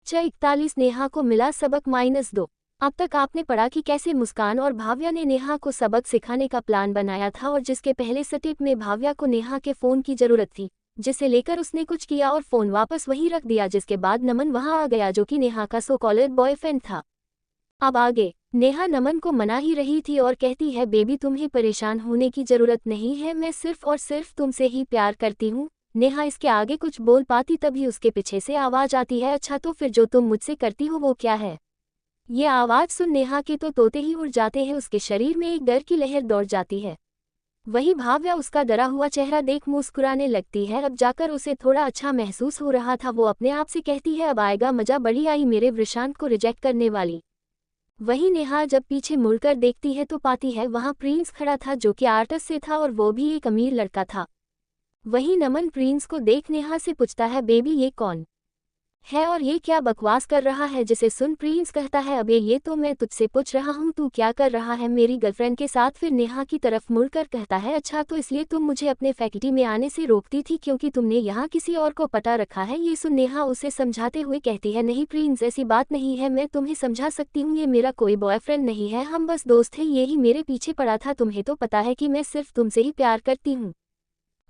बच्चा 41 नेहा को मिला सबक -2। अब तक आपने पढ़ा कि कैसे मुस्कान और भाव्या ने नेहा को सबक सिखाने का प्लान बनाया था और जिसके पहले स्टेप में भाव्या को नेहा के फ़ोन की ज़रूरत थी, जिसे लेकर उसने कुछ किया और फ़ोन वापस वहीं रख दिया, जिसके बाद नमन वहां आ गया जो कि नेहा का सो कॉल्ड बॉयफ्रेंड था। अब आगे नेहा नमन को मना ही रही थी और कहती है, बेबी तुम्हें परेशान होने की ज़रूरत नहीं है, मैं सिर्फ और सिर्फ तुमसे ही प्यार करती हूँ। नेहा इसके आगे कुछ बोल पाती तभी उसके पीछे से आवाज़ आती है, अच्छा तो फिर जो तुम मुझसे करती हो वो क्या है। ये आवाज़ सुन नेहा के तो तोते ही उड़ जाते हैं, उसके शरीर में एक डर की लहर दौड़ जाती है। वही भाव्या उसका डरा हुआ चेहरा देख मुस्कुराने लगती है। अब जाकर उसे थोड़ा अच्छा महसूस हो रहा था। वो अपने आप से कहती है, अब आएगा मजा, बड़ी आई मेरे वृशांत को रिजेक्ट करने वाली। वही नेहा जब पीछे मुड़कर देखती है तो पाती है वहां प्रिंस खड़ा था जो कि आर्टिस्ट से था और वो भी एक अमीर लड़का था। वही नमन प्रिंस को देख नेहा से पूछता है, बेबी ये कौन है और ये क्या बकवास कर रहा है। जिसे सुन प्रिंस कहता है, अबे ये तो मैं तुझसे पूछ रहा हूँ, तू क्या कर रहा है मेरी गर्लफ्रेंड के साथ। फिर नेहा की तरफ मुड़कर कहता है, अच्छा तो इसलिए तुम मुझे अपने फैक्ट्री में आने से रोकती थी क्योंकि तुमने यहाँ किसी और को पटा रखा है। ये सुन नेहा उसे समझाते हुए कहती है, नहीं प्रिंस ऐसी बात नहीं है, मैं तुम्हें समझा सकती हूँ, ये मेरा कोई बॉयफ्रेंड नहीं है, हम बस दोस्त हैं, यही मेरे पीछे पड़ा था। तुम्हें तो पता है कि मैं सिर्फ तुमसे ही प्यार करती हूँ।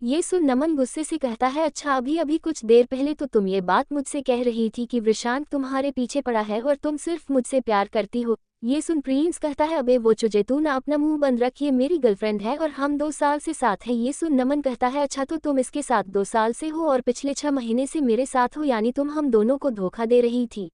ये सुन नमन गुस्से से कहता है, अच्छा अभी अभी कुछ देर पहले तो तुम ये बात मुझसे कह रही थी कि वृशांत तुम्हारे पीछे पड़ा है और तुम सिर्फ मुझसे प्यार करती हो। ये सुन प्रिंस कहता है, अबे वो चुजे, तू ना अपना मुंह बंद रख, ये मेरी गर्लफ्रेंड है और हम 2 साल से साथ हैं। ये सुन नमन कहता है, अच्छा तो तुम इसके साथ 2 साल से हो और पिछले 6 महीने से मेरे साथ हो, यानी तुम हम दोनों को धोखा दे रही थी।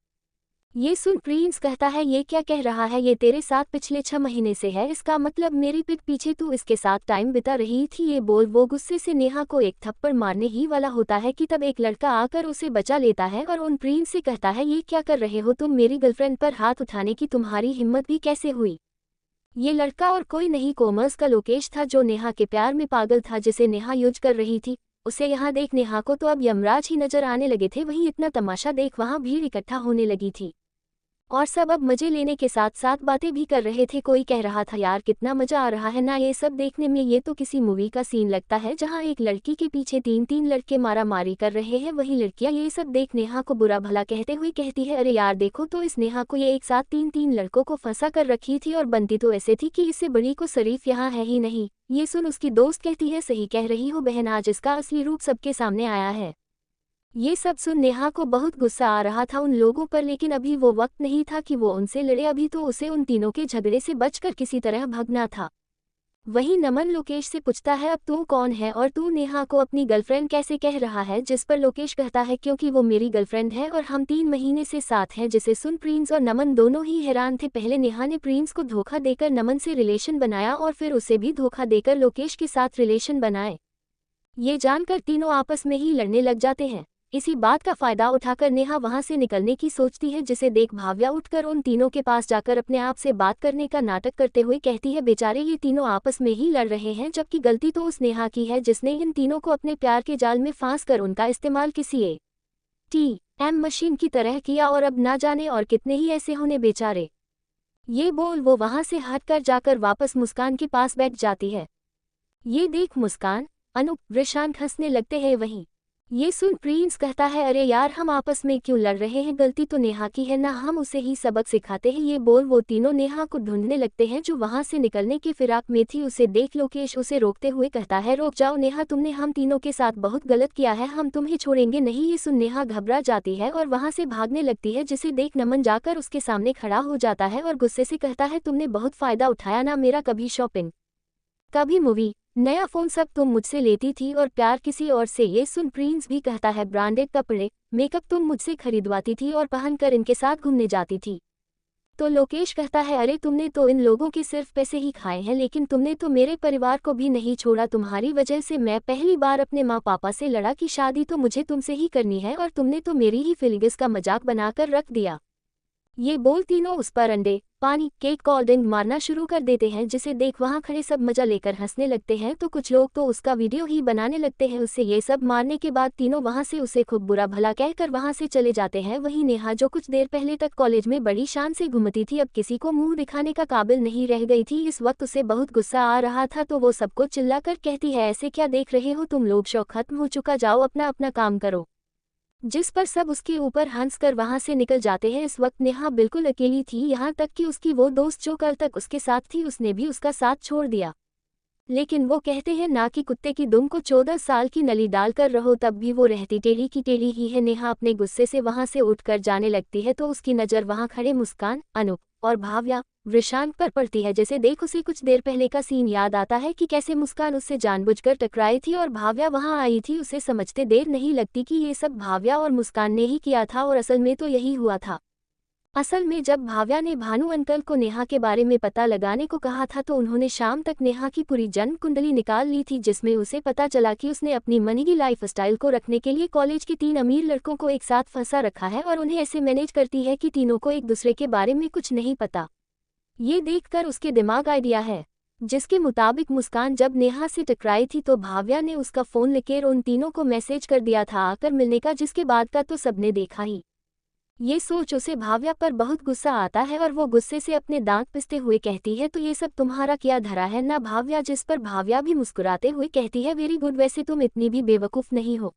ये सुन प्रिंस कहता है, ये क्या कह रहा है, ये तेरे साथ पिछले 6 महीने से है, इसका मतलब मेरी पीठ पीछे तू इसके साथ टाइम बिता रही थी। ये बोल वो गुस्से से नेहा को एक थप्पड़ मारने ही वाला होता है कि तब एक लड़का आकर उसे बचा लेता है और उन प्रिंस से कहता है, ये क्या कर रहे हो तुम, मेरी गर्लफ्रेंड पर हाथ उठाने की तुम्हारी हिम्मत भी कैसे हुई। ये लड़का और कोई नहीं, कॉमर्स का लोकेश था जो नेहा के प्यार में पागल था, जिसे नेहा यूज कर रही थी। उसे यहाँ देख नेहा को तो अब यमराज ही नजर आने लगे थे। वहीं इतना तमाशा देख वहाँ भीड़ इकट्ठा होने लगी थी और सब अब मजे लेने के साथ साथ बातें भी कर रहे थे। कोई कह रहा था, यार कितना मजा आ रहा है ना ये सब देखने में, ये तो किसी मूवी का सीन लगता है जहां एक लड़की के पीछे 3-3 लड़के मारा मारी कर रहे हैं। वही लड़कियां ये सब देख नेहा को बुरा भला कहते हुए कहती है, अरे यार देखो तो इस नेहा को ये एक साथ 3-3 लड़कों को फंसा कर रखी थी और बनती तो ऐसे थी कि इससे बड़ी को शरीफ यहाँ है ही नहीं। ये सुन उसकी दोस्त कहती है, सही कह रही हो बहन, आज इसका असली रूप सबके सामने आया है। ये सब सुन नेहा को बहुत गुस्सा आ रहा था उन लोगों पर, लेकिन अभी वो वक्त नहीं था कि वो उनसे लड़े। अभी तो उसे उन तीनों के झगड़े से बचकर किसी तरह भागना था। वहीं नमन लोकेश से पूछता है, अब तू कौन है और तू नेहा को अपनी गर्लफ्रेंड कैसे कह रहा है। जिस पर लोकेश कहता है, क्योंकि वो मेरी गर्लफ्रेंड है और हम 3 महीने से साथ हैं। जिसे सुन प्रिंस और नमन दोनों ही हैरान थे। पहले नेहा ने प्रिंस को धोखा देकर नमन से रिलेशन बनाया और फिर उसे भी धोखा देकर लोकेश के साथ रिलेशन बनाए। ये जानकर तीनों आपस में ही लड़ने लग जाते हैं। इसी बात का फायदा उठाकर नेहा वहां से निकलने की सोचती है, जिसे देख भाव्या उठकर उन तीनों के पास जाकर अपने आप से बात करने का नाटक करते हुए कहती है, बेचारे ये तीनों आपस में ही लड़ रहे हैं, जबकि गलती तो उस नेहा की है जिसने इन तीनों को अपने प्यार के जाल में फांस कर उनका इस्तेमाल किसी ATM मशीन की तरह किया और अब ना जाने और कितने ही ऐसे होने बेचारे। ये बोल वो वहां से हटकर जाकर वापस मुस्कान के पास बैठ जाती है। ये देख मुस्कान, अनूप, वृशांत हंसने लगते हैं। वहीं ये सुन प्रिंस कहता है, अरे यार हम आपस में क्यों लड़ रहे हैं, गलती तो नेहा की है ना, हम उसे ही सबक सिखाते हैं। ये बोल वो तीनों नेहा को ढूंढने लगते हैं जो वहां से निकलने की फिराक में थी। उसे देख लोकेश उसे रोकते हुए कहता है, रुक जाओ नेहा, तुमने हम तीनों के साथ बहुत गलत किया है, हम तुम्हें छोड़ेंगे नहीं। ये सुन नेहा घबरा जाती है और वहां से भागने लगती है, जिसे देख नमन जाकर उसके सामने खड़ा हो जाता है और गुस्से से कहता है, तुमने बहुत फायदा उठाया ना मेरा, कभी शॉपिंग कभी मूवी, नया फोन, सब तुम मुझसे लेती थी और प्यार किसी और से। ये सुन प्रिंस भी कहता है, ब्रांडेड कपड़े, मेकअप तुम मुझसे खरीदवाती थी और पहनकर इनके साथ घूमने जाती थी। तो लोकेश कहता है, अरे तुमने तो इन लोगों के सिर्फ पैसे ही खाए हैं, लेकिन तुमने तो मेरे परिवार को भी नहीं छोड़ा। तुम्हारी वजह से मैं पहली बार अपने माँ पापा से लड़ा कि शादी तो मुझे तुमसे ही करनी है और तुमने तो मेरी ही फीलिंग्स का मजाक बनाकर रख दिया। ये बोल तीनों उस पर अंडे, पानी, केक, कोल्ड ड्रिंक मारना शुरू कर देते हैं, जिसे देख वहां खड़े सब मजा लेकर हंसने लगते हैं। तो कुछ लोग तो उसका वीडियो ही बनाने लगते हैं। उससे ये सब मारने के बाद तीनों वहां से उसे खूब बुरा भला कहकर वहां से चले जाते हैं। वहीं नेहा जो कुछ देर पहले तक कॉलेज में बड़ी शान से घूमती थी, अब किसी को मुंह दिखाने का काबिल नहीं रह गई थी। इस वक्त उसे बहुत गुस्सा आ रहा था, तो वो सबको चिल्लाकर कहती है, ऐसे क्या देख रहे हो तुम लोग, शौक खत्म हो चुका, जाओ अपना अपना काम करो। जिस पर सब उसके ऊपर हंसकर वहां से निकल जाते हैं। इस वक्त नेहा बिल्कुल अकेली थी, यहाँ तक कि उसकी वो दोस्त जो कल तक उसके साथ थी उसने भी उसका साथ छोड़ दिया। लेकिन वो कहते हैं ना कि कुत्ते की दुम को 14 साल की नली डालकर रहो, तब भी वो रहती टेढ़ी की टेढ़ी ही है। नेहा अपने गुस्से से वहां से उठकर जाने लगती है तो उसकी नज़र वहां खड़े मुस्कान, अनूप और भाव्या वृषांक पर पड़ती है, जिसे देख उसे कुछ देर पहले का सीन याद आता है कि कैसे मुस्कान उससे जानबूझकर टकराई थी और भाव्या वहां आई थी। उसे समझते देर नहीं लगती कि ये सब भाव्या और मुस्कान ने ही किया था और असल में तो यही हुआ था। असल में जब भाव्या ने भानु अंकल को नेहा के बारे में पता लगाने को कहा था तो उन्होंने शाम तक नेहा की पूरी जन्म कुंडली निकाल ली थी, जिसमें उसे पता चला कि उसने अपनी मनी लाइफस्टाइल को रखने के लिए कॉलेज के 3 अमीर लड़कों को एक साथ फंसा रखा है और उन्हें ऐसे मैनेज करती है कि तीनों को एक दूसरे के बारे में कुछ नहीं पता। ये देखकर उसके दिमाग आइडिया है, जिसके मुताबिक मुस्कान जब नेहा से टकराई थी तो भाव्या ने उसका फोन लेकर उन तीनों को मैसेज कर दिया था आकर मिलने का, जिसके बाद का तो सबने देखा ही। ये सोच उसे भाव्या पर बहुत गुस्सा आता है और वो गुस्से से अपने दांत पिसते हुए कहती है तो ये सब तुम्हारा क्या धरा है ना भाव्या, जिस पर भाव्या भी मुस्कुराते हुए कहती है वेरी गुड, वैसे तुम इतनी भी बेवकूफ़ नहीं हो।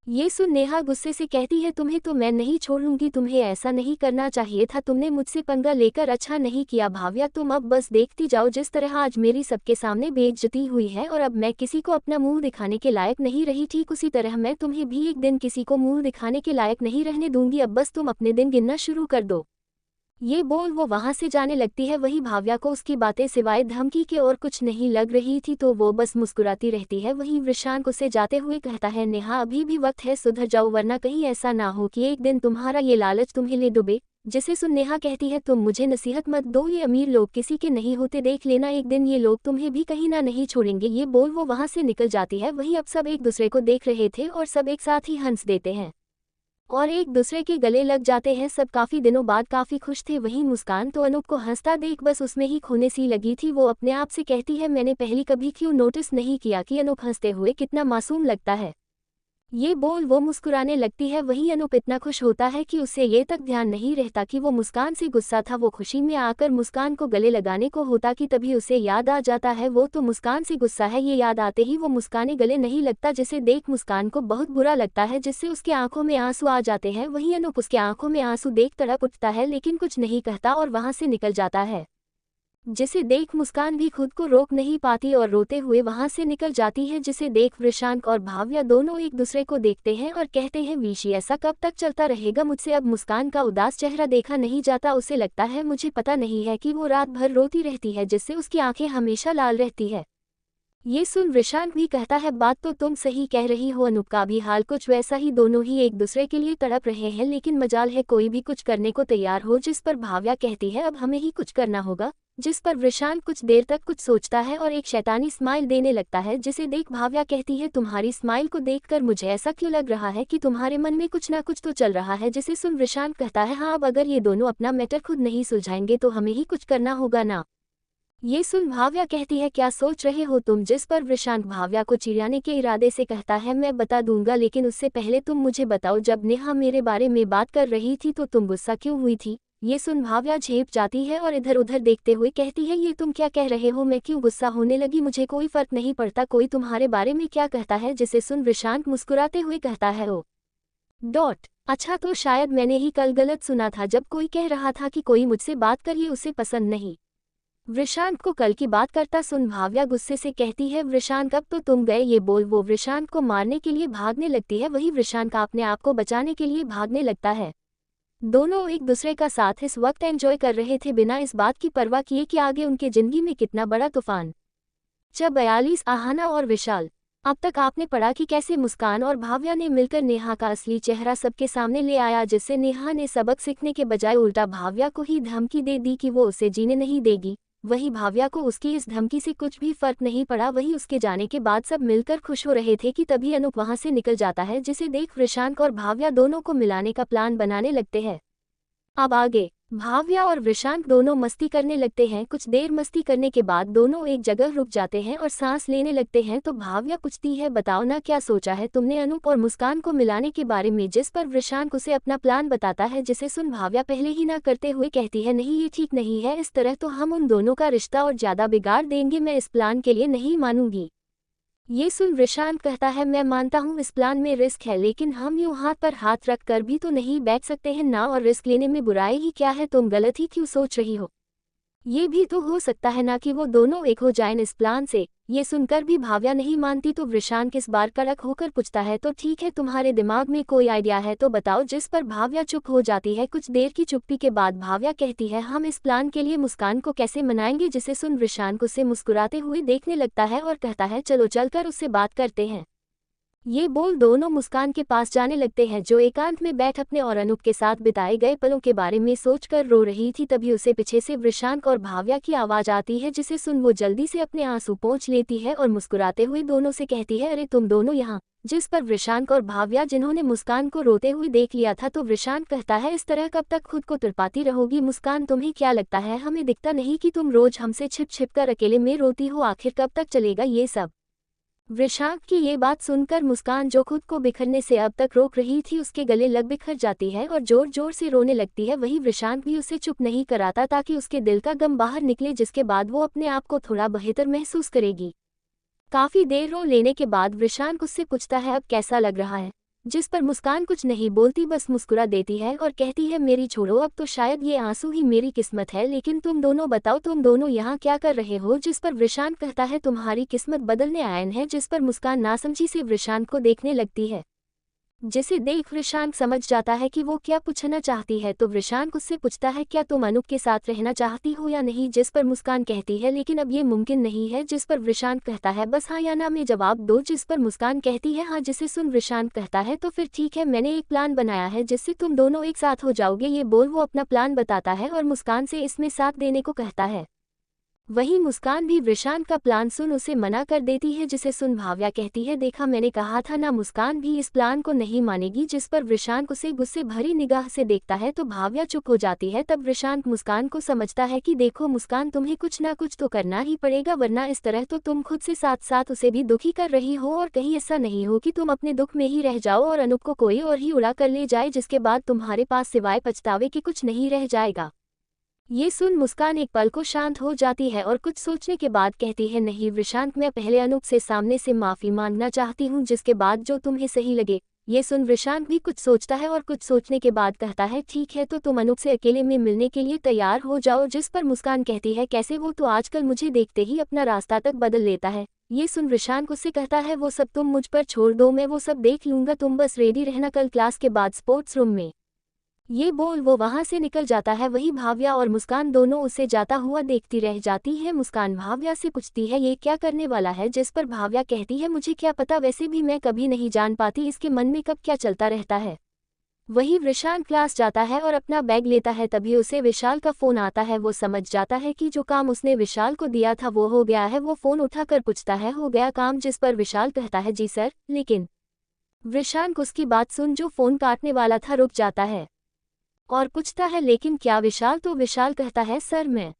ये सुन नेहा गुस्से से कहती है तुम्हें तो मैं नहीं छोड़ूंगी, तुम्हें ऐसा नहीं करना चाहिए था, तुमने मुझसे पंगा लेकर अच्छा नहीं किया भाव्या, तुम अब बस देखती जाओ जिस तरह आज मेरी सबके सामने बेइज्जती हुई है और अब मैं किसी को अपना मुंह दिखाने के लायक नहीं रही, ठीक उसी तरह मैं तुम्हें भी एक दिन किसी को मुंह दिखाने के लायक नहीं रहने दूंगी, अब बस तुम अपने दिन गिनना शुरू कर दो। ये बोल वो वहां से जाने लगती है। वही भाव्या को उसकी बातें सिवाय धमकी के और कुछ नहीं लग रही थी तो वो बस मुस्कुराती रहती है। वहीं वृषांक उसे जाते हुए कहता है नेहा अभी भी वक्त है, सुधर जाओ वरना कहीं ऐसा ना हो कि एक दिन तुम्हारा ये लालच तुम्हें ले डूबे। जिसे सुन नेहा कहती है तुम मुझे नसीहत मत दो, ये अमीर लोग किसी के नहीं होते, देख लेना एक दिन ये लोग तुम्हें भी कहीं ना नहीं छोड़ेंगे। ये बोल वो वहां से निकल जाती है। वहीं अब सब एक दूसरे को देख रहे थे और सब एक साथ ही हंस देते हैं और एक दूसरे के गले लग जाते हैं। सब काफी दिनों बाद काफी खुश थे। वहीं मुस्कान तो अनूप को हंसता देख बस उसमें ही खोने सी लगी थी। वो अपने आप से कहती है मैंने पहले कभी क्यों नोटिस नहीं किया कि अनूप हंसते हुए कितना मासूम लगता है। ये बोल वो मुस्कुराने लगती है। वहीं अनूप इतना खुश होता है कि उसे ये तक ध्यान नहीं रहता कि वो मुस्कान से गुस्सा था। वो खुशी में आकर मुस्कान को गले लगाने को होता कि तभी उसे याद आ जाता है वो तो मुस्कान से गुस्सा है। ये याद आते ही वो मुस्काने गले नहीं लगता, जिसे देख मुस्कान को बहुत बुरा लगता है, जिससे उसके आंखों में आंसू आ जाते हैं। वहीं अनूप उसके आंखों में आंसू देख तड़प उठता है लेकिन कुछ नहीं कहता और वहां से निकल जाता है, जिसे देख मुस्कान भी खुद को रोक नहीं पाती और रोते हुए वहां से निकल जाती है। जिसे देख वृषांक और भाव्या दोनों एक दूसरे को देखते हैं और कहते हैं विशी ऐसा कब तक चलता रहेगा मुझसे, अब मुस्कान का उदास चेहरा देखा नहीं जाता। उसे लगता है मुझे पता नहीं है कि वो रात भर रोती रहती है जिससे उसकी आंखें हमेशा लाल रहती है। ये सुन वृषांक भी कहता है बात तो तुम सही कह रही हो, अनूप का भी हाल कुछ वैसा ही, दोनों ही एक दूसरे के लिए तड़प रहे हैं लेकिन मजाल है कोई भी कुछ करने को तैयार हो। जिस पर भाव्या कहती है अब हमें ही कुछ करना होगा, जिस पर वृषांक कुछ देर तक कुछ सोचता है और एक शैतानी स्माइल देने लगता है। जिसे देख भाव्या कहती है तुम्हारी स्माइल को देखकर मुझे ऐसा क्यों लग रहा है कि तुम्हारे मन में कुछ ना कुछ तो चल रहा है। जिसे सुन वृषांक कहता है हाँ अब अगर ये दोनों अपना मैटर खुद नहीं सुलझाएंगे तो हमें ही कुछ करना होगा ना। ये सुन भाव्या कहती है क्या सोच रहे हो तुम, जिस पर वृषांक भाव्या को चिढ़ाने के इरादे से कहता है मैं बता दूंगा लेकिन उससे पहले तुम मुझे बताओ जब नेहा मेरे बारे में बात कर रही थी तो तुम गुस्सा क्यों हुई थी। ये सुन भाव्या झेप जाती है और इधर उधर देखते हुए कहती है ये तुम क्या कह रहे हो, मैं क्यों गुस्सा होने लगी, मुझे कोई फर्क नहीं पड़ता कोई तुम्हारे बारे में क्या कहता है। जिसे सुन वृषांक मुस्कुराते हुए कहता है ओ डॉट अच्छा तो शायद मैंने ही कल गलत सुना था जब कोई कह रहा था कि कोई मुझसे बात करिए उसे पसंद नहीं। वृषांक को कल की बात करता सुन भाव्या गुस्से से कहती है वृषांक अब तो तुम गए। ये बोल वो वृषांक को मारने के लिए भागने लगती है। वही वृषांक अपने आप को बचाने के लिए भागने लगता है। दोनों एक दूसरे का साथ इस वक्त एंजॉय कर रहे थे बिना इस बात की परवाह किए कि आगे उनके जिंदगी में कितना बड़ा तूफान। जब 42 आहाना और विशाल, अब तक आपने पढ़ा कि कैसे मुस्कान और भाव्या ने मिलकर नेहा का असली चेहरा सबके सामने ले आया, जिससे नेहा ने सबक सीखने के बजाय उल्टा भाव्या को ही धमकी दे दी कि वो उसे जीने नहीं देगी। वही भाव्या को उसकी इस धमकी से कुछ भी फर्क नहीं पड़ा। वही उसके जाने के बाद सब मिलकर खुश हो रहे थे कि तभी अनूप वहां से निकल जाता है। जिसे देख वृषांक और भाव्या दोनों को मिलाने का प्लान बनाने लगते हैं। अब आगे भाव्या और वृषांक दोनों मस्ती करने लगते हैं। कुछ देर मस्ती करने के बाद दोनों एक जगह रुक जाते हैं और सांस लेने लगते हैं तो भाव्या पूछती है बताओ ना क्या सोचा है तुमने अनूप और मुस्कान को मिलाने के बारे में। जिस पर वृषांक उसे अपना प्लान बताता है। जिसे सुन भाव्या पहले ही ना करते हुए कहती है नहीं ये ठीक नहीं है, इस तरह तो हम उन दोनों का रिश्ता और ज्यादा बिगाड़ देंगे, मैं इस प्लान के लिए नहीं मानूंगी। ये सुन विशांत कहता है, मैं मानता हूँ इस प्लान में रिस्क है, लेकिन हम यूं हाथ पर हाथ रख कर भी तो नहीं बैठ सकते हैं ना, और रिस्क लेने में बुराई ही क्या है, तुम गलत ही क्यों सोच रही हो। ये भी तो हो सकता है ना कि वो दोनों एक हो जाएं इस प्लान से। ये सुनकर भी भाव्या नहीं मानती तो वृषांक इस बार कड़क होकर पूछता है, तो ठीक है, तुम्हारे दिमाग में कोई आइडिया है तो बताओ। जिस पर भाव्या चुप हो जाती है। कुछ देर की चुप्पी के बाद भाव्या कहती है, हम इस प्लान के लिए मुस्कान को कैसे मनाएंगे। जिसे सुन वृषांक उसे मुस्कुराते हुए देखने लगता है और कहता है, चलो चलकर उससे बात करते हैं। ये बोल दोनों मुस्कान के पास जाने लगते हैं, जो एकांत में बैठ अपने और अनूप के साथ बिताए गए पलों के बारे में सोचकर रो रही थी। तभी उसे पीछे से वृषांक और भाव्या की आवाज आती है, जिसे सुन वो जल्दी से अपने आंसू पोंछ लेती है और मुस्कुराते हुए दोनों से कहती है, अरे तुम दोनों यहाँ। जिस पर वृषांक और भाव्या जिन्होंने मुस्कान को रोते हुए देख लिया था, तो वृषांक कहता है, इस तरह कब तक खुद को तड़पाती रहोगी मुस्कान, तुम्हें क्या लगता है हमें दिखता नहीं कि तुम रोज हमसे छिप छिप कर अकेले में रोती हो, आखिर कब तक चलेगा ये सब। वृषांक की ये बात सुनकर मुस्कान, जो खुद को बिखरने से अब तक रोक रही थी, उसके गले लग बिखर जाती है और जोर जोर से रोने लगती है। वहीं वृषांक भी उसे चुप नहीं कराता ताकि उसके दिल का गम बाहर निकले, जिसके बाद वो अपने आप को थोड़ा बेहतर महसूस करेगी। काफी देर रो लेने के बाद वृषांक उससे पूछता है, अब कैसा लग रहा है। जिस पर मुस्कान कुछ नहीं बोलती, बस मुस्कुरा देती है और कहती है, मेरी छोड़ो, अब तो शायद ये आंसू ही मेरी किस्मत है, लेकिन तुम दोनों बताओ, तुम दोनों यहाँ क्या कर रहे हो। जिस पर वृषांक कहता है, तुम्हारी किस्मत बदलने आयन है। जिस पर मुस्कान नासमझी से वृषांक को देखने लगती है, जिसे देख वृषांक समझ जाता है कि वो क्या पूछना चाहती है, तो वृषांक उससे पूछता है, क्या तुम अनूप के साथ रहना चाहती हो या नहीं। जिस पर मुस्कान कहती है, लेकिन अब ये मुमकिन नहीं है। जिस पर वृषांक कहता है, बस हाँ या ना में जवाब दो। जिस पर मुस्कान कहती है, हाँ। जिसे सुन वृषांक कहता है, तो फिर ठीक है, मैंने एक प्लान बनाया है जिससे तुम दोनों एक साथ हो जाओगे। ये बोल वो अपना प्लान बताता है और मुस्कान से इसमें साथ देने को कहता है। वहीं मुस्कान भी वृषांक का प्लान सुन उसे मना कर देती है। जिसे सुन भाव्या कहती है, देखा मैंने कहा था ना। मुस्कान भी इस प्लान को नहीं मानेगी। जिस पर वृषांक उसे गुस्से भरी निगाह से देखता है तो भाव्या चुप हो जाती है। तब वृषांक मुस्कान को समझता है कि देखो मुस्कान, तुम्हें कुछ ना कुछ तो करना ही पड़ेगा, वरना इस तरह तो तुम खुद से साथ साथ उसे भी दुखी कर रही हो। और कहीं ऐसा नहीं हो कि तुम अपने दुख में ही रह जाओ और अनूप को कोई और ही उड़ा कर ले जाए, जिसके बाद तुम्हारे पास सिवाय पछतावे के कुछ नहीं रह जाएगा। ये सुन मुस्कान एक पल को शांत हो जाती है और कुछ सोचने के बाद कहती है, नहीं वृषांक, मैं पहले अनूप से सामने से माफी मांगना चाहती हूँ, जिसके बाद जो तुम्हें सही लगे। ये सुन वृषांक भी कुछ सोचता है और कुछ सोचने के बाद कहता है, ठीक है, तो तुम अनूप से अकेले में मिलने के लिए तैयार हो जाओ। जिस पर मुस्कान कहती है, कैसे, वो तो आजकल मुझे देखते ही अपना रास्ता तक बदल लेता है। ये सुन वृषांक उससे कहता है, वो सब तुम मुझ पर छोड़ दो, मैं वो सब देख लूंगा, तुम बस रेडी रहना कल क्लास के बाद स्पोर्ट्स रूम में। ये बोल वो वहां से निकल जाता है। वही भाव्या और मुस्कान दोनों उसे जाता हुआ देखती रह जाती है। मुस्कान भाव्या से पूछती है, ये क्या करने वाला है। जिस पर भाव्या कहती है, मुझे क्या पता, वैसे भी मैं कभी नहीं जान पाती इसके मन में कब क्या चलता रहता है। वही वृषांक क्लास जाता है और अपना बैग लेता है। तभी उसे विशाल का फोन आता है। वो समझ जाता है कि जो काम उसने विशाल को दिया था वो हो गया है। वो फोन उठाकर पूछता है, हो गया काम। जिस पर विशाल कहता है, जी सर, लेकिन वृषांक उसकी बात सुन जो फोन काटने वाला था रुक जाता है और पूछता है, लेकिन क्या विशाल। तो विशाल कहता है, सर मैं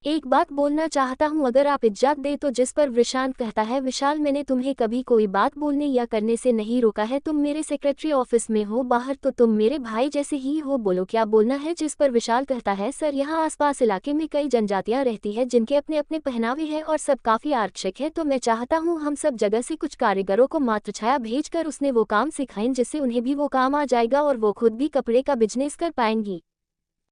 एक बात बोलना चाहता हूं, अगर आप इजाजत दे तो। जिस पर वृषांक कहता है, विशाल, मैंने तुम्हें कभी कोई बात बोलने या करने से नहीं रोका है। तुम मेरे सेक्रेटरी ऑफिस में हो, बाहर तो तुम मेरे भाई जैसे ही हो, बोलो क्या बोलना है। जिस पर विशाल कहता है, सर यहाँ आसपास इलाके में कई जनजातियां रहती है जिनके अपने अपने पहनावे हैं और सब काफी आरक्षक है, तो मैं चाहता हूँ हम सब जगह से कुछ कारीगरों को मात्रछाया भेजकर उसने वो काम सिखाएं, जिससे उन्हें भी वो काम आ जाएगा और वो खुद भी कपड़े का बिजनेस कर पाएंगी।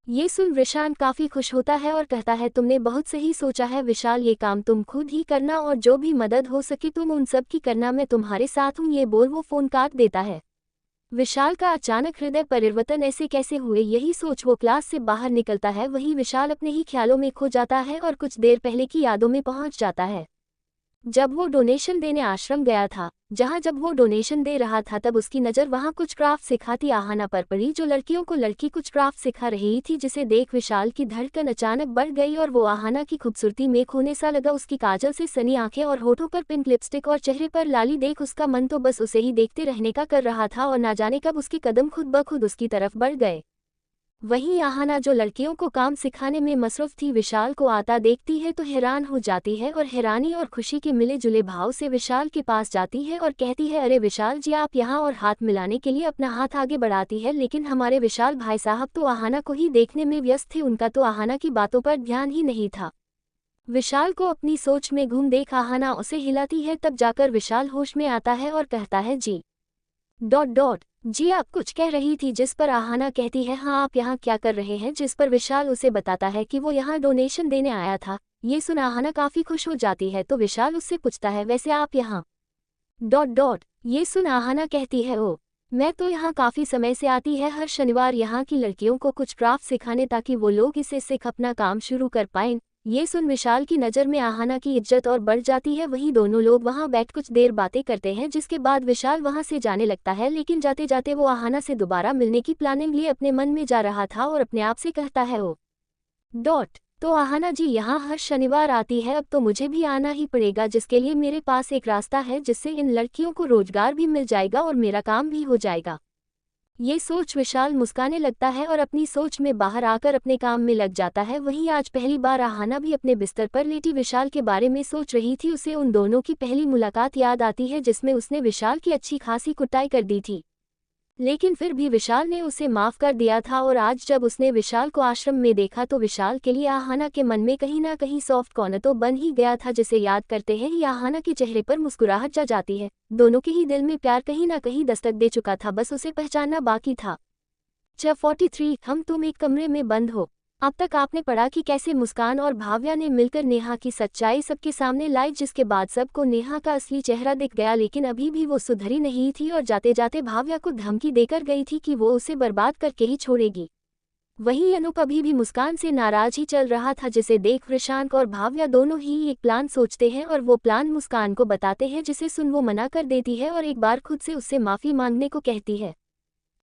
ये सुन वृषांक काफी खुश होता है और कहता है, तुमने बहुत सही सोचा है विशाल, ये काम तुम खुद ही करना और जो भी मदद हो सके तुम उन सब की करना, मैं तुम्हारे साथ हूँ। ये बोल वो फोन काट देता है। विशाल का अचानक हृदय परिवर्तन ऐसे कैसे हुए, यही सोच वो क्लास से बाहर निकलता है। वहीं विशाल अपने ही ख्यालों में खो जाता है और कुछ देर पहले की यादों में पहुंच जाता है, जब वो डोनेशन देने आश्रम गया था। जब वो डोनेशन दे रहा था तब उसकी नज़र वहाँ कुछ क्राफ्ट सिखाती आहाना पर पड़ी, जो लड़कियों को लड़की कुछ क्राफ्ट सिखा रही थी, जिसे देख विशाल की धड़कन अचानक बढ़ गई और वो आहाना की खूबसूरती में खोने सा लगा। उसकी काजल से सनी आंखें और होठों पर पिंक लिपस्टिक और चेहरे पर लाली देख उसका मन तो बस उसे ही देखते रहने का कर रहा था और ना जाने कब उसके कदम खुद ब खुद उसकी तरफ बढ़ गए। वहीं आहाना, जो लड़कियों को काम सिखाने में मसरूफ थी, विशाल को आता देखती है तो हैरान हो जाती है और हैरानी और खुशी के मिले जुले भाव से विशाल के पास जाती है और कहती है, अरे विशाल जी आप यहाँ, और हाथ मिलाने के लिए अपना हाथ आगे बढ़ाती है। लेकिन हमारे विशाल भाई साहब तो आहाना को ही देखने में व्यस्त थे, उनका तो आहाना की बातों पर ध्यान ही नहीं था। विशाल को अपनी सोच में घूम देख आहाना उसे हिलाती है, तब जाकर विशाल होश में आता है और कहता है जी डॉट डॉट जी आप कुछ कह रही थी, जिस पर आहाना कहती है हाँ आप यहाँ क्या कर रहे हैं, जिस पर विशाल उसे बताता है कि वो यहाँ डोनेशन देने आया था। ये सुन आहाना काफी खुश हो जाती है, तो विशाल उससे पूछता है वैसे आप यहाँ डॉट डॉट ये सुन आहाना कहती है ओ मैं तो यहाँ काफी समय से आती है हर शनिवार यहाँ की लड़कियों को कुछ क्राफ्ट सिखाने, ताकि वो लोग इसे सीख अपना काम शुरू कर पाएं। ये सुन विशाल की नज़र में आहाना की इज्जत और बढ़ जाती है। वहीं दोनों लोग वहां बैठ कुछ देर बातें करते हैं, जिसके बाद विशाल वहां से जाने लगता है, लेकिन जाते जाते वो आहाना से दोबारा मिलने की प्लानिंग लिए अपने मन में जा रहा था और अपने आप से कहता है ओ डॉट तो आहाना जी यहाँ हर शनिवार आती है, अब तो मुझे भी आना ही पड़ेगा, जिसके लिए मेरे पास एक रास्ता है जिससे इन लड़कियों को रोजगार भी मिल जाएगा और मेरा काम भी हो जाएगा। ये सोच विशाल मुस्काने लगता है और अपनी सोच में बाहर आकर अपने काम में लग जाता है। वहीं आज पहली बार आहाना भी अपने बिस्तर पर लेटी विशाल के बारे में सोच रही थी। उसे उन दोनों की पहली मुलाकात याद आती है, जिसमें उसने विशाल की अच्छी खासी कुटाई कर दी थी, लेकिन फिर भी विशाल ने उसे माफ कर दिया था। और आज जब उसने विशाल को आश्रम में देखा तो विशाल के लिए आहाना के मन में कहीं ना कहीं सॉफ्ट कॉर्नर तो बन ही गया था, जिसे याद करते हैं ही आहाना के चेहरे पर मुस्कुराहट जा जाती है। दोनों के ही दिल में प्यार कहीं ना कहीं दस्तक दे चुका था, बस उसे पहचानना बाकी था। 43 हम तुम एक कमरे में बंद हो। अब तक आपने पढ़ा कि कैसे मुस्कान और भाव्या ने मिलकर नेहा की सच्चाई सबके सामने लाई, जिसके बाद सबको नेहा का असली चेहरा दिख गया, लेकिन अभी भी वो सुधरी नहीं थी और जाते जाते भाव्या को धमकी देकर गई थी कि वो उसे बर्बाद करके ही छोड़ेगी। वहीं अनूप अभी भी मुस्कान से नाराज ही चल रहा था, जिसे देख प्रशांत और भाव्या दोनों ही एक प्लान सोचते हैं और वो प्लान मुस्कान को बताते हैं, जिसे सुन वो मना कर देती है और एक बार खुद से उससे माफी मांगने को कहती है।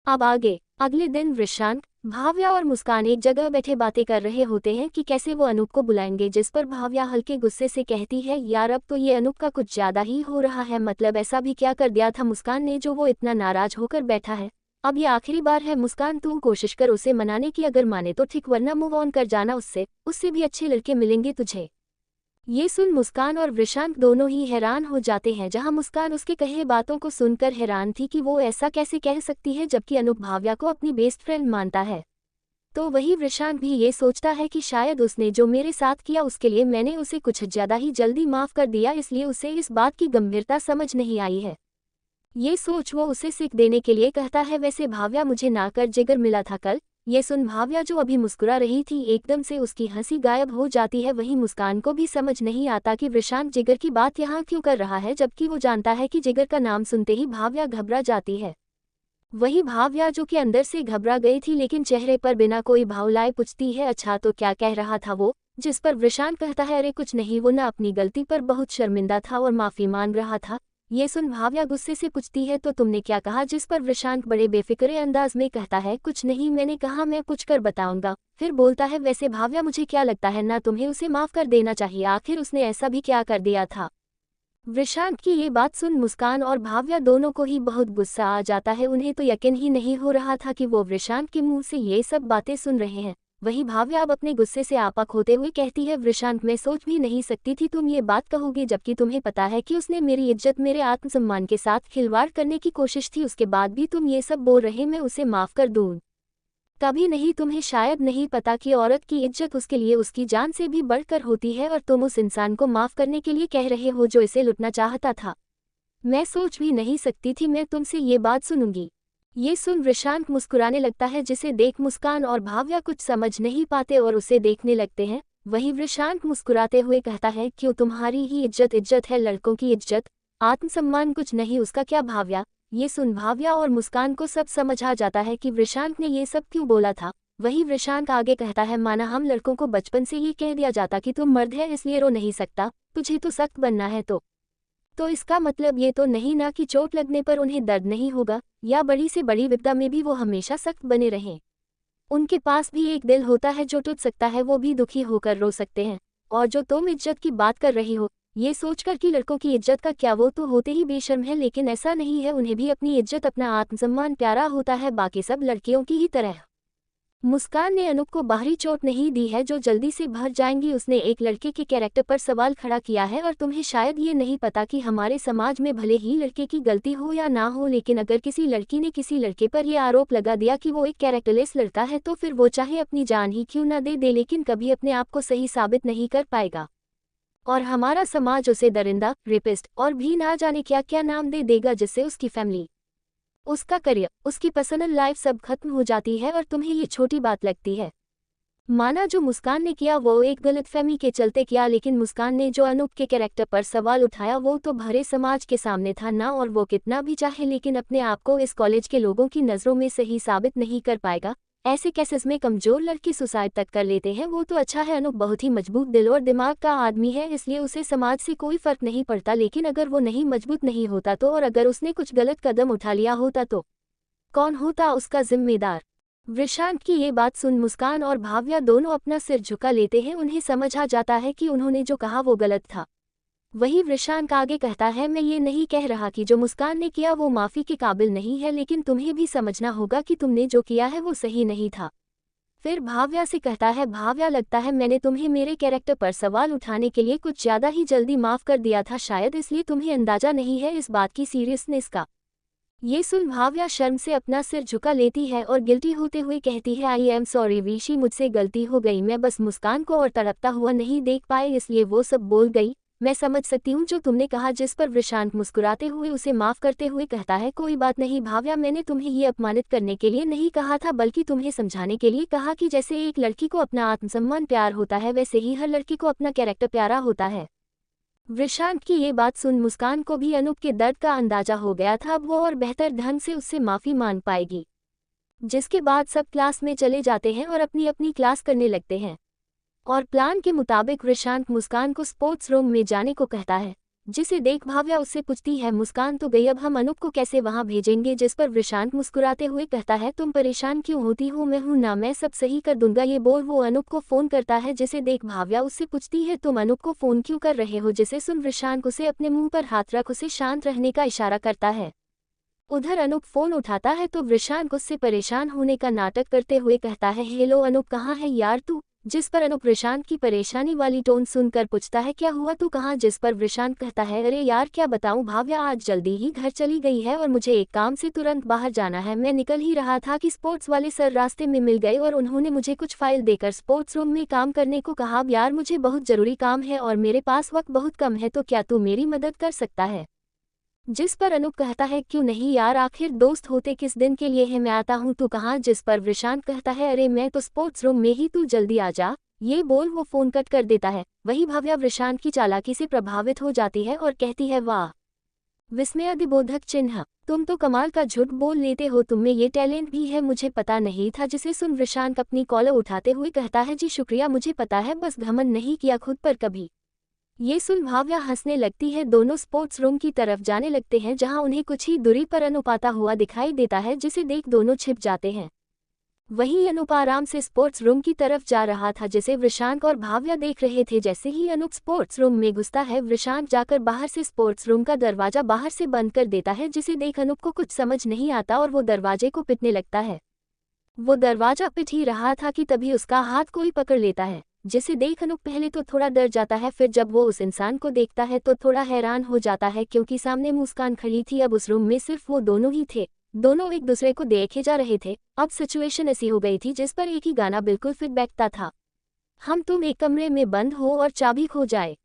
अब आगे अगले दिन प्रशांत, भाव्या और मुस्कान एक जगह बैठे बातें कर रहे होते हैं कि कैसे वो अनूप को बुलाएंगे, जिस पर भाव्या हल्के गुस्से से कहती है यार अब तो ये अनूप का कुछ ज्यादा ही हो रहा है, मतलब ऐसा भी क्या कर दिया था मुस्कान ने जो वो इतना नाराज होकर बैठा है। अब ये आखिरी बार है मुस्कान, तू कोशिश कर उसे मनाने की, अगर माने तो ठीक वरना मूव ऑन कर जाना, उससे भी अच्छे लड़के मिलेंगे तुझे। ये सुन मुस्कान और प्रशांत दोनों ही हैरान हो जाते हैं, जहां मुस्कान उसके कहे बातों को सुनकर हैरान थी कि वो ऐसा कैसे कह सकती है, जबकि अनूप भाव्या को अपनी बेस्ट फ्रेंड मानता है। तो वही प्रशांत भी ये सोचता है कि शायद उसने जो मेरे साथ किया उसके लिए मैंने उसे कुछ ज़्यादा ही जल्दी माफ़ कर दिया, इसलिए उसे इस बात की गंभीरता समझ नहीं आई है। ये सोच वो उसे सीख देने के लिए कहता है वैसे भाव्या मुझे ना कर जिगर मिला था कल। ये सुन भाव्या जो अभी मुस्कुरा रही थी एकदम से उसकी हंसी गायब हो जाती है। वहीं मुस्कान को भी समझ नहीं आता कि प्रशांत जिगर की बात यहाँ क्यों कर रहा है, जबकि वो जानता है कि जिगर का नाम सुनते ही भाव्या घबरा जाती है। वही भाव्या जो कि अंदर से घबरा गई थी लेकिन चेहरे पर बिना कोई भाव लाए पूछती है अच्छा तो क्या कह रहा था वो, जिस पर प्रशांत कहता है अरे कुछ नहीं, वो ना अपनी गलती पर बहुत शर्मिंदा था और माफी मांग रहा था। ये सुन भाव्या गुस्से से पूछती है तो तुमने क्या कहा, जिस पर प्रशांत बड़े बेफिक्रे अंदाज में कहता है कुछ नहीं, मैंने कहा मैं कुछ कर बताऊंगा। फिर बोलता है वैसे भाव्या मुझे क्या लगता है ना तुम्हें उसे माफ कर देना चाहिए, आखिर उसने ऐसा भी क्या कर दिया था। प्रशांत की ये बात सुन मुस्कान और भाव्या दोनों को ही बहुत गुस्सा आ जाता है। उन्हें तो यकीन ही नहीं हो रहा था कि वो प्रशांत के मुंह से ये सब बातें सुन रहे हैं। वही भाव्या अब अपने गुस्से से आपक होते हुए कहती है प्रशांत मैं सोच भी नहीं सकती थी तुम ये बात कहोगे, जबकि तुम्हें पता है कि उसने मेरी इज्जत मेरे आत्मसम्मान के साथ खिलवाड़ करने की कोशिश थी, उसके बाद भी तुम ये सब बोल रहे मैं उसे माफ कर दूं। कभी नहीं, तुम्हें शायद नहीं पता कि औरत की इज्जत उसके लिए उसकी जान से भी बढ़कर होती है और तुम उस इंसान को माफ करने के लिए कह रहे हो जो इसे लुटना चाहता था। मैं सोच भी नहीं सकती थी मैं तुमसे ये बात सुनूंगी। ये सुन प्रशांत मुस्कुराने लगता है, जिसे देख मुस्कान और भाव्या कुछ समझ नहीं पाते और उसे देखने लगते हैं। वही प्रशांत मुस्कुराते हुए कहता है क्यों तुम्हारी ही इज्जत है, लड़कों की इज्जत आत्मसम्मान कुछ नहीं, उसका क्या भाव्या। ये सुन भाव्या और मुस्कान को सब समझ आ जाता है कि प्रशांत ने ये सब क्यों बोला था। वही प्रशांत आगे कहता है माना हम लड़कों को बचपन से ये कह दिया जाता कि तुम मर्द है इसलिए रो नहीं सकता, तुझे तो सख्त बनना है, तो इसका मतलब ये तो नहीं ना कि चोट लगने पर उन्हें दर्द नहीं होगा, या बड़ी से बड़ी विपदा में भी वो हमेशा सख्त बने रहें। उनके पास भी एक दिल होता है जो टूट सकता है, वो भी दुखी होकर रो सकते हैं। और जो तुम इज्जत की बात कर रही हो ये सोचकर कि लड़कों की इज्जत का क्या, वो तो होते ही बेशर्म है, लेकिन ऐसा नहीं है, उन्हें भी अपनी इज्जत अपना आत्मसम्मान प्यारा होता है, बाकी सब लड़कियों की ही तरह। मुस्कान ने अनूप को बाहरी चोट नहीं दी है जो जल्दी से भर जाएंगी, उसने एक लड़के के कैरेक्टर पर सवाल खड़ा किया है। और तुम्हें शायद ये नहीं पता कि हमारे समाज में भले ही लड़के की गलती हो या ना हो, लेकिन अगर किसी लड़की ने किसी लड़के पर यह आरोप लगा दिया कि वो एक कैरेक्टरलेस लड़का है तो फिर वो चाहे अपनी जान ही क्यों ना दे लेकिन कभी अपने आप को सही साबित नहीं कर पाएगा। और हमारा समाज उसे दरिंदा, रेपिस्ट और भी ना जाने क्या क्या नाम दे देगा, जिससे उसकी फैमिली, उसका करियर, उसकी पर्सनल लाइफ सब खत्म हो जाती है और तुम्हें ये छोटी बात लगती है। माना जो मुस्कान ने किया वो एक गलतफहमी के चलते किया, लेकिन मुस्कान ने जो अनूप के कैरेक्टर पर सवाल उठाया वो तो भरे समाज के सामने था ना, और वो कितना भी चाहे लेकिन अपने आप को इस कॉलेज के लोगों की नज़रों में सही साबित नहीं कर पाएगा। ऐसे केसेस में कमजोर लड़की सुसाइड तक कर लेते हैं। वो तो अच्छा है, अनूप बहुत ही मजबूत दिल और दिमाग का आदमी है, इसलिए उसे समाज से कोई फर्क नहीं पड़ता। लेकिन अगर वो नहीं मजबूत नहीं होता तो, और अगर उसने कुछ गलत कदम उठा लिया होता तो कौन होता उसका जिम्मेदार। वृषांक की ये बात सुन मुस्कान और भाव्या दोनों अपना सिर झुका लेते हैं। उन्हें समझ आ जाता है कि उन्होंने जो कहा वो गलत था। वही वृषांक आगे कहता है, मैं ये नहीं कह रहा कि जो मुस्कान ने किया वो माफ़ी के काबिल नहीं है, लेकिन तुम्हें भी समझना होगा कि तुमने जो किया है वो सही नहीं था। फिर भाव्या से कहता है, भाव्या लगता है मैंने तुम्हें मेरे कैरेक्टर पर सवाल उठाने के लिए कुछ ज़्यादा ही जल्दी माफ़ कर दिया था, शायद इसलिए तुम्हें अंदाजा नहीं है इस बात की सीरियसनेस का। ये सुन भाव्या शर्म से अपना सिर झुका लेती है और गिल्टी होते हुए कहती है, आई एम सॉरी ऋषि, मुझसे गलती हो गई, मैं बस मुस्कान को और तड़पता हुआ नहीं देख पाए इसलिए वो सब बोल गई। मैं समझ सकती हूँ जो तुमने कहा। जिस पर वृषांक मुस्कुराते हुए उसे माफ़ करते हुए कहता है, कोई बात नहीं भाव्या, मैंने तुम्हें ये अपमानित करने के लिए नहीं कहा था, बल्कि तुम्हें समझाने के लिए कहा कि जैसे एक लड़की को अपना आत्मसम्मान प्यार होता है वैसे ही हर लड़की को अपना कैरेक्टर प्यारा होता है। वृषांक की ये बात सुन मुस्कान को भी अनूप के दर्द का अंदाजा हो गया था। अब वो और बेहतर ढंग से उससे माफ़ी मांग पाएगी। जिसके बाद सब क्लास में चले जाते हैं और अपनी अपनी क्लास करने लगते हैं। और प्लान के मुताबिक वृषांक मुस्कान को स्पोर्ट्स रूम में जाने को कहता है, जिसे देख भाव्या उससे पूछती है, मुस्कान तो गई, अब हम अनूप को कैसे वहां भेजेंगे। जिस पर वृषांक मुस्कुराते हुए कहता है, तुम परेशान क्यों होती हो, मैं हूं ना, मैं सब सही कर दूंगा। ये बोल वो अनूप को फ़ोन करता है। जिसे देख भाव्या उससे पूछती है, तुम अनूप को फ़ोन क्यों कर रहे हो। जिसे सुन वृषांक उसे अपने मुंह पर हाथ रख उसे शांत रहने का इशारा करता है। उधर अनूप फ़ोन उठाता है तो वृषांक उससे परेशान होने का नाटक करते हुए कहता है, हेलो अनूप, कहाँ है यार तू। जिस पर अनूप वृषांक की परेशानी वाली टोन सुनकर पूछता है, क्या हुआ, तू कहाँ। जिस पर वृषांक कहता है, अरे यार क्या बताऊं, भाव्या आज जल्दी ही घर चली गई है और मुझे एक काम से तुरंत बाहर जाना है। मैं निकल ही रहा था कि स्पोर्ट्स वाले सर रास्ते में मिल गए और उन्होंने मुझे कुछ फाइल देकर स्पोर्ट्स रूम में काम करने को कहा। अब यार मुझे बहुत ज़रूरी काम है और मेरे पास वक्त बहुत कम है, तो क्या तू मेरी मदद कर सकता है। जिस पर अनूप कहता है, क्यों नहीं यार, आखिर दोस्त होते किस दिन के लिए है, मैं आता हूँ, तू कहाँ। जिस पर वृषांक कहता है, अरे मैं तो स्पोर्ट्स रूम में ही, तू जल्दी आ जा। ये बोल वो फ़ोन कट कर देता है। वही भाव्या वृषांक की चालाकी से प्रभावित हो जाती है और कहती है, वाह, विस्मयादिबोधक चिन्ह, तुम तो कमाल का झूठ बोल लेते हो, तुम में ये टैलेंट भी है, मुझे पता नहीं था। जिसे सुन वृषांक अपनी कॉलर उठाते हुए कहता है, जी शुक्रिया, मुझे पता है, बस घमंड नहीं किया खुद पर कभी। ये सुन भाव्या हंसने लगती है। दोनों स्पोर्ट्स रूम की तरफ जाने लगते हैं, जहां उन्हें कुछ ही दूरी पर अनूप आता हुआ दिखाई देता है। जिसे देख दोनों छिप जाते हैं। वहीं अनूप आराम से स्पोर्ट्स रूम की तरफ जा रहा था, जिसे वृषांक और भाव्या देख रहे थे। जैसे ही अनूप स्पोर्ट्स रूम में घुसता है, वृषांक जाकर बाहर से स्पोर्ट्स रूम का दरवाजा बाहर से बंद कर देता है। जिसे देख अनूप को कुछ समझ नहीं आता और वो दरवाजे को पीटने लगता है। वो दरवाजा पिट ही रहा था कि तभी उसका हाथ कोई पकड़ लेता है। जिसे देख अनूप पहले तो थोड़ा डर जाता है, फिर जब वो उस इंसान को देखता है तो थोड़ा हैरान हो जाता है, क्योंकि सामने मुस्कान खड़ी थी। अब उस रूम में सिर्फ वो दोनों ही थे। दोनों एक दूसरे को देखे जा रहे थे। अब सिचुएशन ऐसी हो गई थी जिस पर एक ही गाना बिल्कुल फिट बैठता था, हम तुम एक कमरे में बंद हो और चाबी खो जाए।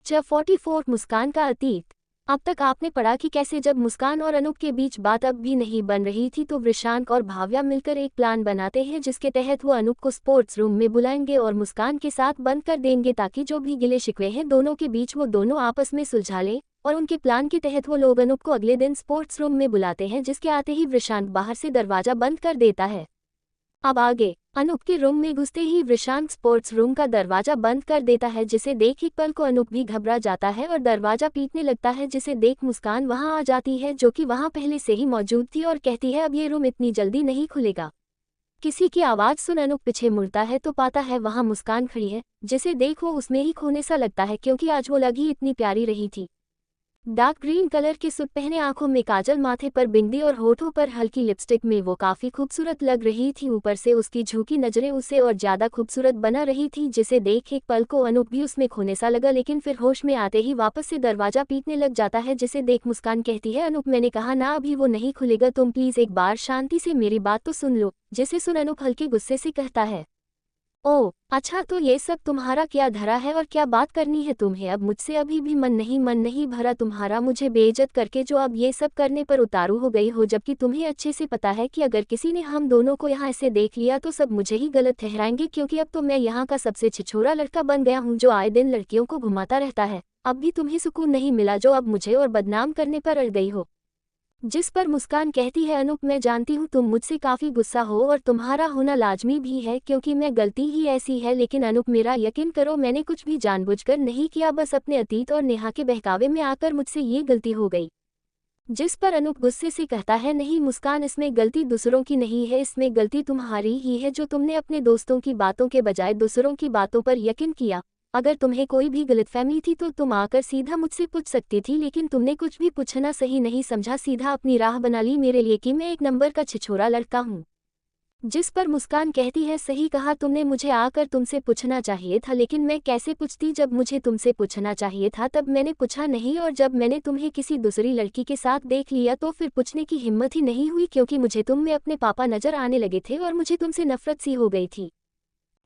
44 मुस्कान का अतीत। अब तक आपने पढ़ा कि कैसे जब मुस्कान और अनूप के बीच बात अब भी नहीं बन रही थी तो वृषांक और भाव्या मिलकर एक प्लान बनाते हैं, जिसके तहत वो अनूप को स्पोर्ट्स रूम में बुलाएंगे और मुस्कान के साथ बंद कर देंगे, ताकि जो भी गिले शिकवे हैं दोनों के बीच वो दोनों आपस में सुलझा लें। और उनके प्लान के तहत वो लोग अनूप को अगले दिन स्पोर्ट्स रूम में बुलाते हैं, जिसके आते ही वृषांक बाहर से दरवाजा बंद कर देता है। अब आगे अनूप के रूम में घुसते ही वृषांक स्पोर्ट्स रूम का दरवाजा बंद कर देता है, जिसे देख एक पल को अनूप भी घबरा जाता है और दरवाजा पीटने लगता है। जिसे देख मुस्कान वहां आ जाती है, जो कि वहां पहले से ही मौजूद थी, और कहती है, अब ये रूम इतनी जल्दी नहीं खुलेगा। किसी की आवाज़ सुन अनूप पीछे मुड़ता है तो पाता है वहां मुस्कान खड़ी है। जिसे देख वो उसमें ही खोने सा लगता है, क्योंकि आज वो लगी इतनी प्यारी रही थी। डार्क ग्रीन कलर के सूट पहने, आंखों में काजल, माथे पर बिंदी और होठों पर हल्की लिपस्टिक में वो काफी खूबसूरत लग रही थी। ऊपर से उसकी झुकी नजरें उसे और ज्यादा खूबसूरत बना रही थी। जिसे देख एक पल को अनूप भी उसमें खोने सा लगा, लेकिन फिर होश में आते ही वापस से दरवाजा पीटने लग जाता है। जिसे देख मुस्कान कहती है, अनूप मैंने कहा ना अभी वो नहीं खुलेगा, तुम प्लीज एक बार शांति से मेरी बात तो सुन लो। जिसे सुन अनूप हल्के गुस्से से कहता है, ओह अच्छा, तो ये सब तुम्हारा क्या धरा है और क्या बात करनी है तुम्हें? अब मुझसे अभी भी मन नहीं भरा तुम्हारा मुझे बेइज्जत करके, जो अब ये सब करने पर उतारू हो गई हो, जबकि तुम्हें अच्छे से पता है कि अगर किसी ने हम दोनों को यहाँ ऐसे देख लिया तो सब मुझे ही गलत ठहराएंगे, क्योंकि अब तो मैं यहाँ का सबसे छिछोरा लड़का बन गया हूँ जो आए दिन लड़कियों को घुमाता रहता है। अब भी तुम्हें सुकून नहीं मिला जो अब मुझे और बदनाम करने पर अड़ गई हो? जिस पर मुस्कान कहती है, अनूप मैं जानती हूँ तुम मुझसे काफ़ी गुस्सा हो और तुम्हारा होना लाजमी भी है क्योंकि मैं गलती ही ऐसी है, लेकिन अनूप मेरा यकीन करो मैंने कुछ भी जानबूझकर नहीं किया, बस अपने अतीत और नेहा के बहकावे में आकर मुझसे ये गलती हो गई। जिस पर अनूप गुस्से से कहता है, नहीं मुस्कान, इसमें गलती दूसरों की नहीं है, इसमें गलती तुम्हारी ही है जो तुमने अपने दोस्तों की बातों के बजाय दूसरों की बातों पर यकीन किया। अगर तुम्हें कोई भी गलतफहमी थी तो तुम आकर सीधा मुझसे पूछ सकती थी, लेकिन तुमने कुछ भी पूछना सही नहीं समझा, सीधा अपनी राह बना ली मेरे लिए कि मैं एक नंबर का छिछोरा लड़का हूँ। जिस पर मुस्कान कहती है, सही कहा तुमने, मुझे आकर तुमसे पूछना चाहिए था, लेकिन मैं कैसे पूछती? जब मुझे तुमसे पूछना चाहिए था तब मैंने पूछा नहीं, और जब मैंने तुम्हें किसी दूसरी लड़की के साथ देख लिया तो फिर पूछने की हिम्मत ही नहीं हुई, क्योंकि मुझे तुम में अपने पापा नजर आने लगे थे और मुझे तुमसे नफरत सी हो गई थी।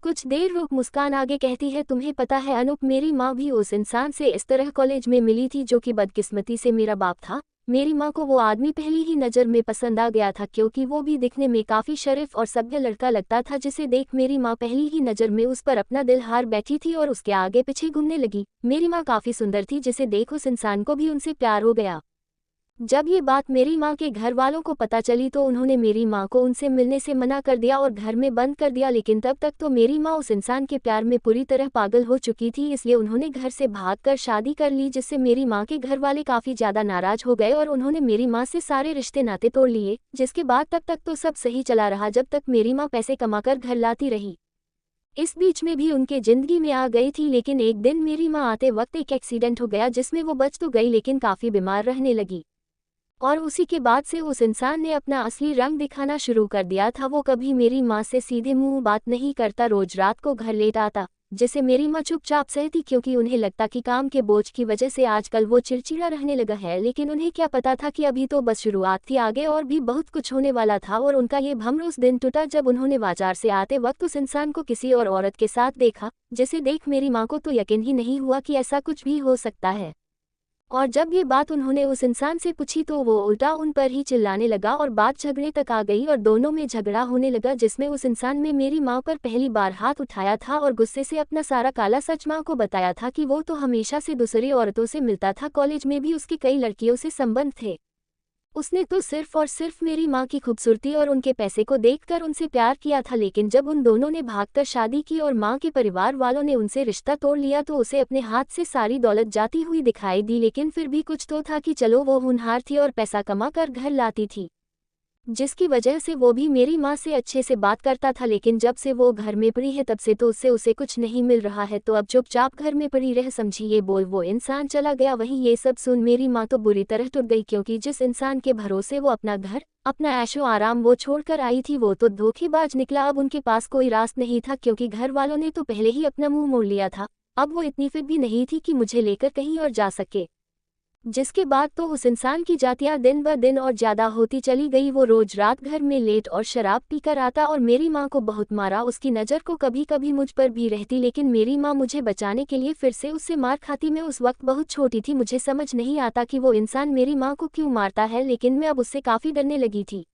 कुछ देर रुक मुस्कान आगे कहती है, तुम्हें पता है अनूप, मेरी माँ भी उस इंसान से इस तरह कॉलेज में मिली थी जो कि बदकिस्मती से मेरा बाप था। मेरी माँ को वो आदमी पहली ही नज़र में पसंद आ गया था, क्योंकि वो भी दिखने में काफ़ी शरीफ और सभ्य लड़का लगता था, जिसे देख मेरी माँ पहली ही नज़र में उस पर अपना दिल हार बैठी थी और उसके आगे पीछे घूमने लगी। मेरी माँ काफ़ी सुंदर थी, जिसे देख उस इंसान को भी उनसे प्यार हो गया। जब ये बात मेरी माँ के घर वालों को पता चली तो उन्होंने मेरी माँ को उनसे मिलने से मना कर दिया और घर में बंद कर दिया, लेकिन तब तक तो मेरी माँ उस इंसान के प्यार में पूरी तरह पागल हो चुकी थी, इसलिए उन्होंने घर से भागकर शादी कर ली, जिससे मेरी माँ के घर वाले काफ़ी ज़्यादा नाराज हो गए और उन्होंने मेरी माँ से सारे रिश्ते नाते तोड़ लिए। जिसके बाद तब तक तो सब सही चला रहा, जब तक मेरी माँ पैसे कमाकर घर लाती रही। इस बीच में भी उनके जिंदगी में आ गई थी, लेकिन एक दिन मेरी माँ आते वक्त एक एक्सीडेंट हो गया, जिसमें वो बच तो गई लेकिन काफ़ी बीमार रहने लगी। और उसी के बाद से उस इंसान ने अपना असली रंग दिखाना शुरू कर दिया था। वो कभी मेरी माँ से सीधे मुंह बात नहीं करता, रोज रात को घर लेट आता, जिसे मेरी माँ चुपचाप सहती, क्योंकि उन्हें लगता कि काम के बोझ की वजह से आजकल वो चिड़चिड़ा रहने लगा है। लेकिन उन्हें क्या पता था कि अभी तो बस शुरुआत थी, आगे और भी बहुत कुछ होने वाला था। और उनका ये भ्रम उस दिन टूटा जब उन्होंने बाजार से आते वक्त उस इंसान को किसी और औरत के साथ देखा, जिसे देख मेरी माँ को तो यकीन ही नहीं हुआ कि ऐसा कुछ भी हो सकता है। और जब ये बात उन्होंने उस इंसान से पूछी तो वो उल्टा उन पर ही चिल्लाने लगा और बात झगड़े तक आ गई और दोनों में झगड़ा होने लगा, जिसमें उस इंसान ने मेरी माँ पर पहली बार हाथ उठाया था और गुस्से से अपना सारा काला सच माँ को बताया था कि वो तो हमेशा से दूसरी औरतों से मिलता था, कॉलेज में भी उसके कई लड़कियों से संबंध थे। उसने तो सिर्फ और सिर्फ मेरी माँ की खूबसूरती और उनके पैसे को देखकर उनसे प्यार किया था, लेकिन जब उन दोनों ने भागकर शादी की और माँ के परिवार वालों ने उनसे रिश्ता तोड़ लिया तो उसे अपने हाथ से सारी दौलत जाती हुई दिखाई दी, लेकिन फिर भी कुछ तो था कि चलो वो होनहार थी और पैसा कमा कर घर लाती थी, जिसकी वजह से वो भी मेरी माँ से अच्छे से बात करता था। लेकिन जब से वो घर में पड़ी है तब से तो उससे उसे कुछ नहीं मिल रहा है, तो अब चुपचाप घर में पड़ी रह, समझी। ये बोल वो इंसान चला गया। वहीं ये सब सुन मेरी माँ तो बुरी तरह टूट गई, क्योंकि जिस इंसान के भरोसे वो अपना घर, अपना ऐशो आराम वो छोड़कर आई थी, वो तो धोखेबाज निकला। अब उनके पास कोई रास्ता नहीं था, क्योंकि घर वालों ने तो पहले ही अपना मुंह मोड़ लिया था। अब वो इतनी फिर भी नहीं थी कि मुझे लेकर कहीं और जा सके। जिसके बाद तो उस इंसान की जातियां दिन ब दिन और ज्यादा होती चली गई। वो रोज रात घर में लेट और शराब पीकर आता और मेरी माँ को बहुत मारा। उसकी नज़र को कभी कभी मुझ पर भी रहती, लेकिन मेरी माँ मुझे बचाने के लिए फिर से उससे मार खाती। मैं उस वक्त बहुत छोटी थी, मुझे समझ नहीं आता कि वो इंसान मेरी माँ को क्यों मारता है, लेकिन मैं अब उससे काफ़ी डरने लगी थी।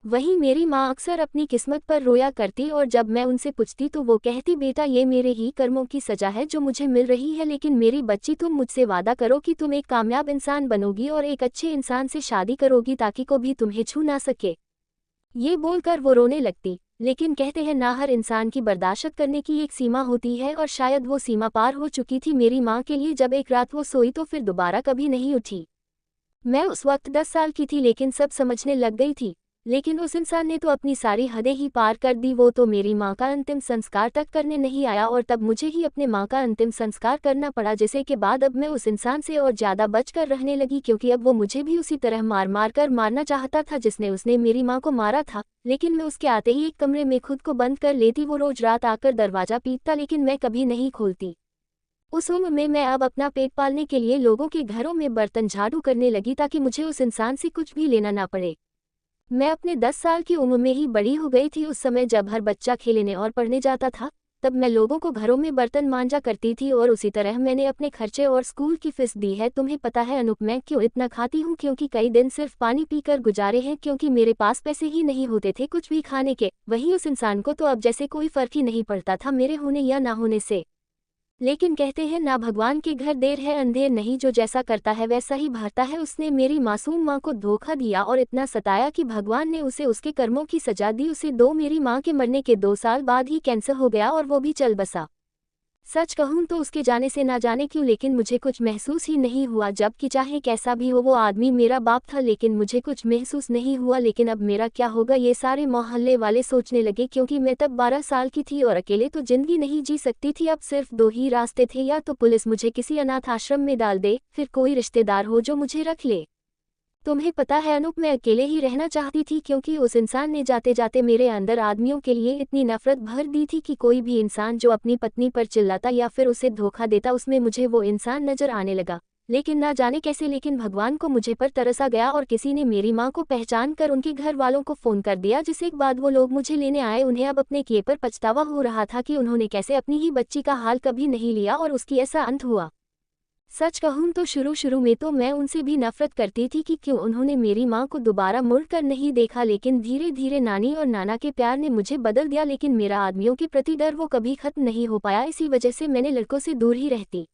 वहीं मेरी माँ अक्सर अपनी किस्मत पर रोया करती और जब मैं उनसे पूछती तो वो कहती, बेटा ये मेरे ही कर्मों की सजा है जो मुझे मिल रही है, लेकिन मेरी बच्ची तुम मुझसे वादा करो कि तुम एक कामयाब इंसान बनोगी और एक अच्छे इंसान से शादी करोगी ताकि कोई भी तुम्हें छू ना सके। ये बोलकर वो रोने लगती, लेकिन कहते हैं ना, हर इंसान की बर्दाश्त करने की एक सीमा होती है और शायद वो सीमा पार हो चुकी थी मेरी माँ के लिए। जब एक रात वो सोई तो फिर दोबारा कभी नहीं उठी। मैं उस वक्त 10 साल की थी, लेकिन सब समझने लग गई थी। लेकिन उस इंसान ने तो अपनी सारी हदें ही पार कर दी। वो तो मेरी माँ का अंतिम संस्कार तक करने नहीं आया और तब मुझे ही अपने माँ का अंतिम संस्कार करना पड़ा, जिसे के बाद अब मैं उस इंसान से और ज़्यादा बचकर रहने लगी, क्योंकि अब वो मुझे भी उसी तरह मार मार कर मारना चाहता था जिसने उसने मेरी माँ को मारा था। लेकिन मैं उसके आते ही एक कमरे में खुद को बंद कर लेती। वो रोज रात आकर दरवाज़ा पीटता, लेकिन मैं कभी नहीं खोलती। उस उम्र में मैं अब अपना पेट पालने के लिए लोगों के घरों में बर्तन झाड़ू करने लगी, ताकि मुझे उस इंसान से कुछ भी लेना ना पड़े। मैं अपने 10 साल की उम्र में ही बड़ी हो गई थी। उस समय जब हर बच्चा खेलने और पढ़ने जाता था, तब मैं लोगों को घरों में बर्तन मांजा करती थी और उसी तरह मैंने अपने खर्चे और स्कूल की फीस दी है। तुम्हें पता है अनूप मैं क्यों इतना खाती हूँ? क्योंकि कई दिन सिर्फ पानी पीकर गुजारे हैं, क्योंकि मेरे पास पैसे ही नहीं होते थे कुछ भी खाने के। वहीं उस इंसान को तो अब जैसे कोई फर्क ही नहीं पड़ता था मेरे होने या ना होने से। लेकिन कहते हैं ना भगवान के घर देर है अंधेर नहीं, जो जैसा करता है वैसा ही भरता है। उसने मेरी मासूम माँ को धोखा दिया और इतना सताया कि भगवान ने उसे उसके कर्मों की सजा दी। उसे मेरी माँ के मरने के 2 साल बाद ही कैंसर हो गया और वो भी चल बसा। सच कहूँ तो उसके जाने से ना जाने क्यों लेकिन मुझे कुछ महसूस ही नहीं हुआ, जबकि चाहे कैसा भी हो वो आदमी मेरा बाप था, लेकिन मुझे कुछ महसूस नहीं हुआ। लेकिन अब मेरा क्या होगा ये सारे मोहल्ले वाले सोचने लगे, क्योंकि मैं तब 12 साल की थी और अकेले तो जिंदगी नहीं जी सकती थी। अब सिर्फ 2 ही रास्ते थे, या तो पुलिस मुझे किसी अनाथ आश्रम में डाल दे, फिर कोई रिश्तेदार हो जो मुझे रख ले। तुम्हें पता है अनूप मैं अकेले ही रहना चाहती थी, क्योंकि उस इंसान ने जाते जाते मेरे अंदर आदमियों के लिए इतनी नफरत भर दी थी कि कोई भी इंसान जो अपनी पत्नी पर चिल्लाता या फिर उसे धोखा देता उसमें मुझे वो इंसान नजर आने लगा। लेकिन ना जाने कैसे लेकिन भगवान को मुझे पर तरसा गया और किसी ने मेरी माँ को पहचान कर उनके घर वालों को फ़ोन कर दिया, जिसके बाद वो लोग मुझे लेने आए। उन्हें अब अपने किए पर पछतावा हो रहा था कि उन्होंने कैसे अपनी ही बच्ची का हाल कभी नहीं लिया और उसकी ऐसा अंत हुआ। सच कहूँ तो शुरू में तो मैं उनसे भी नफरत करती थी कि क्यों उन्होंने मेरी माँ को दोबारा मुड़कर नहीं देखा, लेकिन धीरे धीरे नानी और नाना के प्यार ने मुझे बदल दिया। लेकिन मेरा आदमियों के प्रति डर वो कभी खत्म नहीं हो पाया, इसी वजह से मैंने लड़कों से दूर ही रहती।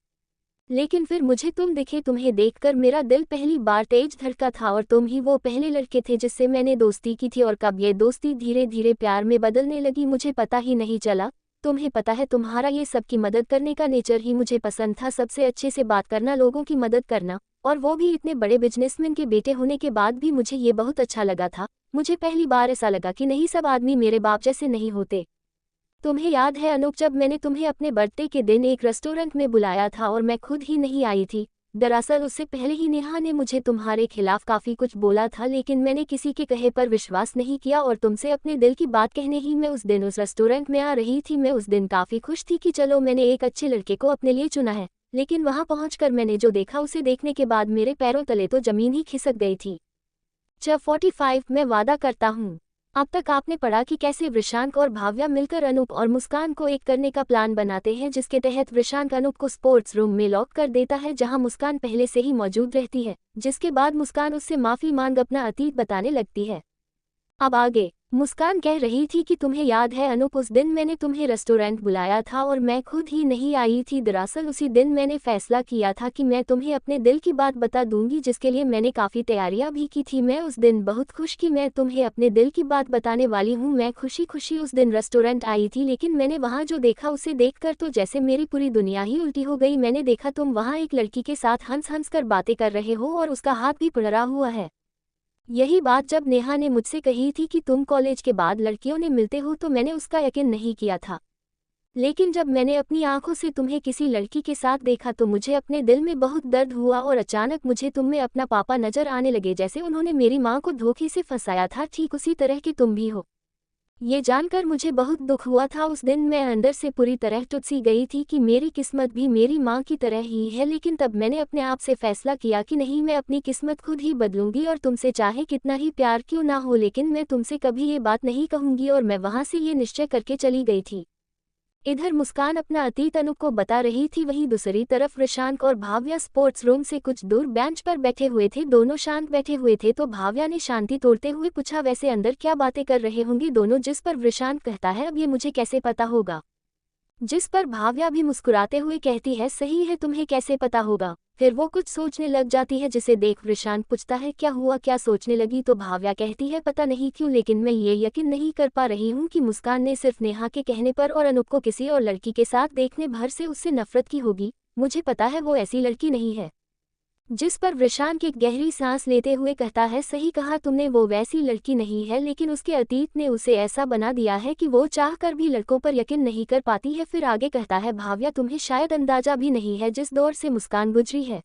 लेकिन फिर मुझे तुम दिखे, तुम्हें देखकर मेरा दिल पहली बार तेज धड़का था और तुम ही वो पहले लड़के थे जिससे मैंने दोस्ती की थी। और कब ये दोस्ती धीरे धीरे प्यार में बदलने लगी मुझे पता ही नहीं चला। तुम्हें पता है तुम्हारा ये सबकी मदद करने का नेचर ही मुझे पसंद था, सबसे अच्छे से बात करना, लोगों की मदद करना, और वो भी इतने बड़े बिजनेसमैन के बेटे होने के बाद भी मुझे ये बहुत अच्छा लगा था। मुझे पहली बार ऐसा लगा कि नहीं, सब आदमी मेरे बाप जैसे नहीं होते। तुम्हें याद है अनूप जब मैंने तुम्हें अपने बर्थडे के दिन एक रेस्टोरेंट में बुलाया था और मैं खुद ही नहीं आई थी? दरअसल उससे पहले ही नेहा ने मुझे तुम्हारे खिलाफ काफ़ी कुछ बोला था, लेकिन मैंने किसी के कहे पर विश्वास नहीं किया और तुमसे अपने दिल की बात कहने ही मैं उस दिन उस रेस्टोरेंट में आ रही थी। मैं उस दिन काफ़ी खुश थी कि चलो मैंने एक अच्छे लड़के को अपने लिए चुना है, लेकिन वहां पहुंचकर मैंने जो देखा उसे देखने के बाद मेरे पैरों तले तो जमीन ही खिसक गई थी। 45 मैं वादा करता हूँ अब तक आपने पढ़ा कि कैसे वृषांक और भाव्या मिलकर अनूप और मुस्कान को एक करने का प्लान बनाते हैं, जिसके तहत वृषांक अनूप को स्पोर्ट्स रूम में लॉक कर देता है जहां मुस्कान पहले से ही मौजूद रहती है, जिसके बाद मुस्कान उससे माफी मांग अपना अतीत बताने लगती है। अब आगे मुस्कान कह रही थी कि तुम्हें याद है अनूप, उस दिन मैंने तुम्हें रेस्टोरेंट बुलाया था और मैं खुद ही नहीं आई थी। दरअसल उसी दिन मैंने फैसला किया था कि मैं तुम्हें अपने दिल की बात बता दूंगी, जिसके लिए मैंने काफ़ी तैयारियां भी की थी। मैं उस दिन बहुत खुश कि मैं तुम्हें अपने दिल की बात बताने वाली हूँ। मैं खुशी खुशी उस दिन रेस्टोरेंट आई थी, लेकिन मैंने वहाँ जो देखा उसे देखकर तो जैसे मेरी पूरी दुनिया ही उल्टी हो गई। मैंने देखा तुम वहाँ एक लड़की के साथ हंस हंस कर बातें कर रहे हो और उसका हाथ भी पकड़ा हुआ है। यही बात जब नेहा ने मुझसे कही थी कि तुम कॉलेज के बाद लड़कियों ने मिलते हो तो मैंने उसका यकीन नहीं किया था, लेकिन जब मैंने अपनी आंखों से तुम्हें किसी लड़की के साथ देखा तो मुझे अपने दिल में बहुत दर्द हुआ और अचानक मुझे तुम में अपना पापा नजर आने लगे। जैसे उन्होंने मेरी माँ को धोखे से फंसाया था, ठीक उसी तरह की तुम भी हो। ये जानकर मुझे बहुत दुख हुआ था। उस दिन मैं अंदर से पूरी तरह टूट सी गई थी कि मेरी किस्मत भी मेरी माँ की तरह ही है, लेकिन तब मैंने अपने आप से फैसला किया कि नहीं, मैं अपनी किस्मत खुद ही बदलूंगी और तुमसे चाहे कितना ही प्यार क्यों ना हो, लेकिन मैं तुमसे कभी ये बात नहीं कहूंगी। और मैं वहाँ से ये निश्चय करके चली गई थी। इधर मुस्कान अपना अतीत अनूप को बता रही थी, वहीं दूसरी तरफ वृषांक और भाव्या स्पोर्ट्स रूम से कुछ दूर बेंच पर बैठे हुए थे। दोनों शांत बैठे हुए थे तो भाव्या ने शांति तोड़ते हुए पूछा, वैसे अंदर क्या बातें कर रहे होंगे दोनों? जिस पर वृषांक कहता है, अब ये मुझे कैसे पता होगा? जिस पर भाव्या भी मुस्कुराते हुए कहती है, सही है, तुम्हें कैसे पता होगा? फिर वो कुछ सोचने लग जाती है, जिसे देख वृषांक पूछता है, क्या हुआ, क्या सोचने लगी? तो भाव्या कहती है, पता नहीं क्यों, लेकिन मैं ये यकीन नहीं कर पा रही हूँ कि मुस्कान ने सिर्फ नेहा के कहने पर और अनूप को किसी और लड़की के साथ देखने भर से उससे नफरत की होगी। मुझे पता है वो ऐसी लड़की नहीं है। जिस पर वृषांक एक गहरी सांस लेते हुए कहता है, सही कहा तुमने, वो वैसी लड़की नहीं है, लेकिन उसके अतीत ने उसे ऐसा बना दिया है कि वो चाह कर भी लड़कों पर यकीन नहीं कर पाती है। फिर आगे कहता है, भाव्या तुम्हें शायद अंदाजा भी नहीं है जिस दौर से मुस्कान गुजरी है,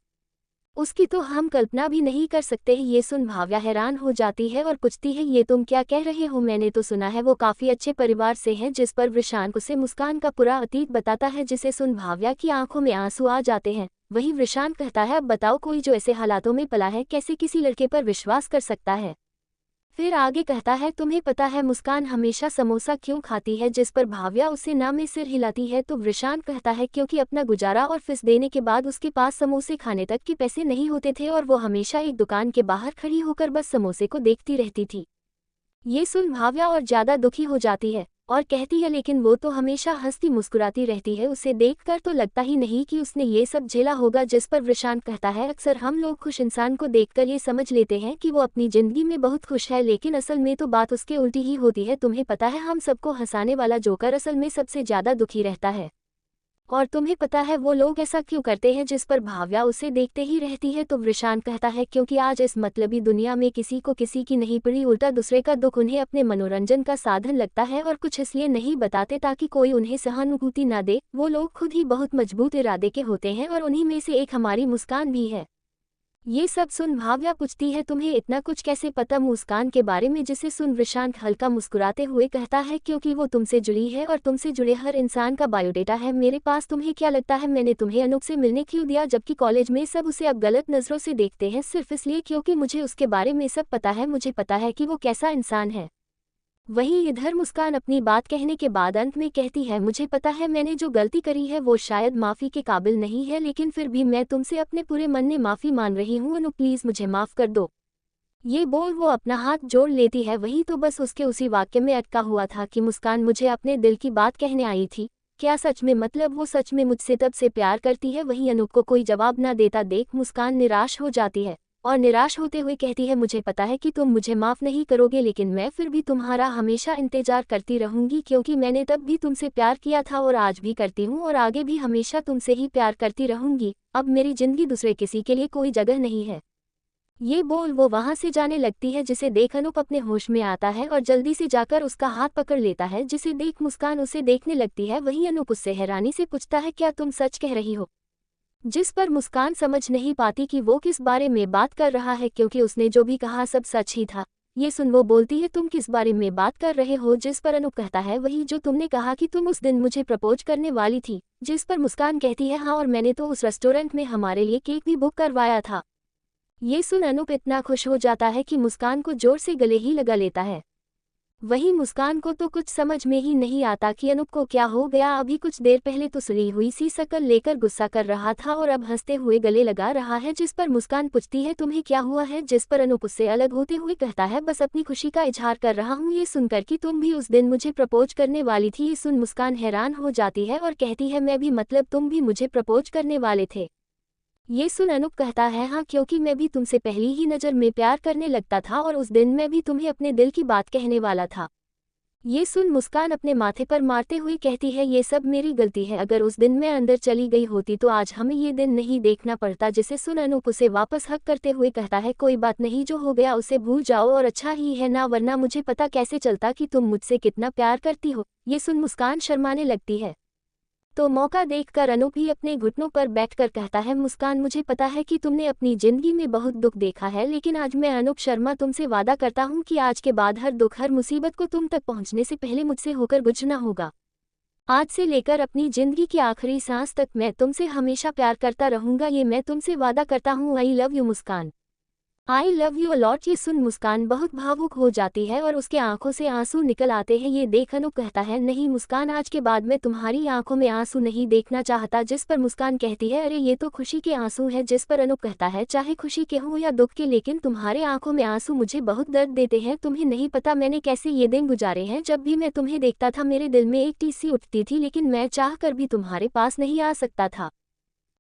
उसकी तो हम कल्पना भी नहीं कर सकते। ये सुन भाव्या हैरान हो जाती है और पूछती है, ये तुम क्या कह रहे हो? मैंने तो सुना है वो काफ़ी अच्छे परिवार से हैं। जिस पर वृषांक उसे मुस्कान का पूरा अतीत बताता है, जिसे सुन भाव्या की आंखों में आंसू आ जाते हैं। वहीं वृषांक कहता है, अब बताओ, कोई जो ऐसे हालातों में पला है कैसे किसी लड़के पर विश्वास कर सकता है? फिर आगे कहता है, तुम्हें पता है मुस्कान हमेशा समोसा क्यों खाती है, जिस पर भाव्या उसे ना में सिर हिलाती है। तो वृषांत कहता है, क्योंकि अपना गुजारा और फीस देने के बाद उसके पास समोसे खाने तक के पैसे नहीं होते थे और वो हमेशा एक दुकान के बाहर खड़ी होकर बस समोसे को देखती रहती थी। ये सुन भाव्या और ज्यादा दुखी हो जाती है और कहती है, लेकिन वो तो हमेशा हंसती मुस्कुराती रहती है, उसे देखकर तो लगता ही नहीं कि उसने ये सब झेला होगा। जिस पर वृषांत कहता है, अक्सर हम लोग खुश इंसान को देखकर ये समझ लेते हैं कि वो अपनी जिंदगी में बहुत खुश है, लेकिन असल में तो बात उसके उल्टी ही होती है। तुम्हें पता है, हम सबको हंसाने वाला जोकर असल में सबसे ज्यादा दुखी रहता है। और तुम्हें पता है वो लोग ऐसा क्यों करते हैं। जिस पर भाव्या उसे देखते ही रहती है। तो वृषांत कहता है, क्योंकि आज इस मतलबी दुनिया में किसी को किसी की नहीं पड़ी, उल्टा दूसरे का दुख उन्हें अपने मनोरंजन का साधन लगता है और कुछ इसलिए नहीं बताते ताकि कोई उन्हें सहानुभूति ना दे। वो लोग खुद ही बहुत मजबूत इरादे के होते हैं और उन्हीं में से एक हमारी मुस्कान भी है। ये सब सुन भाव्या पूछती है, तुम्हें इतना कुछ कैसे पता मुस्कान के बारे में। जिसे सुन वृषांत हल्का मुस्कुराते हुए कहता है, क्योंकि वो तुमसे जुड़ी है और तुमसे जुड़े हर इंसान का बायोडेटा है मेरे पास। तुम्हें क्या लगता है मैंने तुम्हें अनूप से मिलने क्यों दिया, जबकि कॉलेज में सब उसे अब गलत नजरों से देखते हैं? सिर्फ इसलिए क्योंकि मुझे उसके बारे में सब पता है। मुझे पता है कि वो कैसा इंसान है। वहीं इधर मुस्कान अपनी बात कहने के बाद अंत में कहती है, मुझे पता है मैंने जो गलती करी है वो शायद माफ़ी के काबिल नहीं है, लेकिन फिर भी मैं तुमसे अपने पूरे मन में माफ़ी मान रही हूँ। अनु प्लीज़ मुझे माफ़ कर दो। ये बोल वो अपना हाथ जोड़ लेती है। वहीं तो बस उसके उसी वाक्य में अटका हुआ था कि मुस्कान मुझे अपने दिल की बात कहने आई थी। क्या सच में, मतलब वो सच में मुझसे तब से प्यार करती है? वहीं अनूप को कोई जवाब ना देता देख मुस्कान निराश हो जाती है और निराश होते हुए कहती है, मुझे पता है कि तुम मुझे माफ़ नहीं करोगे, लेकिन मैं फिर भी तुम्हारा हमेशा इंतजार करती रहूंगी, क्योंकि मैंने तब भी तुमसे प्यार किया था और आज भी करती हूँ और आगे भी हमेशा तुमसे ही प्यार करती रहूंगी। अब मेरी जिंदगी दूसरे किसी के लिए कोई जगह नहीं है। ये बोल वो वहां से जाने लगती है, जिसे देख अनूप अपने होश में आता है और जल्दी से जाकर उसका हाथ पकड़ लेता है, जिसे देख मुस्कान उसे देखने लगती है। वहीं अनूप उससे हैरानी से पूछता है, क्या तुम सच कह रही हो? जिस पर मुस्कान समझ नहीं पाती कि वो किस बारे में बात कर रहा है, क्योंकि उसने जो भी कहा सब सच ही था। ये सुन वो बोलती है, तुम किस बारे में बात कर रहे हो? जिस पर अनूप कहता है, वही जो तुमने कहा कि तुम उस दिन मुझे प्रपोज करने वाली थी। जिस पर मुस्कान कहती है, हाँ, और मैंने तो उस रेस्टोरेंट में हमारे लिए केक भी बुक करवाया था। ये सुन अनूप इतना खुश हो जाता है कि मुस्कान को जोर से गले ही लगा लेता है। वहीं मुस्कान को तो कुछ समझ में ही नहीं आता कि अनूप को क्या हो गया। अभी कुछ देर पहले तो सुली हुई सी शक्ल लेकर गुस्सा कर रहा था और अब हंसते हुए गले लगा रहा है। जिस पर मुस्कान पूछती है, तुम्हें क्या हुआ है? जिस पर अनूप उससे अलग होते हुए कहता है, बस अपनी खुशी का इजहार कर रहा हूँ। ये सुनकर कि तुम भी उस दिन मुझे प्रपोज करने वाली थी। ये सुन मुस्कान हैरान हो जाती है और कहती है, मैं भी, मतलब तुम भी मुझे प्रपोज करने वाले थे? ये सुन अनूप कहता है, हाँ, क्योंकि मैं भी तुमसे पहली ही नज़र में प्यार करने लगता था और उस दिन मैं भी तुम्हें अपने दिल की बात कहने वाला था। ये सुन मुस्कान अपने माथे पर मारते हुए कहती है, ये सब मेरी गलती है। अगर उस दिन मैं अंदर चली गई होती तो आज हमें ये दिन नहीं देखना पड़ता। जिसे सुन अनूप उसे वापस हक करते हुए कहता है, कोई बात नहीं, जो हो गया उसे भूल जाओ और अच्छा ही है ना, वरना मुझे पता कैसे चलता कि तुम मुझसे कितना प्यार करती हो। ये सुन मुस्कान शर्माने लगती है। तो मौका देखकर अनूप ही अपने घुटनों पर बैठकर कहता है, मुस्कान मुझे पता है कि तुमने अपनी जिंदगी में बहुत दुख देखा है, लेकिन आज मैं अनूप शर्मा तुमसे वादा करता हूँ कि आज के बाद हर दुख, हर मुसीबत को तुम तक पहुँचने से पहले मुझसे होकर गुजरना होगा। आज से लेकर अपनी जिंदगी की आखिरी सांस तक मैं तुमसे हमेशा प्यार करता रहूंगा, ये मैं तुमसे वादा करता हूँ। I love you Muskan, I love you a lot. ये सुन मुस्कान बहुत भावुक हो जाती है और उसके आंखों से आंसू निकल आते हैं। ये देख अनूप कहता है, नहीं मुस्कान, आज के बाद मैं तुम्हारी आंखों में आंसू नहीं देखना चाहता। जिस पर मुस्कान कहती है, अरे ये तो खुशी के आंसू हैं। जिस पर अनूप कहता है, चाहे खुशी के हों या दुख के, लेकिन तुम्हारे आंखों में आंसू मुझे बहुत दर्द देते हैं। तुम्हें नहीं पता मैंने कैसे ये दिन गुजारे हैं। जब भी मैं तुम्हें देखता था मेरे दिल में एक टीस सी उठती थी, लेकिन मैं चाह कर भी तुम्हारे पास नहीं आ सकता था।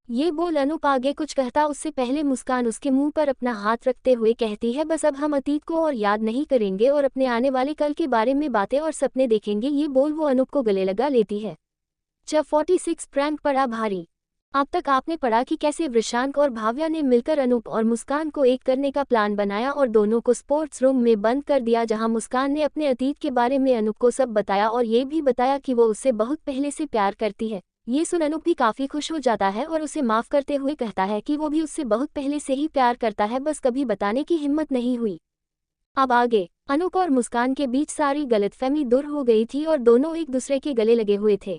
ये बोल अनूप आगे कुछ कहता उससे पहले मुस्कान उसके मुंह पर अपना हाथ रखते हुए कहती है, बस अब हम अतीत को और याद नहीं करेंगे और अपने आने वाले कल के बारे में बातें और सपने देखेंगे। ये बोल वो अनूप को गले लगा लेती है। जब 46 प्रैंक पड़ा भारी। अब तक आपने पढ़ा कि कैसे वृषांक और भाव्या ने मिलकर अनूप और मुस्कान को एक करने का प्लान बनाया और दोनों को स्पोर्ट्स रूम में बंद कर दिया, जहां मुस्कान ने अपने अतीत के बारे में अनूप को सब बताया और ये भी बताया कि वो उससे बहुत पहले से प्यार करती है। ये सुन अनूप भी काफी खुश हो जाता है और उसे माफ करते हुए कहता है कि वो भी उससे बहुत पहले से ही प्यार करता है, बस कभी बताने की हिम्मत नहीं हुई। अब आगे अनूप और मुस्कान के बीच सारी गलतफहमी दूर हो गई थी और दोनों एक दूसरे के गले लगे हुए थे।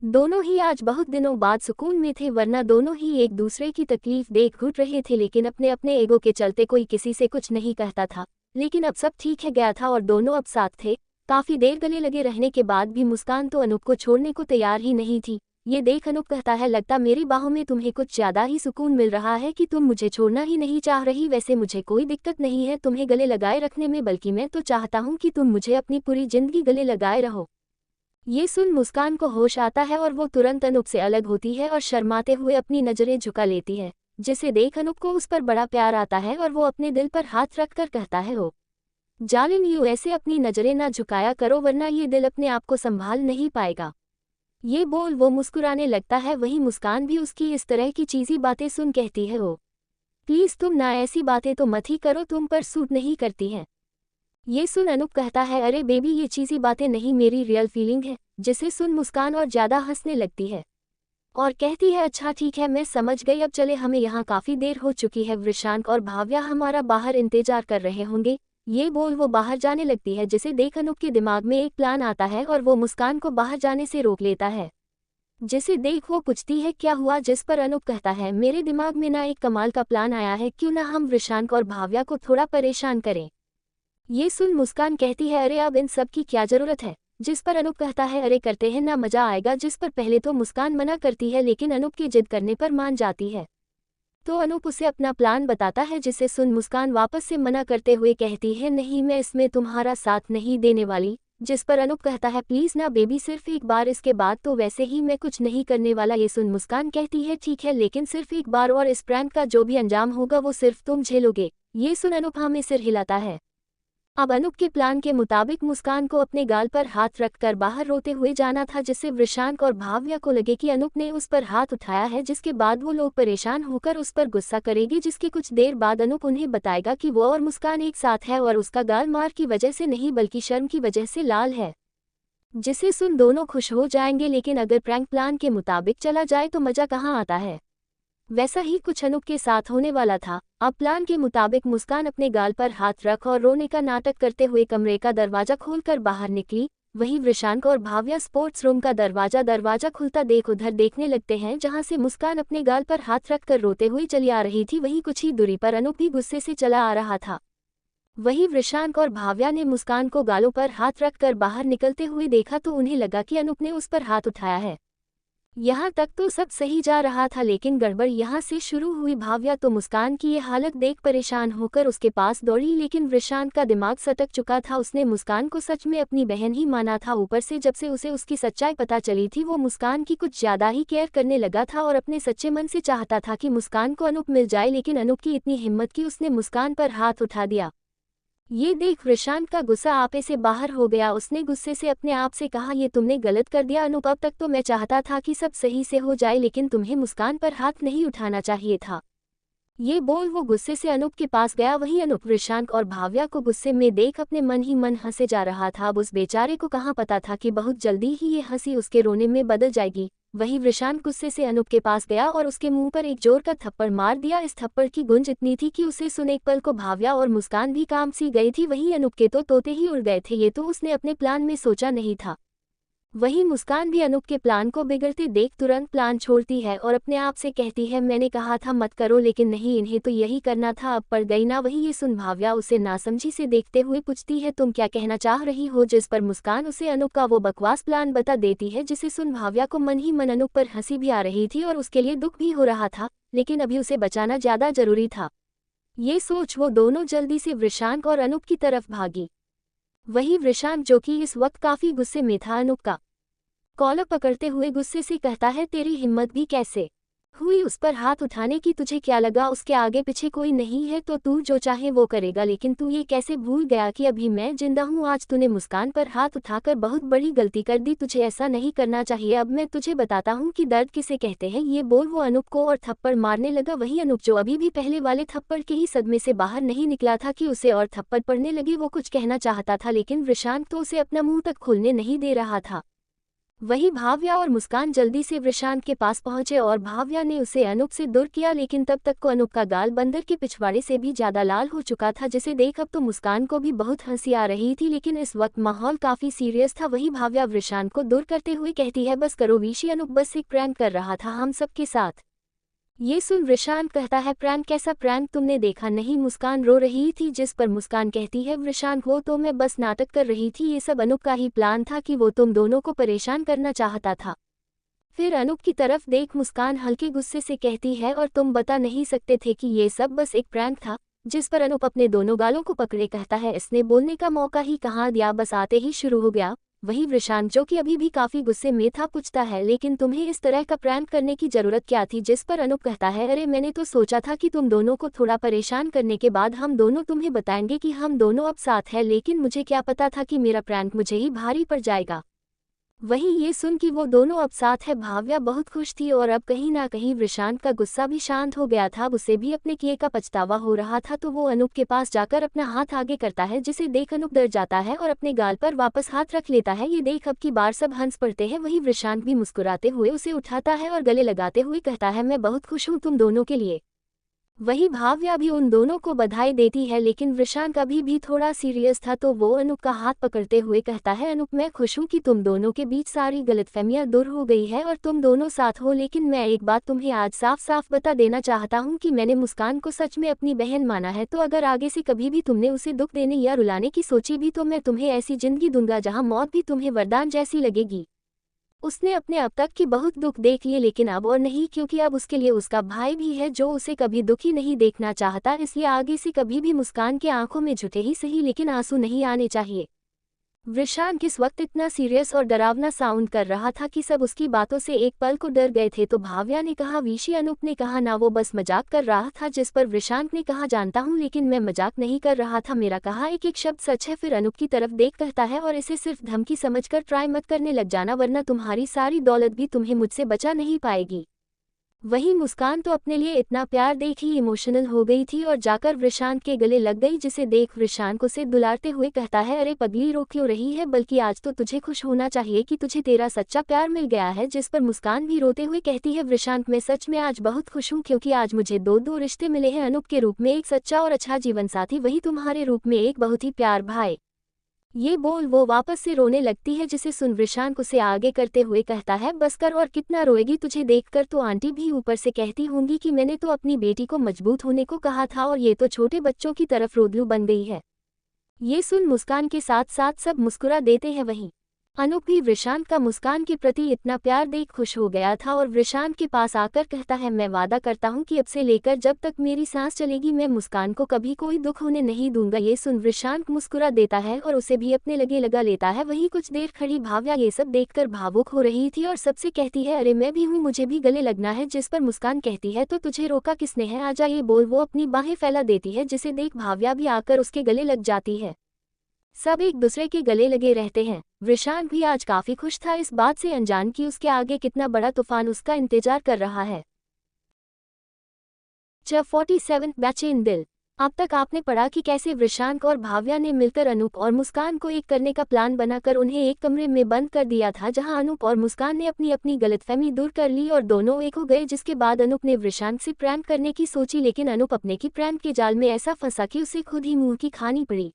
दोनों ही आज बहुत दिनों बाद सुकून में थे, वरना दोनों ही एक दूसरे की तकलीफ देख घुट रहे थे, लेकिन अपने अपने ईगो के चलते कोई किसी से कुछ नहीं कहता था। लेकिन अब सब ठीक है गया था और दोनों अब साथ थे। काफी देर गले लगे रहने के बाद भी मुस्कान तो अनूप को छोड़ने को तैयार ही नहीं थी। ये देख अनूप कहता है, लगता मेरी बाहों में तुम्हें कुछ ज्यादा ही सुकून मिल रहा है कि तुम मुझे छोड़ना ही नहीं चाह रही। वैसे मुझे कोई दिक्कत नहीं है तुम्हें गले लगाए रखने में, बल्कि मैं तो चाहता हूँ कि तुम मुझे अपनी पूरी जिंदगी गले लगाए रहो। ये सुन मुस्कान को होश आता है और वो तुरंत अनूप से अलग होती है और शर्माते हुए अपनी नजरें झुका लेती है, जिसे देख अनूप को उस पर बड़ा प्यार आता है और वो अपने दिल पर हाथ रखकर कहता है, ओ जालिम, यूं ऐसे अपनी नजरें ना झुकाया करो वरना ये दिल अपने आप को संभाल नहीं पाएगा। ये बोल वो मुस्कुराने लगता है। वहीं मुस्कान भी उसकी इस तरह की चीज़ी बातें सुन कहती है, ओ प्लीज़ तुम ना ऐसी बातें तो मत ही करो, तुम पर सूट नहीं करती हैं। ये सुन अनूप कहता है, अरे बेबी ये चीज़ी बातें नहीं, मेरी रियल फीलिंग है। जिसे सुन मुस्कान और ज़्यादा हंसने लगती है और कहती है, अच्छा ठीक है मैं समझ गई, अब चले, हमें यहाँ काफ़ी देर हो चुकी है, वृषांक और भाव्या हमारा बाहर इंतजार कर रहे होंगे। ये बोल वो बाहर जाने लगती है, जिसे देख अनूप के दिमाग में एक प्लान आता है और वो मुस्कान को बाहर जाने से रोक लेता है। जिसे देख वो पूछती है, क्या हुआ, जिस पर अनूप कहता है, मेरे दिमाग में ना एक कमाल का प्लान आया है, क्यों ना हम वृषांक और भाव्या को थोड़ा परेशान करें। ये सुन मुस्कान कहती है, अरे अब इन सब की क्या जरूरत है। जिस पर अनूप कहता है, अरे करते हैं ना, मजा आएगा। जिस पर पहले तो मुस्कान मना करती है लेकिन अनूप की जिद करने पर मान जाती है। तो अनूप उसे अपना प्लान बताता है, जिसे सुन मुस्कान वापस से मना करते हुए कहती है, नहीं मैं इसमें तुम्हारा साथ नहीं देने वाली। जिस पर अनूप कहता है, प्लीज ना बेबी, सिर्फ एक बार, इसके बाद तो वैसे ही मैं कुछ नहीं करने वाला। ये सुन मुस्कान कहती है, ठीक है लेकिन सिर्फ एक बार, और इस प्रैंक का जो भी अंजाम होगा वो सिर्फ तुम झेलोगे। ये सुन अनूप हाँ में सिर हिलाता है। अब अनूप के प्लान के मुताबिक मुस्कान को अपने गाल पर हाथ रखकर बाहर रोते हुए जाना था, जिससे वृषांक और भाव्या को लगे कि अनूप ने उस पर हाथ उठाया है, जिसके बाद वो लोग परेशान होकर उस पर गुस्सा करेगी। जिसके कुछ देर बाद अनूप उन्हें बताएगा कि वो और मुस्कान एक साथ है और उसका गाल मार की वजह से नहीं बल्कि शर्म की वजह से लाल है। जिसे सुन दोनों खुश हो जाएंगे, लेकिन अगर प्रैंक प्लान के मुताबिक चला जाए तो मजा कहाँ आता है। वैसा ही कुछ अनूप के साथ होने वाला था। अब प्लान के मुताबिक मुस्कान अपने गाल पर हाथ रख और रोने का नाटक करते हुए कमरे का दरवाजा खोलकर बाहर निकली। वहीं वृषांक और भाव्या स्पोर्ट्स रूम का दरवाजा खुलता देख उधर देखने लगते हैं, जहां से मुस्कान अपने गाल पर हाथ रखकर रोते हुए चली आ रही थी। वहीं कुछ ही दूरी पर अनूप भी गुस्से से चला आ रहा था। वहीं वृषांक और भाव्या ने मुस्कान को गालों पर हाथ रखकर बाहर निकलते हुए देखा तो उन्हें लगा कि अनूप ने उस पर हाथ उठाया है। यहाँ तक तो सब सही जा रहा था, लेकिन गड़बड़ यहाँ से शुरू हुई। भाव्या तो मुस्कान की ये हालत देख परेशान होकर उसके पास दौड़ी, लेकिन वृषांक का दिमाग सटक चुका था। उसने मुस्कान को सच में अपनी बहन ही माना था। ऊपर से जब से उसे उसकी सच्चाई पता चली थी, वो मुस्कान की कुछ ज्यादा ही केयर करने लगा था और अपने सच्चे मन से चाहता था कि मुस्कान को अनूप मिल जाए, लेकिन अनूप की इतनी हिम्मत कि उसने मुस्कान पर हाथ उठा दिया। ये देख वृषांक का गुस्सा आपे से बाहर हो गया। उसने गुस्से से अपने आप से कहा, ये तुमने गलत कर दिया अनूप, अब तक तो मैं चाहता था कि सब सही से हो जाए, लेकिन तुम्हें मुस्कान पर हाथ नहीं उठाना चाहिए था। ये बोल वो गुस्से से अनूप के पास गया। वहीं अनूप वृषांक और भाव्या को गुस्से में देख अपने मन ही मन हंसे जा रहा था। अब उस बेचारे को कहाँ पता था कि बहुत जल्दी ही ये हंसी उसके रोने में बदल जाएगी। वहीं वृषांक गुस्से से अनूप के पास गया और उसके मुंह पर एक जोर का थप्पड़ मार दिया। इस थप्पड़ की गूंज इतनी थी कि उसे सुन एक पल को भाव्या और मुस्कान भी काम सी गई थी। वहीं अनूप के तो तोते ही उड़ गए थे। ये तो उसने अपने प्लान में सोचा नहीं था। वहीं मुस्कान भी अनूप के प्लान को बिगड़ते देख तुरंत प्लान छोड़ती है और अपने आप से कहती है, मैंने कहा था मत करो, लेकिन नहीं, इन्हें तो यही करना था, अब पड़ गई ना। वहीं ये सुन भाव्या उसे नासमझी से देखते हुए पूछती है, तुम क्या कहना चाह रही हो। जिस पर मुस्कान उसे अनूप का वो बकवास प्लान बता देती है, जिसे सुन भाव्या को मन ही मन अनूप पर हंसी भी आ रही थी और उसके लिए दुख भी हो रहा था, लेकिन अभी उसे बचाना ज्यादा जरूरी था। ये सोच वो दोनों जल्दी से वृषांक और अनूप की तरफ भागी। वही वृषांक, जो कि इस वक्त काफी गुस्से में था, अनूप का कॉलर पकड़ते हुए गुस्से से कहता है, तेरी हिम्मत भी कैसे हुई उस पर हाथ उठाने की, तुझे क्या लगा उसके आगे पीछे कोई नहीं है तो तू जो चाहे वो करेगा, लेकिन तू ये कैसे भूल गया कि अभी मैं जिंदा हूँ। आज तूने मुस्कान पर हाथ उठाकर बहुत बड़ी गलती कर दी, तुझे ऐसा नहीं करना चाहिए। अब मैं तुझे बताता हूँ कि दर्द किसे कहते हैं। ये बोल वो अनूप को और थप्पड़ मारने लगा। वही अनूप, जो अभी भी पहले वाले थप्पड़ के ही सदमे से बाहर नहीं निकला था कि उसे और थप्पड़ पड़ने लगे, वो कुछ कहना चाहता था, लेकिन वृषांक तो उसे अपना मुंह तक खोलने नहीं दे रहा था। वही भाव्या और मुस्कान जल्दी से वृषांक के पास पहुंचे और भाव्या ने उसे अनूप से दूर किया, लेकिन तब तक को अनूप का गाल बंदर के पिछवाड़े से भी ज्यादा लाल हो चुका था, जिसे देख अब तो मुस्कान को भी बहुत हंसी आ रही थी, लेकिन इस वक्त माहौल काफी सीरियस था। वही भाव्या वृषांक को दूर करते हुए कहती है, बस करो वीशी, अनूप बस एक प्रैंक कर रहा था हम सबके साथ। ये सुन विशांत कहता है प्रैंक? कैसा प्रैंक? तुमने देखा नहीं? मुस्कान रो रही थी, जिस पर मुस्कान कहती है विशांत वो तो मैं बस नाटक कर रही थी, ये सब अनूप का ही प्लान था कि वो तुम दोनों को परेशान करना चाहता था। फिर अनूप की तरफ देख मुस्कान हल्के गुस्से से कहती है और तुम बता नहीं सकते थे कि ये सब बस एक प्रैंक था? जिस पर अनूप अपने दोनों गालों को पकड़े कहता है इसने बोलने का मौका ही कहाँ दिया, बस आते ही शुरू हो गया। वही विशांत जो कि अभी भी काफी गुस्से में था पूछता है लेकिन तुम्हें इस तरह का प्रैंक करने की जरूरत क्या थी? जिस पर अनूप कहता है अरे मैंने तो सोचा था कि तुम दोनों को थोड़ा परेशान करने के बाद हम दोनों तुम्हें बताएंगे कि हम दोनों अब साथ हैं, लेकिन मुझे क्या पता था कि मेरा प्रैंक मुझे ही भारी पड़ जाएगा। वहीं ये सुन कि वो दोनों अब साथ है भाव्या बहुत खुश थी और अब कहीं ना कहीं विशांत का गुस्सा भी शांत हो गया था। उसे भी अपने किए का पछतावा हो रहा था तो वो अनूप के पास जाकर अपना हाथ आगे करता है, जिसे देख अनूप डर जाता है और अपने गाल पर वापस हाथ रख लेता है। ये देख अब की बार सब हंस पड़ते हैं। वहीं विशांत भी मुस्कुराते हुए उसे उठाता है और गले लगाते हुए कहता है मैं बहुत खुश हूँ तुम दोनों के लिए। वही भाव्या भी उन दोनों को बधाई देती है, लेकिन विशांत अभी भी थोड़ा सीरियस था तो वो अनूप का हाथ पकड़ते हुए कहता है अनूप मैं खुश हूँ कि तुम दोनों के बीच सारी गलतफहमियां दूर हो गई है और तुम दोनों साथ हो, लेकिन मैं एक बात तुम्हें आज साफ साफ बता देना चाहता हूँ कि मैंने मुस्कान को सच में अपनी बहन माना है, तो अगर आगे से कभी भी तुमने उसे दुख देने या रुलाने की सोची भी तो मैं तुम्हें ऐसी जिंदगी दूंगा जहाँ मौत भी तुम्हें वरदान जैसी लगेगी। उसने अपने अब तक की बहुत दुख देख लिए, लेकिन अब और नहीं, क्योंकि अब उसके लिए उसका भाई भी है जो उसे कभी दुखी नहीं देखना चाहता, इसलिए आगे से कभी भी मुस्कान के आंखों में झुटे ही सही लेकिन आंसू नहीं आने चाहिए। विशांत किस वक्त इतना सीरियस और डरावना साउंड कर रहा था कि सब उसकी बातों से एक पल को डर गए थे। तो भाव्या ने कहा विशी, अनूप ने कहा ना वो बस मजाक कर रहा था, जिस पर विशांत ने कहा जानता हूँ लेकिन मैं मजाक नहीं कर रहा था, मेरा कहा एक एक शब्द सच है। फिर अनूप की तरफ देख कहता है और इसे सिर्फ धमकी समझकर ट्राई मत करने लग जाना, वरना तुम्हारी सारी दौलत भी तुम्हें मुझसे बचा नहीं पाएगी। वहीं मुस्कान तो अपने लिए इतना प्यार देख ही इमोशनल हो गई थी और जाकर विशांत के गले लग गई, जिसे देख विशांत को से दुलारते हुए कहता है अरे पगली रो क्यों रही है, बल्कि आज तो तुझे खुश होना चाहिए कि तुझे तेरा सच्चा प्यार मिल गया है। जिस पर मुस्कान भी रोते हुए कहती है विशांत मैं सच में आज बहुत खुश हूँ, क्योंकि आज मुझे दो रिश्ते मिले हैं, अनूप के रूप में एक सच्चा और अच्छा जीवन साथी, वही तुम्हारे रूप में एक बहुत ही प्यार भाई। ये बोल वो वापस से रोने लगती है, जिसे सुन विशांत उसे आगे करते हुए कहता है बस कर, और कितना रोएगी, तुझे देखकर तो आंटी भी ऊपर से कहती होंगी कि मैंने तो अपनी बेटी को मजबूत होने को कहा था और ये तो छोटे बच्चों की तरफ रोदलू बन गई है। ये सुन मुस्कान के साथ साथ सब मुस्कुरा देते हैं। वहीं अनूप भी विशांत का मुस्कान के प्रति इतना प्यार देख खुश हो गया था और विशांत के पास आकर कहता है मैं वादा करता हूँ कि अब से लेकर जब तक मेरी सांस चलेगी मैं मुस्कान को कभी कोई दुख होने नहीं दूंगा। ये सुन विशांत मुस्कुरा देता है और उसे भी अपने लगे लगा लेता है। वहीं कुछ देर खड़ी भाव्या ये सब देखकर भावुक हो रही थी और सबसे कहती है अरे मैं भी हूँ, मुझे भी गले लगना है। जिस पर मुस्कान कहती है तो तुझे रोका किसने है, आजा। ये बोल वो अपनी बाहें फैला देती है, जिसे देख भाव्या भी आकर उसके गले लग जाती है। सब एक दूसरे के गले लगे रहते हैं। विशांत भी आज काफी खुश था इस बात से अनजान कि उसके आगे कितना बड़ा तूफान उसका इंतजार कर रहा है। च 47 बेचैन दिल। अब तक आपने पढ़ा कि कैसे विशांत और भाव्या ने मिलकर अनूप और मुस्कान को एक करने का प्लान बनाकर उन्हें एक कमरे में बंद कर दिया था, जहां अनूप और मुस्कान ने अपनी अपनी गलतफहमी दूर कर ली और दोनों एक हो गए। जिसके बाद अनूप ने विशांत से प्रैंक करने की सोची, लेकिन अनूप अपने की प्रैंक के जाल में ऐसा फंसा कि उसे खुद ही मुंह की खानी पड़ी।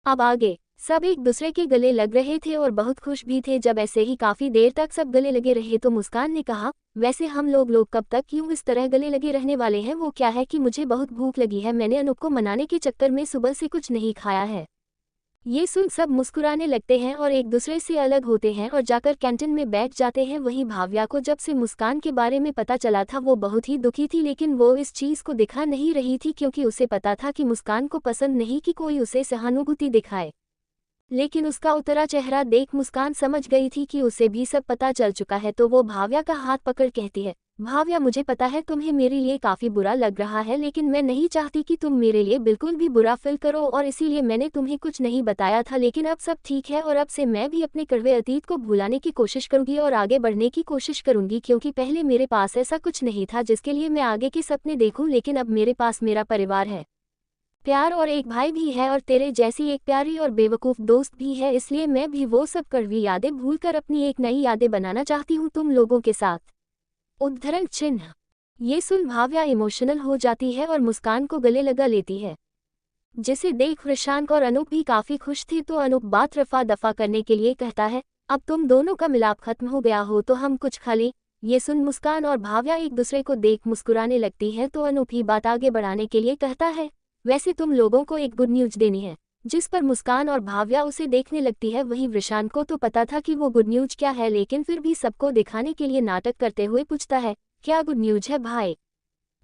अब आगे सब एक दूसरे के गले लग रहे थे और बहुत खुश भी थे। जब ऐसे ही काफी देर तक सब गले लगे रहे तो मुस्कान ने कहा वैसे हम लोग कब तक क्यों इस तरह गले लगे रहने वाले हैं? वो क्या है कि मुझे बहुत भूख लगी है, मैंने अनूप को मनाने के चक्कर में सुबह से कुछ नहीं खाया है। ये सुन सब मुस्कुराने लगते हैं और एक दूसरे से अलग होते हैं और जाकर कैंटीन में बैठ जाते हैं। वहीं भाव्या को जब से मुस्कान के बारे में पता चला था वो बहुत ही दुखी थी, लेकिन वो इस चीज को दिखा नहीं रही थी क्योंकि उसे पता था कि मुस्कान को पसंद नहीं कि कोई उसे सहानुभूति दिखाए। लेकिन उसका उतरा चेहरा देख मुस्कान समझ गई थी कि उसे भी सब पता चल चुका है, तो वो भाव्या का हाथ पकड़ कहती है भाव्या मुझे पता है तुम्हें मेरे लिए काफी बुरा लग रहा है, लेकिन मैं नहीं चाहती कि तुम मेरे लिए बिल्कुल भी बुरा फील करो और इसीलिए मैंने तुम्हें कुछ नहीं बताया था। लेकिन अब सब ठीक है और अब से मैं भी अपने कड़वे अतीत को भुलाने की कोशिश करूंगी और आगे बढ़ने की कोशिश करूंगी, क्योंकि पहले मेरे पास ऐसा कुछ नहीं था जिसके लिए मैं आगे के सपने देखूं, लेकिन अब मेरे पास मेरा परिवार है, प्यार और एक भाई भी है और तेरे जैसी एक प्यारी और बेवकूफ़ दोस्त भी है, इसलिए मैं भी वो सब कड़वी यादें भूलकर अपनी एक नई यादें बनाना चाहती हूँ तुम लोगों के साथ। उद्धरण चिन्ह। ये सुन भाव्या इमोशनल हो जाती है और मुस्कान को गले लगा लेती है, जिसे देख विशांत और अनूप भी काफी खुश थे। तो अनूप बात रफा दफा करने के लिए कहता है अब तुम दोनों का मिलाप खत्म हो गया हो तो हम कुछ खा लें। ये सुन मुस्कान और भाव्या एक दूसरे को देख मुस्कुराने लगती है तो अनूप ही बात आगे बढ़ाने के लिए कहता है, वैसे तुम लोगों को एक गुड न्यूज देनी है। जिस पर मुस्कान और भाव्या उसे देखने लगती है। वहीं वृषांत को तो पता था कि वो गुड न्यूज क्या है, लेकिन फिर भी सबको दिखाने के लिए नाटक करते हुए पूछता है, क्या गुड न्यूज है भाई?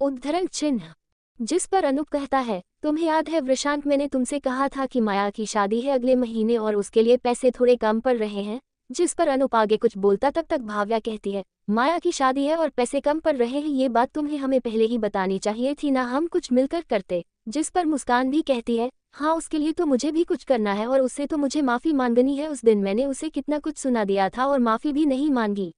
उद्धरण चिन्ह। जिस पर अनूप कहता है, तुम्हें याद है वृषांत, मैंने तुमसे कहा था कि माया की शादी है अगले महीने और उसके लिए पैसे थोड़े कम पड़ रहे हैं। जिस पर अनूप आगे कुछ बोलता तब तक भाव्या कहती है, माया की शादी है और पैसे कम पड़ रहे हैं, ये बात तुम्हें हमें पहले ही बतानी चाहिए थी ना, हम कुछ मिलकर करते। जिस पर मुस्कान भी कहती है, हाँ उसके लिए तो मुझे भी कुछ करना है और उससे तो मुझे माफी मांगनी है, उस दिन मैंने उसे कितना कुछ सुना दिया था और माफी भी नहीं मांगी।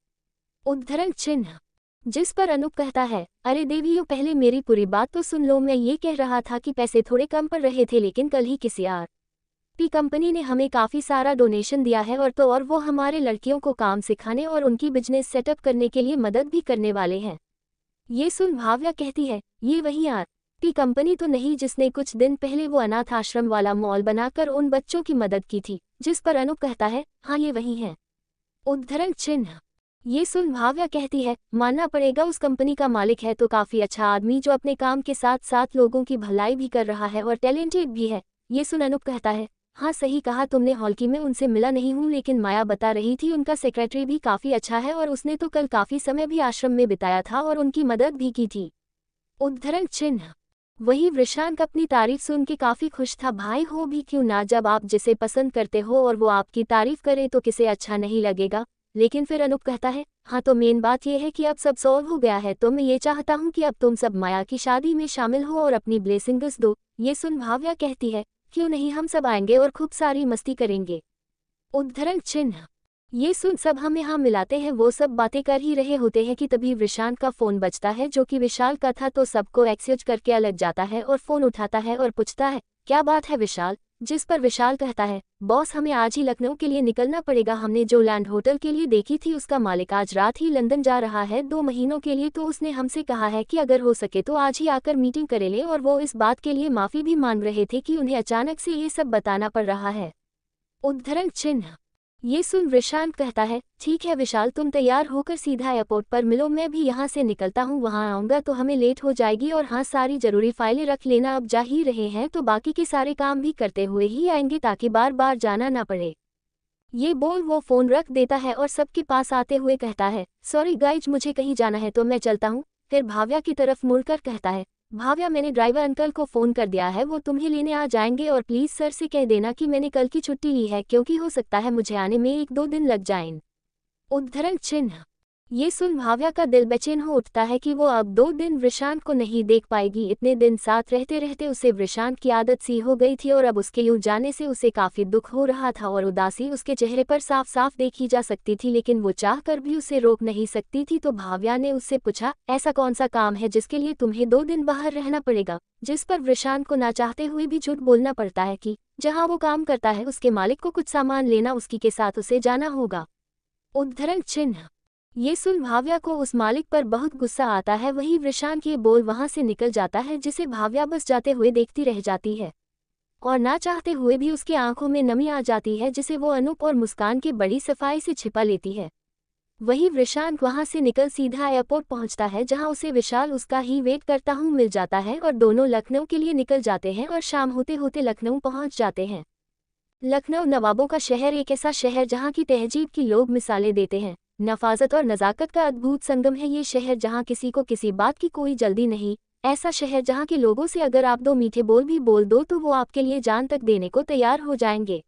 उद्धरण चिन्ह। जिस पर अनूप कहता है, अरे देवियों पहले मेरी पूरी बात तो सुन लो, मैं ये कह रहा था कि पैसे थोड़े कम पड़ रहे थे, लेकिन कल ही किसी आरती कंपनी ने हमें काफ़ी सारा डोनेशन दिया है और वो हमारे लड़कियों को काम सिखाने और उनकी बिजनेस सेटअप करने के लिए मदद भी करने वाले हैं। ये सुन भाव्या कहती है, ये वही आरती कंपनी तो नहीं जिसने कुछ दिन पहले वो अनाथ आश्रम वाला मॉल बनाकर उन बच्चों की मदद की थी? जिस पर अनूप कहता है, हाँ ये वही है। उद्धरण चिन्ह। ये सुन भाव्या कहती है, मानना पड़ेगा उस कंपनी का मालिक है तो काफ़ी अच्छा आदमी, जो अपने काम के साथ साथ लोगों की भलाई भी कर रहा है और टैलेंटेड भी है। ये सुन अनूप कहता है, हाँ सही कहा तुमने, हॉलकी में उनसे मिला नहीं हूँ, लेकिन माया बता रही थी उनका सेक्रेटरी भी काफ़ी अच्छा है और उसने तो कल काफ़ी समय भी आश्रम में बिताया था और उनकी मदद भी की थी। उद्धरण चिन्ह। वही वृषांत अपनी तारीफ सुन के काफ़ी खुश था। भाई हो भी क्यों ना, जब आप जिसे पसंद करते हो और वो आपकी तारीफ करे तो किसे अच्छा नहीं लगेगा। लेकिन फिर अनूप कहता है, हाँ तो मेन बात यह है कि अब सब सॉल्व हो गया है, तो मैं ये चाहता हूँ कि अब तुम सब माया की शादी में शामिल हो और अपनी ब्लेसिंग्स दो। ये सुन भाव्या कहती है, क्यों नहीं, हम सब आएंगे और खूब सारी मस्ती करेंगे। उद्धरण चिन्ह। ये सुन सब हम यहाँ मिलाते हैं, वो सब बातें कर ही रहे होते हैं कि तभी वृषांत का फोन बजता है, जो कि विशाल का था, तो सबको एक्सचेंज करके अलग जाता है और फोन उठाता है और पूछता है, क्या बात है विशाल? जिस पर विशाल कहता है, बॉस हमें आज ही लखनऊ के लिए निकलना पड़ेगा, हमने जो लैंड होटल के लिए देखी थी उसका मालिक आज रात ही लंदन जा रहा है 2 महीनों के लिए, तो उसने हमसे कहा है कि अगर हो सके तो आज ही आकर मीटिंग करे ले, और वो इस बात के लिए माफ़ी भी मांग रहे थे कि उन्हें अचानक से ये सब बताना पड़ रहा है। उद्धरण चिन्ह। ये सुन वृषांत कहता है, ठीक है विशाल, तुम तैयार होकर सीधा एयरपोर्ट पर मिलो, मैं भी यहाँ से निकलता हूँ, वहाँ आऊँगा तो हमें लेट हो जाएगी, और हाँ सारी जरूरी फाइलें रख लेना, अब जा ही रहे हैं तो बाकी के सारे काम भी करते हुए ही आएंगे ताकि बार बार जाना ना पड़े। ये बोल वो फ़ोन रख देता है और सबके पास आते हुए कहता है, सॉरी गाइज मुझे कहीं जाना है तो मैं चलता हूँ। फिर भाव्या की तरफ मुड़कर कहता है, भाव्या मैंने ड्राइवर अंकल को फ़ोन कर दिया है, वो तुम्हें लेने आ जाएंगे, और प्लीज़ सर से कह देना कि मैंने कल की छुट्टी ली है, क्योंकि हो सकता है मुझे आने में 1-2 दिन लग जाएं। उद्धरण चिन्ह। ये सुन भाव्या का दिल बेचैन हो उठता है कि वो अब 2 दिन वृषांत को नहीं देख पाएगी। इतने दिन साथ रहते रहते उसे वृषांत की आदत सी हो गई थी, और अब उसके यूं जाने से उसे काफ़ी दुख हो रहा था और उदासी उसके चेहरे पर साफ साफ देखी जा सकती थी, लेकिन वो चाह कर भी उसे रोक नहीं सकती थी। तो भाव्या ने उससे पूछा, ऐसा कौन सा काम है जिसके लिए तुम्हें 2 दिन बाहर रहना पड़ेगा? जिस पर वृषांत को ना चाहते हुए भी झूठ बोलना पड़ता है कि जहाँ वो काम करता है उसके मालिक को कुछ सामान लेना उसकी के साथ उसे जाना होगा। उद्धरण चिन्ह। ये सुन भाव्या को उस मालिक पर बहुत गुस्सा आता है। वहीं वृषांत ये बोल वहां से निकल जाता है, जिसे भाव्या बस जाते हुए देखती रह जाती है, और ना चाहते हुए भी उसकी आंखों में नमी आ जाती है, जिसे वो अनूप और मुस्कान के बड़ी सफाई से छिपा लेती है। वहीं वृषांत वहां से निकल सीधा एयरपोर्ट पहुंचता है, जहां उसे विशाल उसका ही वेट करता हूं मिल जाता है, और दोनों लखनऊ के लिए निकल जाते हैं और शाम होते होते लखनऊ पहुंच जाते हैं। लखनऊ नवाबों का शहर, एक ऐसा शहर जहां की तहजीब की लोग मिसालें देते हैं। नफाजत और नज़ाकत का अद्भुत संगम है ये शहर, जहां किसी को किसी बात की कोई जल्दी नहीं। ऐसा शहर जहां के लोगों से अगर आप 2 मीठे बोल भी बोल दो तो वो आपके लिए जान तक देने को तैयार हो जाएंगे।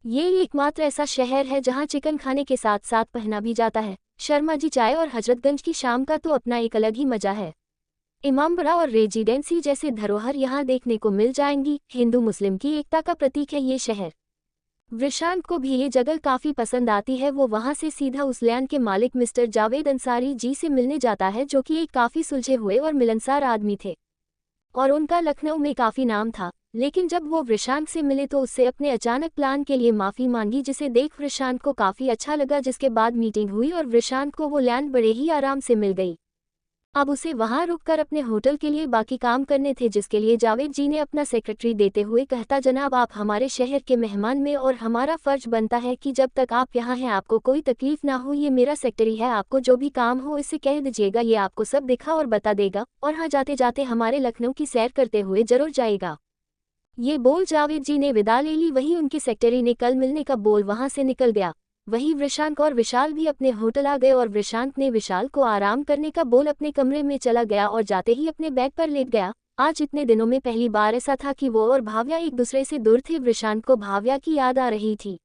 ये एकमात्र ऐसा शहर है जहां चिकन खाने के साथ साथ पहना भी जाता है। शर्मा जी चाय और हजरतगंज की शाम का तो अपना एक अलग ही मजा है। इमामबाड़ा और रेजिडेंसी जैसे धरोहर यहाँ देखने को मिल जाएंगी। हिंदू मुस्लिम की एकता का प्रतीक है ये शहर। वृषांत को भी ये जगह काफ़ी पसंद आती है। वो वहाँ से सीधा उस लैंड के मालिक मिस्टर जावेद अंसारी जी से मिलने जाता है, जो कि एक काफ़ी सुलझे हुए और मिलनसार आदमी थे, और उनका लखनऊ में काफ़ी नाम था। लेकिन जब वो वृषांत से मिले तो उससे अपने अचानक प्लान के लिए माफ़ी मांगी, जिसे देख वृषांत को काफ़ी अच्छा लगा, जिसके बाद मीटिंग हुई और वृषांत को वो लैंड बड़े ही आराम से मिल गई। अब उसे वहां रुककर अपने होटल के लिए बाकी काम करने थे, जिसके लिए जावेद जी ने अपना सेक्रेटरी देते हुए कहता, जनाब आप हमारे शहर के मेहमान में और हमारा फर्ज बनता है कि जब तक आप यहाँ हैं आपको कोई तकलीफ ना हो। ये मेरा सेक्रेटरी है, आपको जो भी काम हो इसे कह दीजिएगा, ये आपको सब दिखा और बता देगा और हाँ जाते जाते हमारे लखनऊ की सैर करते हुए जरूर जाएगा। ये बोल जावेद जी ने विदा ले ली। वहीं उनकी सेक्रेटरी ने कल मिलने का बोल वहां से निकल गया। वहीं वृषांक और विशाल भी अपने होटल आ गए और वृषांक ने विशाल को आराम करने का बोल अपने कमरे में चला गया और जाते ही अपने बेड पर लेट गया। आज इतने दिनों में पहली बार ऐसा था कि वो और भाव्या एक दूसरे से दूर थे। वृषांक को भाव्या की याद आ रही थी।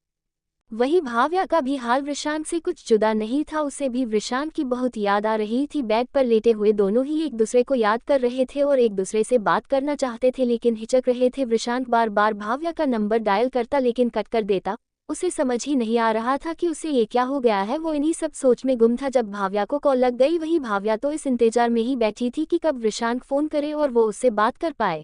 वहीं भाव्या का भी हाल वृषांक से कुछ जुदा नहीं था, उसे भी वृषांक की बहुत याद आ रही थी। बेड पर लेटे हुए दोनों ही एक दूसरे को याद कर रहे थे और एक दूसरे से बात करना चाहते थे, लेकिन हिचक रहे थे। वृषांक बार बार भाव्या का नंबर डायल करता लेकिन कट कर देता। उसे समझ ही नहीं आ रहा था कि उसे ये क्या हो गया है। वो इन्हीं सब सोच में गुम था जब भाव्या को कॉल लग गई। वही भाव्या तो इस इंतजार में ही बैठी थी कि कब वृषांक फोन करे और वो उससे बात कर पाए।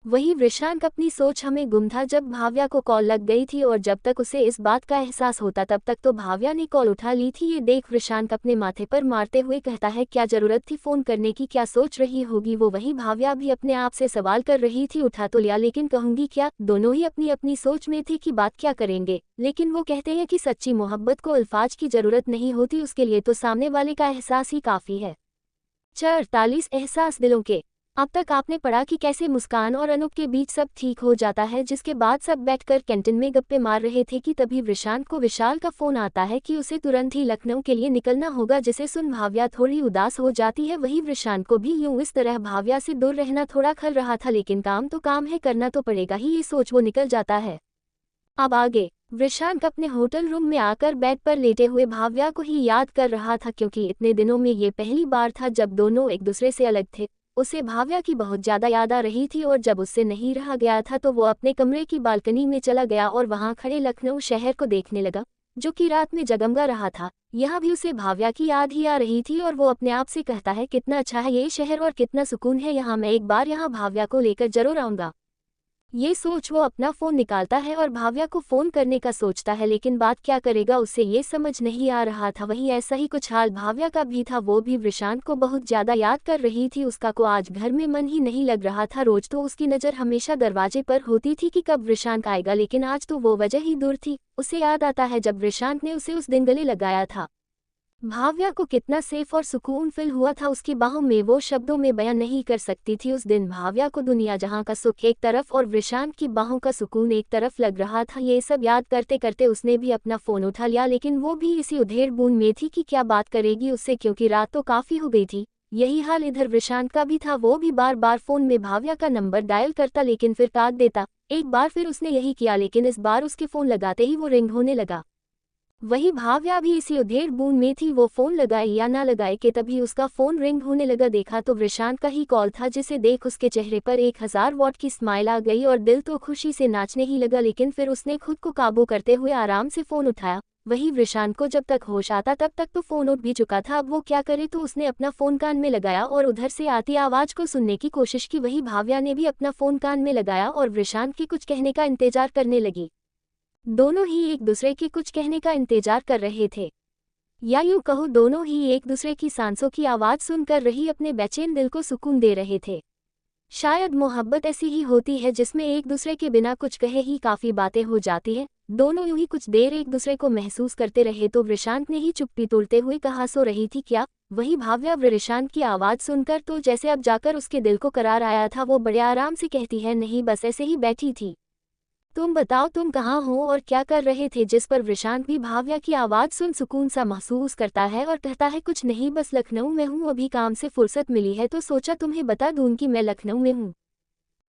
वही वृषांक अपनी सोच हमें गुम था जब भाव्या को कॉल लग गई थी और जब तक उसे इस बात का एहसास होता तब तक तो भाव्या ने कॉल उठा ली थी। ये देख वृषांक अपने माथे पर मारते हुए कहता है, क्या जरूरत थी फोन करने की, क्या सोच रही होगी वो। वही भाव्या भी अपने आप से सवाल कर रही थी, उठा तो लिया लेकिन कहूंगी क्या। दोनों ही अपनी अपनी सोच में थे कि बात क्या करेंगे, लेकिन वो कहते हैं कि सच्ची मोहब्बत को अल्फाज की जरूरत नहीं होती, उसके लिए तो सामने वाले का एहसास ही काफी है। 48 एहसास दिलों के। अब तक आपने पढ़ा कि कैसे मुस्कान और अनूप के बीच सब ठीक हो जाता है, जिसके बाद सब बैठकर कैंटीन में गप्पे मार रहे थे कि तभी वृषांक को विशाल का फोन आता है कि उसे तुरंत ही लखनऊ के लिए निकलना होगा, जिसे सुन भाव्या थोड़ी उदास हो जाती है। वही वृषांक को भी यूं इस तरह भाव्या से दूर रहना थोड़ा खल रहा था, लेकिन काम तो काम है, करना तो पड़ेगा ही, ये सोच वो निकल जाता है। अब आगे वृषांक अपने होटल रूम में आकर बेड पर लेटे हुए भाव्या को ही याद कर रहा था, क्योंकि इतने दिनों में ये पहली बार था जब दोनों एक दूसरे से अलग थे। उसे भाव्या की बहुत ज्यादा याद आ रही थी और जब उससे नहीं रहा गया था तो वो अपने कमरे की बालकनी में चला गया और वहां खड़े लखनऊ शहर को देखने लगा, जो कि रात में जगमगा रहा था। यहाँ भी उसे भाव्या की याद ही आ रही थी और वो अपने आप से कहता है, कितना अच्छा है ये शहर और कितना सुकून है यहाँ, मैं एक बार यहाँ भाव्या को लेकर जरूर आऊंगा। ये सोच वो अपना फोन निकालता है और भाव्या को फोन करने का सोचता है, लेकिन बात क्या करेगा उसे ये समझ नहीं आ रहा था। वहीं ऐसा ही कुछ हाल भाव्या का भी था, वो भी वृषांक को बहुत ज्यादा याद कर रही थी। उसका को आज घर में मन ही नहीं लग रहा था। रोज तो उसकी नजर हमेशा दरवाजे पर होती थी कि कब वृषांक आएगा, लेकिन आज तो वो वजह ही दूर थी। उसे याद आता है जब वृषांक ने उसे उस दिन गले लगाया था। भाव्या को कितना सेफ और सुकून फील हुआ था उसकी बाहों में, वो शब्दों में बयान नहीं कर सकती थी। उस दिन भाव्या को दुनिया जहां का सुख एक तरफ और वृषांक की बाहों का सुकून एक तरफ लग रहा था। ये सब याद करते करते उसने भी अपना फोन उठा लिया, लेकिन वो भी इसी उधेड़ बूंद में थी कि क्या बात करेगी उससे, क्योंकि रात तो काफी हो गई थी। यही हाल इधर वृषांक का भी था, वो भी बार बार फोन में भाव्या का नंबर डायल करता लेकिन फिर काट देता। एक बार फिर उसने यही किया, लेकिन इस बार उसके फोन लगाते ही वो रिंग होने लगा। वही भाव्या भी इसी उधेड़ बूंद में थी, वो फोन लगाए या ना लगाए कि तभी उसका फोन रिंग होने लगा। देखा तो वृषांक का ही कॉल था, जिसे देख उसके चेहरे पर 1000 वॉट की स्माइल आ गई और दिल तो खुशी से नाचने ही लगा, लेकिन फिर उसने खुद को काबू करते हुए आराम से फोन उठाया। वही वृषांक को जब तक होश आता तब तक तो फोन उठ भी चुका था। अब वो क्या करे, तो उसने अपना फोन कान में लगाया और उधर से आती आवाज को सुनने की कोशिश की। वही भाव्या ने भी अपना फोन कान में लगाया और वृषांक के कुछ कहने का इंतजार करने लगी। दोनों ही एक दूसरे के कुछ कहने का इंतजार कर रहे थे, या यूं कहो दोनों ही एक दूसरे की सांसों की आवाज सुनकर रही अपने बेचैन दिल को सुकून दे रहे थे। शायद मोहब्बत ऐसी ही होती है जिसमें एक दूसरे के बिना कुछ कहे ही काफी बातें हो जाती हैं। दोनों यूं ही कुछ देर एक दूसरे को महसूस करते रहे तो वृषांक ने ही चुप्पी तोड़ते हुए कहा, सो रही थी क्या। वही भाव्या वृषांक की आवाज सुनकर तो जैसे अब जाकर उसके दिल को करार आया था, वो बड़े आराम से कहती है, नहीं बस ऐसे ही बैठी थी। तुम बताओ तुम कहाँ हो और क्या कर रहे थे। जिस पर वृषांक भी भाव्या की आवाज सुन सुकून सा महसूस करता है और कहता है, कुछ नहीं बस लखनऊ में हूँ, अभी काम से फुर्सत मिली है तो सोचा तुम्हें बता दूं कि मैं लखनऊ में हूँ।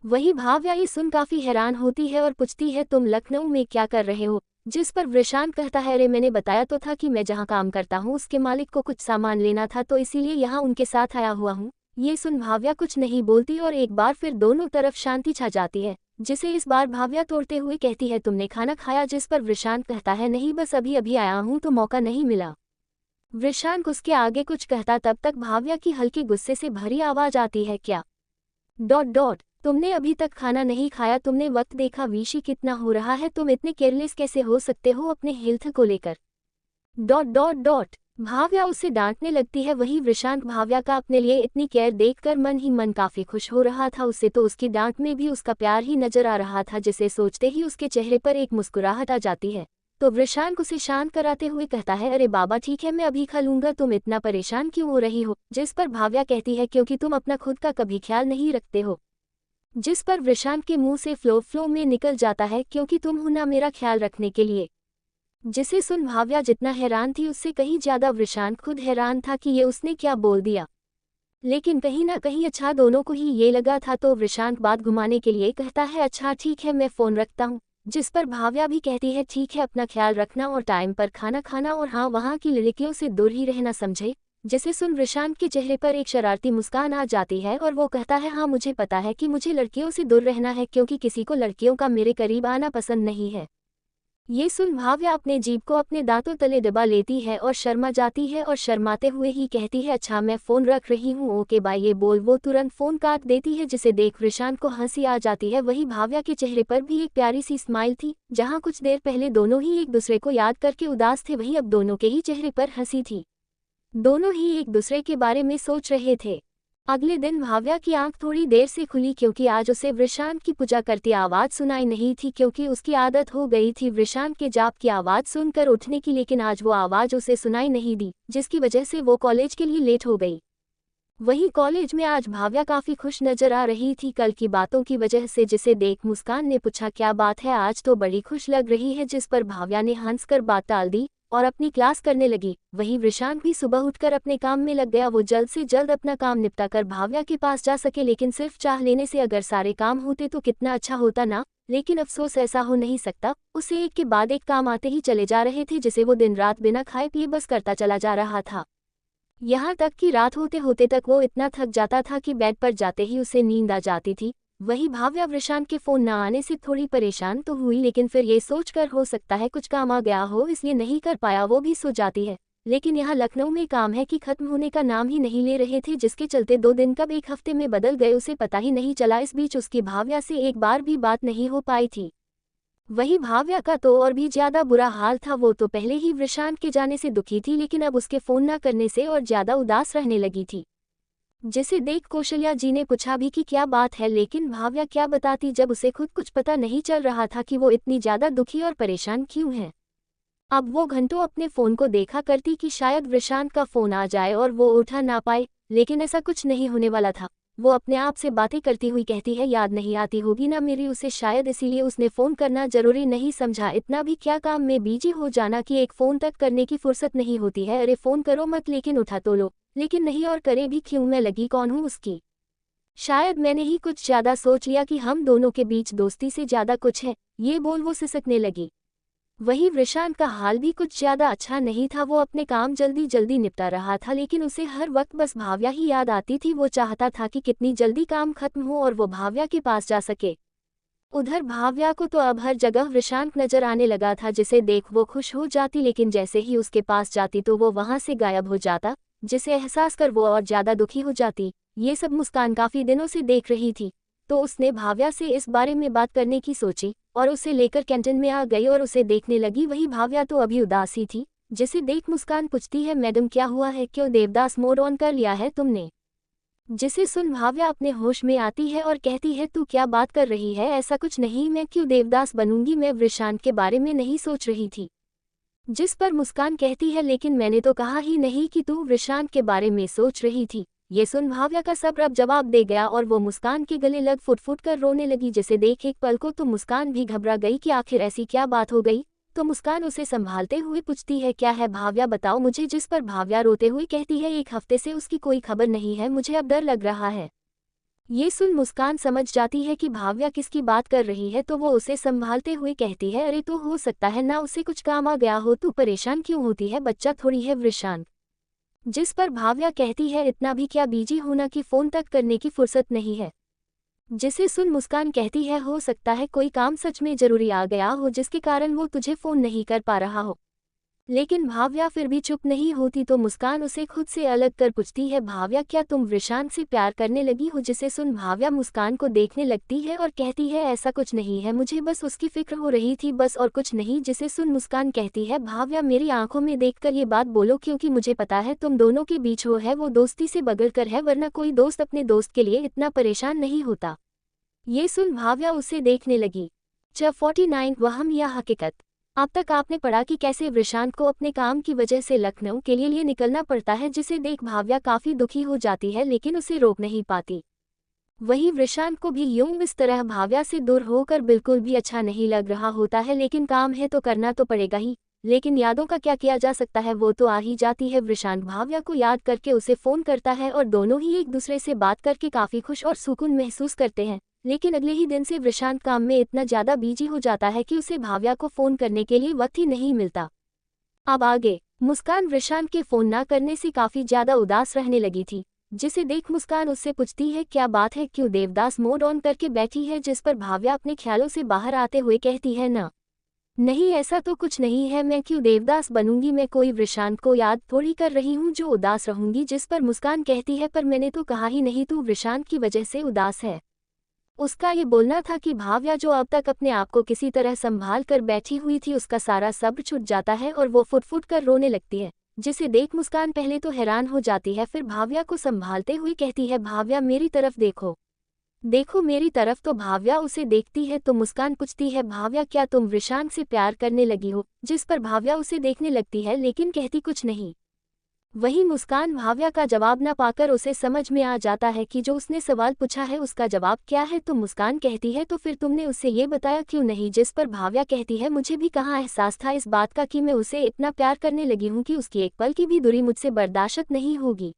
वही भाव्या ये सुन काफी हैरान होती है और पूछती है, तुम लखनऊ में क्या कर रहे हो। जिस पर वृषांक कहता है, अरे मैंने बताया तो था कि मैं जहाँ काम करता हूँ उसके मालिक को कुछ सामान लेना था तो इसीलिए यहाँ उनके साथ आया हुआ हूँ। ये सुन भाव्या कुछ नहीं बोलती और एक बार फिर दोनों तरफ शांति छा जाती है, जिसे इस बार भाव्या तोड़ते हुए कहती है, तुमने खाना खाया। जिस पर वृषांक कहता है, नहीं बस अभी अभी आया हूँ तो मौका नहीं मिला। वृषांक उसके आगे कुछ कहता तब तक भाव्या की हल्की गुस्से से भरी आवाज आती है, क्या तुमने अभी तक खाना नहीं खाया, तुमने वक्त देखा वीशी कितना हो रहा है, तुम इतने केयरलेस कैसे हो सकते हो अपने हेल्थ को लेकर। भाव्या उसे डांटने लगती है। वही वृषांक भाव्या का अपने लिए इतनी केयर देखकर मन ही मन काफी खुश हो रहा था। उसे तो उसकी डांट में भी उसका प्यार ही नजर आ रहा था, जिसे सोचते ही उसके चेहरे पर एक मुस्कुराहट आ जाती है। तो वृषांक उसे शांत कराते हुए कहता है, अरे बाबा ठीक है, मैं अभी खा लूंगा, तुम इतना परेशान क्यों हो रही हो। जिस पर भाव्या कहती है, क्योंकि तुम अपना खुद का कभी ख्याल नहीं रखते हो। जिस पर वृषांक के मुंह से फ्लो में निकल जाता है, क्योंकि तुम हो ना मेरा ख्याल रखने के लिए। जिसे सुन भाव्या जितना हैरान थी उससे कहीं ज्यादा वृषांक खुद हैरान था कि ये उसने क्या बोल दिया। लेकिन कहीं ना कहीं अच्छा दोनों को ही ये लगा था, तो वृषांक बात घुमाने के लिए कहता है, अच्छा ठीक है मैं फोन रखता हूँ। जिस पर भाव्या भी कहती है, ठीक है अपना ख्याल रखना और टाइम पर खाना खाना, और हाँ वहाँ की लड़कियों से दूर ही रहना, समझे। जिसे सुन वृषांक के चेहरे पर एक शरारती मुस्कान आ जाती है और वो कहता है, हाँ मुझे पता है कि मुझे लड़कियों से दूर रहना है, क्योंकि किसी को लड़कियों का मेरे करीब आना पसंद नहीं है। ये सुन भाव्या अपने जीभ को अपने दांतों तले दबा लेती है और शर्मा जाती है और शर्माते हुए ही कहती है, अच्छा मैं फोन रख रही हूँ, ओके बाय। ये बोल वो तुरंत फोन काट देती है, जिसे देख वृषांक को हंसी आ जाती है। वही भाव्या के चेहरे पर भी एक प्यारी सी स्माइल थी। जहाँ कुछ देर पहले दोनों ही एक दूसरे को याद करके उदास थे, वही अब दोनों के ही चेहरे पर हंसी थी। दोनों ही एक दूसरे के बारे में सोच रहे थे। अगले दिन भाव्या की आंख थोड़ी देर से खुली, क्योंकि आज उसे वृषांक की पूजा करती आवाज सुनाई नहीं थी, क्योंकि उसकी आदत हो गई थी वृषांक के जाप की आवाज सुनकर उठने की। लेकिन आज वो आवाज उसे सुनाई नहीं दी, जिसकी वजह से वो कॉलेज के लिए लेट हो गई। वहीं कॉलेज में आज भाव्या काफी खुश नजर आ रही थी कल की बातों की वजह से, जिसे देख मुस्कान ने पूछा, क्या बात है, आज तो बड़ी खुश लग रही है। जिस पर भाव्या ने हंसकर बात टाल दी और अपनी क्लास करने लगी। वहीं वृषांक भी सुबह उठकर अपने काम में लग गया। वो जल्द से जल्द अपना काम निपटा कर भाव्या के पास जा सके, लेकिन सिर्फ चाह लेने से अगर सारे काम होते तो कितना अच्छा होता ना। लेकिन अफसोस ऐसा हो नहीं सकता। उसे एक के बाद एक काम आते ही चले जा रहे थे, जिसे वो दिन रात बिना खाए पिए बस करता चला जा रहा था। यहाँ तक कि रात होते होते तक वो इतना थक जाता था कि बेड पर जाते ही उसे नींद आ जाती थी। वही भाव्या वृषांक के फोन न आने से थोड़ी परेशान तो हुई, लेकिन फिर ये सोचकर हो सकता है कुछ काम आ गया हो इसलिए नहीं कर पाया, वो भी सो जाती है। लेकिन यहाँ लखनऊ में काम है कि खत्म होने का नाम ही नहीं ले रहे थे, जिसके चलते 2 दिन कब 1 हफ्ते में बदल गए उसे पता ही नहीं चला। इस बीच उसकी भाव्या से एक बार भी बात नहीं हो पाई थी। वही भाव्या का तो और भी ज्यादा बुरा हाल था। वो तो पहले ही वृषांक के जाने से दुखी थी, लेकिन अब उसके फोन न करने से और ज्यादा उदास रहने लगी थी। जिसे देख कौशल्या जी ने पूछा भी कि क्या बात है, लेकिन भाव्या क्या बताती जब उसे खुद कुछ पता नहीं चल रहा था कि वो इतनी ज्यादा दुखी और परेशान क्यों है। अब वो घंटों अपने फोन को देखा करती कि शायद वृषांक का फोन आ जाए और वो उठा ना पाए, लेकिन ऐसा कुछ नहीं होने वाला था। वो अपने आप से बातें करती हुई कहती है, याद नहीं आती होगी ना मेरी उसे, शायद इसीलिए उसने फोन करना जरूरी नहीं समझा। इतना भी क्या काम में बिजी हो जाना कि एक फोन तक करने की फुर्सत नहीं होती है। अरे फोन करो मत, लेकिन उठा तो लो। लेकिन नहीं, और करे भी क्यों, मैं लगी कौन हूँ उसकी। शायद मैंने ही कुछ ज्यादा सोच लिया कि हम दोनों के बीच दोस्ती से ज्यादा कुछ है। ये बोल वो सिसकने लगी। वही वृषांक का हाल भी कुछ ज्यादा अच्छा नहीं था। वो अपने काम जल्दी जल्दी निपटा रहा था, लेकिन उसे हर वक्त बस भाव्या ही याद आती थी। वो चाहता था कि कितनी जल्दी काम खत्म हो और वो भाव्या के पास जा सके। उधर भाव्या को तो अब हर जगह वृषांक नजर आने लगा था, जिसे देख वो खुश हो जाती, लेकिन जैसे ही उसके पास जाती तो वो वहां से गायब हो जाता, जिसे एहसास कर वो और ज्यादा दुखी हो जाती। ये सब मुस्कान काफी दिनों से देख रही थी, तो उसने भाव्या से इस बारे में बात करने की सोची और उसे लेकर कैंटीन में आ गई और उसे देखने लगी। वही भाव्या तो अभी उदासी थी, जिसे देख मुस्कान पूछती है, मैडम क्या हुआ है, क्यों देवदास मोड ऑन कर लिया है तुमने। जिसे सुन भाव्या अपने होश में आती है और कहती है, तू क्या बात कर रही है, ऐसा कुछ नहीं, मैं क्यों देवदास बनूंगी, मैं वृषांक के बारे में नहीं सोच रही थी। जिस पर मुस्कान कहती है, लेकिन मैंने तो कहा ही नहीं कि तू वृषांक के बारे में सोच रही थी। ये सुन भाव्या का सब्र अब जवाब दे गया और वो मुस्कान के गले लग फुट फुट कर रोने लगी, जिसे देख एक पल को तो मुस्कान भी घबरा गई कि आखिर ऐसी क्या बात हो गई। तो मुस्कान उसे संभालते हुए पूछती है, क्या है भाव्या बताओ मुझे। जिस पर भाव्या रोते हुए कहती है, 1 हफ्ते से उसकी कोई खबर नहीं है, मुझे अब डर लग रहा है। ये सुन मुस्कान समझ जाती है कि भाव्या किसकी बात कर रही है, तो वो उसे संभालते हुए कहती है, अरे तो हो सकता है ना उसे कुछ काम आ गया हो, तू परेशान क्यों होती है, बच्चा थोड़ी है वृषांक। जिस पर भाव्या कहती है, इतना भी क्या बिजी होना कि फोन तक करने की फुर्सत नहीं है। जिसे सुन मुस्कान कहती है, हो सकता है कोई काम सच में जरूरी आ गया हो जिसके कारण वो तुझे फोन नहीं कर पा रहा हो। लेकिन भाव्या फिर भी चुप नहीं होती तो मुस्कान उसे खुद से अलग कर पूछती है, भाव्या क्या तुम विशांत से प्यार करने लगी हो? जिसे सुन भाव्या मुस्कान को देखने लगती है और कहती है ऐसा कुछ नहीं है, मुझे बस उसकी फिक्र हो रही थी, बस और कुछ नहीं। जिसे सुन मुस्कान कहती है, भाव्या मेरी आंखों में देखकर ये बात बोलो, क्योंकि मुझे पता है तुम दोनों के बीच हो है वो दोस्ती से बगल कर है, वरना कोई दोस्त अपने दोस्त के लिए इतना परेशान नहीं होता। ये सुन भाव्या उसे देखने लगी। जब 49 वहम या हकीकत। अब तक आपने पढ़ा कि कैसे विशांत को अपने काम की वजह से लखनऊ के लिए निकलना पड़ता है, जिसे देख भाव्या काफी दुखी हो जाती है लेकिन उसे रोक नहीं पाती। वहीं विशांत को भी यूं इस तरह भाव्या से दूर होकर बिल्कुल भी अच्छा नहीं लग रहा होता है, लेकिन काम है तो करना तो पड़ेगा ही। लेकिन यादों का क्या किया जा सकता है, वो तो आ ही जाती है। विशांत भाव्या को याद करके उसे फोन करता है और दोनों ही एक दूसरे से बात करके काफी खुश और सुकून महसूस करते हैं। लेकिन अगले ही दिन से विशांत काम में इतना ज्यादा बिजी हो जाता है कि उसे भाव्या को फोन करने के लिए वक्त ही नहीं मिलता। अब आगे मुस्कान विशांत के फोन न करने से काफी ज्यादा उदास रहने लगी थी, जिसे देख मुस्कान उससे पूछती है क्या बात है, क्यों देवदास मोड ऑन करके बैठी है? जिस पर भाव्या अपने ख्यालों से बाहर आते हुए कहती है ना, नहीं ऐसा तो कुछ नहीं है, मैं क्यों देवदास बनूंगी, मैं कोई विशांत को याद थोड़ी कर रही हूँ जो उदास रहूंगी। जिस पर मुस्कान कहती है पर मैंने तो कहा ही नहीं तू विशांत की वजह से उदास है। उसका ये बोलना था कि भाव्या जो अब तक अपने आप को किसी तरह संभाल कर बैठी हुई थी उसका सारा सब्र छूट जाता है और वो फुट फुट कर रोने लगती है। जिसे देख मुस्कान पहले तो हैरान हो जाती है, फिर भाव्या को संभालते हुए कहती है, भाव्या मेरी तरफ देखो, देखो मेरी तरफ। तो भाव्या उसे देखती है तो मुस्कान पूछती है, भाव्या क्या तुम विशांत से प्यार करने लगी हो? जिस पर भाव्या उसे देखने लगती है लेकिन कहती कुछ नहीं। वहीं मुस्कान भाव्या का जवाब न पाकर उसे समझ में आ जाता है कि जो उसने सवाल पूछा है उसका जवाब क्या है। तो मुस्कान कहती है, तो फिर तुमने उससे ये बताया क्यों नहीं? जिस पर भाव्या कहती है, मुझे भी कहाँ एहसास था इस बात का कि मैं उसे इतना प्यार करने लगी हूँ कि उसकी एक पल की भी दूरी मुझसे बर्दाश्त नहीं होगी।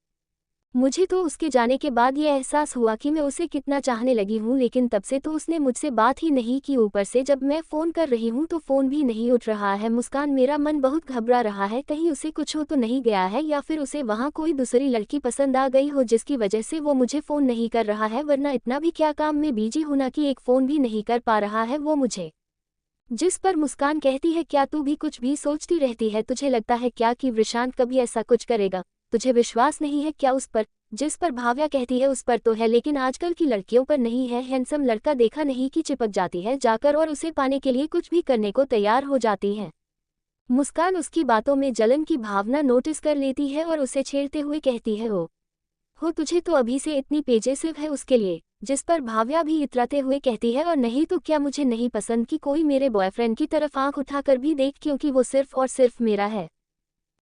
मुझे तो उसके जाने के बाद ये एहसास हुआ कि मैं उसे कितना चाहने लगी हूँ, लेकिन तब से तो उसने मुझसे बात ही नहीं की, ऊपर से जब मैं फ़ोन कर रही हूँ तो फ़ोन भी नहीं उठ रहा है। मुस्कान मेरा मन बहुत घबरा रहा है, कहीं उसे कुछ हो तो नहीं गया है या फिर उसे वहाँ कोई दूसरी लड़की पसंद आ गई हो जिसकी वजह से वो मुझे फ़ोन नहीं कर रहा है, वरना इतना भी क्या काम में बिजी होना कि एक फ़ोन भी नहीं कर पा रहा है वो मुझे। जिस पर मुस्कान कहती है, क्या तू भी कुछ भी सोचती रहती है? तुझे लगता है क्या कि विशांत कभी ऐसा कुछ करेगा? तुझे विश्वास नहीं है क्या उस पर? जिस पर भाव्या कहती है, उस पर तो है लेकिन आजकल की लड़कियों पर नहीं है। हैंडसम लड़का देखा नहीं कि चिपक जाती है जाकर और उसे पाने के लिए कुछ भी करने को तैयार हो जाती है। मुस्कान उसकी बातों में जलन की भावना नोटिस कर लेती है और उसे छेड़ते हुए कहती है, हो तुझे तो अभी से इतनी पेजेसिव है उसके लिए? जिस पर भाव्या भी इतराते हुए कहती है, और नहीं तो क्या मुझे नहीं पसंद कि कोई मेरे बॉयफ्रेंड की तरफ आंख उठाकर भी देख, क्योंकि वो सिर्फ और सिर्फ मेरा है।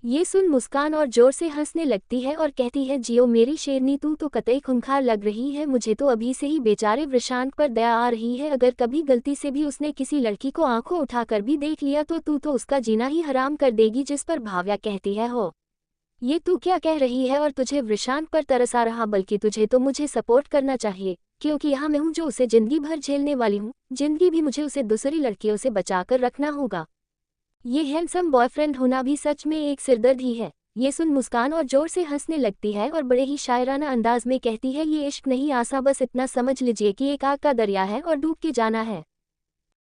ये सुन मुस्कान और जोर से हंसने लगती है और कहती है, जियो मेरी शेरनी, तू तो कतई खूंखार लग रही है। मुझे तो अभी से ही बेचारे विशांत पर दया आ रही है। अगर कभी गलती से भी उसने किसी लड़की को आंखों उठाकर भी देख लिया तो तू तो उसका जीना ही हराम कर देगी। जिस पर भाव्या कहती है, हो ये तू क्या कह रही है? और तुझे विशांत पर तरस आ रहा? बल्कि तुझे तो मुझे सपोर्ट करना चाहिए, क्योंकि यहाँ मैं हूँ जो उसे जिंदगी भर झेलने वाली हूँ। जिंदगी भी मुझे उसे दूसरी लड़कियों से बचाकर रखना होगा। ये हैंडसम बॉयफ्रेंड होना भी सच में एक सिरदर्द ही है। ये सुन मुस्कान और जोर से हंसने लगती है और बड़े ही शायराना अंदाज में कहती है, ये इश्क नहीं आसा, बस इतना समझ लीजिए कि एक आग का दरिया है और डूब के जाना है।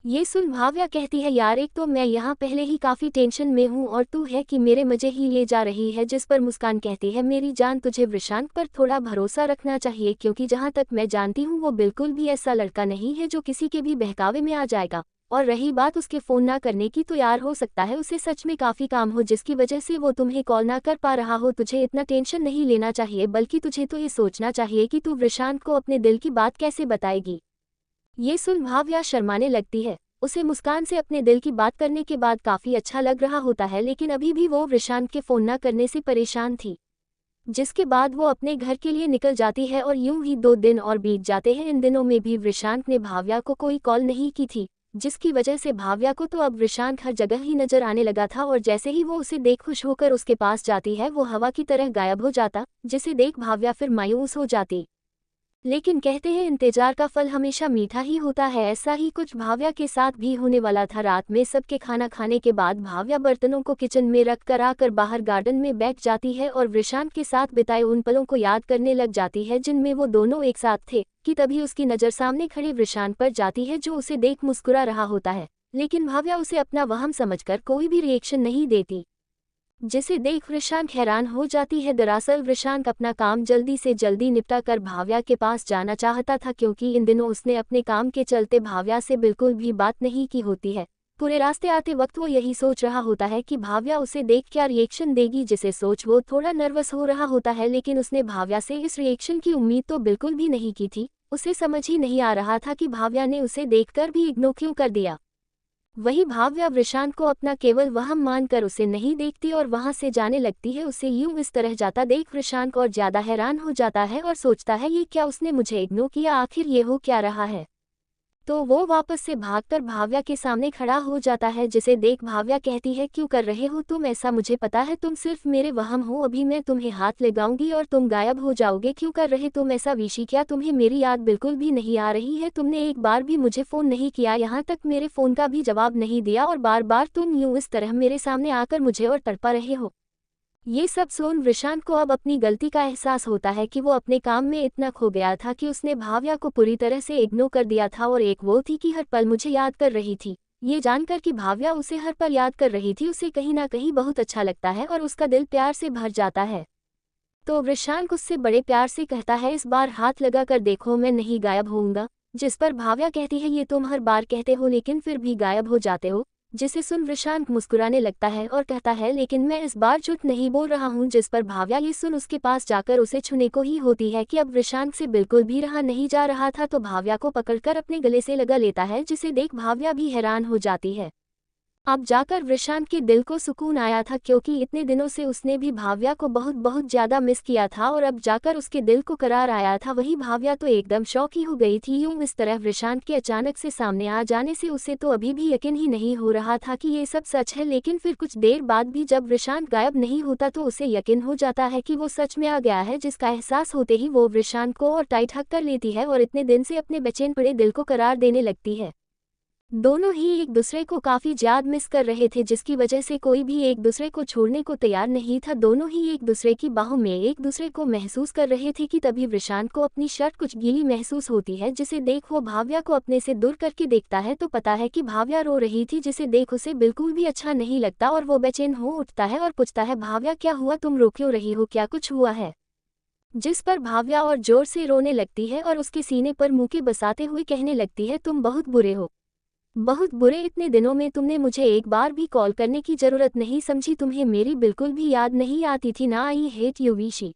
ये सुन भाव्या कहती है, यार एक तो मैं यहाँ पहले ही काफ़ी टेंशन में हूँ और तू है कि मेरे मजे ही ले जा रही है। जिस पर मुस्कान कहती है, मेरी जान तुझे विशांत पर थोड़ा भरोसा रखना चाहिए, क्योंकि जहाँ तक मैं जानती हूँ वो बिल्कुल भी ऐसा लड़का नहीं है जो किसी के भी बहकावे में आ जाएगा। और रही बात उसके फ़ोन ना करने की, तो यार हो सकता है उसे सच में काफ़ी काम हो जिसकी वजह से वो तुम्हें कॉल ना कर पा रहा हो। तुझे इतना टेंशन नहीं लेना चाहिए, बल्कि तुझे तो ये सोचना चाहिए कि तू विशांत को अपने दिल की बात कैसे बताएगी। ये सुन भाव्या शर्माने लगती है। उसे मुस्कान से अपने दिल की बात करने के बाद काफ़ी अच्छा लग रहा होता है, लेकिन अभी भी वो विशांत के फ़ोन न करने से परेशान थी। जिसके बाद वो अपने घर के लिए निकल जाती है और यूं ही 2 दिन और बीत जाते हैं। इन दिनों में भी विशांत ने भाव्या को कोई कॉल नहीं की थी, जिसकी वजह से भाव्या को तो अब विशांत हर जगह ही नजर आने लगा था, और जैसे ही वो उसे देख खुश होकर उसके पास जाती है वो हवा की तरह गायब हो जाता, जिसे देख भाव्या फिर मायूस हो जाती। लेकिन कहते हैं इंतजार का फल हमेशा मीठा ही होता है, ऐसा ही कुछ भाव्या के साथ भी होने वाला था। रात में सबके खाना खाने के बाद भाव्या बर्तनों को किचन में रख कर आकर बाहर गार्डन में बैठ जाती है और विशांत के साथ बिताए उन पलों को याद करने लग जाती है जिनमें वो दोनों एक साथ थे। कि तभी उसकी नज़र सामने खड़े विशांत पर जाती है, जो उसे देख मुस्कुरा रहा होता है, लेकिन भाव्या उसे अपना वहम समझकर कोई भी रिएक्शन नहीं देती। जिसे देख वृषांक हैरान हो जाती है। दरअसल वृषांक अपना काम जल्दी से जल्दी निपटा कर भाव्या के पास जाना चाहता था, क्योंकि इन दिनों उसने अपने काम के चलते भाव्या से बिल्कुल भी बात नहीं की होती है। पूरे रास्ते आते वक्त वो यही सोच रहा होता है कि भाव्या उसे देख क्या रिएक्शन देगी, जिसे सोच वो थोड़ा नर्वस हो रहा होता है। लेकिन उसने भाव्या से इस रिएक्शन की उम्मीद तो बिल्कुल भी नहीं की थी। उसे समझ ही नहीं आ रहा था कि भाव्या ने उसे देखकर भी इग्नोर क्यों कर दिया। वही भाव्या वृषांक को अपना केवल वहम मानकर उसे नहीं देखती और वहां से जाने लगती है। उसे यूं इस तरह जाता देख वृषांक और ज्यादा हैरान हो जाता है और सोचता है ये क्या, उसने मुझे इग्नोर किया, आखिर ये हो क्या रहा है। तो वो वापस से भागकर भाव्या के सामने खड़ा हो जाता है, जिसे देख भाव्या कहती है क्यों कर रहे हो तुम ऐसा, मुझे पता है तुम सिर्फ मेरे वहम हो, अभी मैं तुम्हें हाथ लगाऊंगी और तुम गायब हो जाओगे। क्यों कर रहे तुम ऐसा विशी, क्या तुम्हें मेरी याद बिल्कुल भी नहीं आ रही है? तुमने एक बार भी मुझे फ़ोन नहीं किया, यहाँ तक मेरे फ़ोन का भी जवाब नहीं दिया और बार बार तुम यूं इस तरह मेरे सामने आकर मुझे और तड़पा रहे हो। ये सब सुन वृषांक को अब अपनी गलती का एहसास होता है कि वो अपने काम में इतना खो गया था कि उसने भाव्या को पूरी तरह से इग्नोर कर दिया था। और एक वो थी कि हर पल मुझे याद कर रही थी। ये जानकर कि भाव्या उसे हर पल याद कर रही थी, उसे कहीं ना कहीं बहुत अच्छा लगता है और उसका दिल प्यार से भर जाता है। तो वृषांक उससे बड़े प्यार से कहता है इस बार हाथ लगा कर देखो, मैं नहीं गायब होऊंगा। जिस पर भाव्या कहती है ये तुम हर बार कहते हो लेकिन फिर भी गायब हो जाते हो। जिसे सुन वृषांक मुस्कुराने लगता है और कहता है लेकिन मैं इस बार झूठ नहीं बोल रहा हूँ। जिस पर भाव्या ये सुन उसके पास जाकर उसे छूने को ही होती है कि अब वृषांक से बिल्कुल भी रहा नहीं जा रहा था, तो भाव्या को पकड़कर अपने गले से लगा लेता है, जिसे देख भाव्या भी हैरान हो जाती है। अब जाकर वृषांक के दिल को सुकून आया था, क्योंकि इतने दिनों से उसने भी भाव्या को बहुत बहुत ज्यादा मिस किया था और अब जाकर उसके दिल को करार आया था। वही भाव्या तो एकदम शौक ही हो गई थी। यूं इस तरह वृषांक के अचानक से सामने आ जाने से उसे तो अभी भी यकीन ही नहीं हो रहा था कि ये सब सच है। लेकिन फिर कुछ देर बाद भी जब वृषांक गायब नहीं होता तो उसे यकीन हो जाता है कि वो सच में आ गया है, जिसका एहसास होते ही वो वृषांक को और टाइट हक कर लेती है और इतने दिन से अपने बेचैन पड़े दिल को करार देने लगती है। दोनों ही एक दूसरे को काफी ज्यादा मिस कर रहे थे, जिसकी वजह से कोई भी एक दूसरे को छोड़ने को तैयार नहीं था। दोनों ही एक दूसरे की बाहों में एक दूसरे को महसूस कर रहे थे कि तभी वृषांक को अपनी शर्ट कुछ गीली महसूस होती है, जिसे देख वो भाव्या को अपने से दूर करके देखता है तो पता है कि भाव्या रो रही थी, जिसे देख उसे बिल्कुल भी अच्छा नहीं लगता और वो बेचैन हो उठता है और पूछता है भाव्या क्या हुआ, तुम रो क्यों रही हो, क्या कुछ हुआ है? जिस पर भाव्या और जोर से रोने लगती है और उसके सीने पर मुंह के बसाते हुए कहने लगती है तुम बहुत बुरे हो, बहुत बुरे। इतने दिनों में तुमने मुझे एक बार भी कॉल करने की जरूरत नहीं समझी, तुम्हें मेरी बिल्कुल भी याद नहीं आती थी ना। आई हेट यू विशी,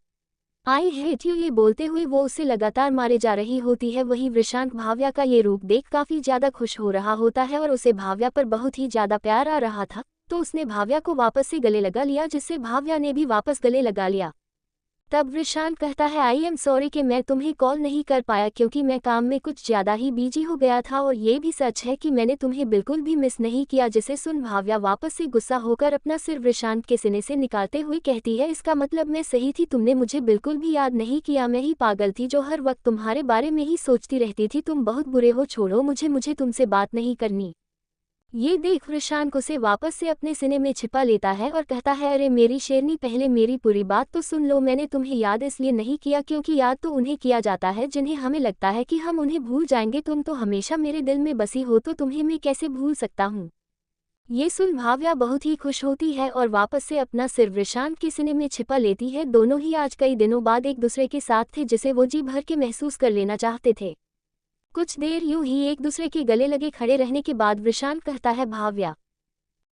आई हेट यू। ये बोलते हुए वो उससे लगातार मारे जा रही होती है। वही वृषांक भाव्या का ये रूप देख काफी ज्यादा खुश हो रहा होता है और उसे भाव्या पर बहुत ही ज्यादा प्यार आ रहा था, तो उसने भाव्या को वापस से गले लगा लिया, जिससे भाव्या ने भी वापस गले लगा लिया। तब वृषांक कहता है आई एम सॉरी कि मैं तुम्हें कॉल नहीं कर पाया, क्योंकि मैं काम में कुछ ज्यादा ही बिजी हो गया था और ये भी सच है कि मैंने तुम्हें बिल्कुल भी मिस नहीं किया। जिसे सुन भाव्या वापस से गुस्सा होकर अपना सिर वृषांक के सीने से निकालते हुए कहती है इसका मतलब मैं सही थी, तुमने मुझे बिल्कुल भी याद नहीं किया, मैं ही पागल थी जो हर वक्त तुम्हारे बारे में ही सोचती रहती थी, तुम बहुत बुरे हो, छोड़ो मुझे, मुझे तुमसे बात नहीं करनी। ये देख वृषांक उसे वापस से अपने सीने में छिपा लेता है और कहता है अरे मेरी शेरनी, पहले मेरी पूरी बात तो सुन लो। मैंने तुम्हें याद इसलिए नहीं किया क्योंकि याद तो उन्हें किया जाता है जिन्हें हमें लगता है कि हम उन्हें भूल जाएंगे, तुम तो हमेशा मेरे दिल में बसी हो, तो तुम्हें मैं कैसे भूल सकता हूँ। ये सुन भाव्या बहुत ही खुश होती है और वापस से अपना सिर वृषांक के सीने में छिपा लेती है। दोनों ही आज कई दिनों बाद एक दूसरे के साथ थे, जिसे वो जी भर के महसूस कर लेना चाहते थे। कुछ देर यूं ही एक दूसरे के गले लगे खड़े रहने के बाद वृषांक कहता है भाव्या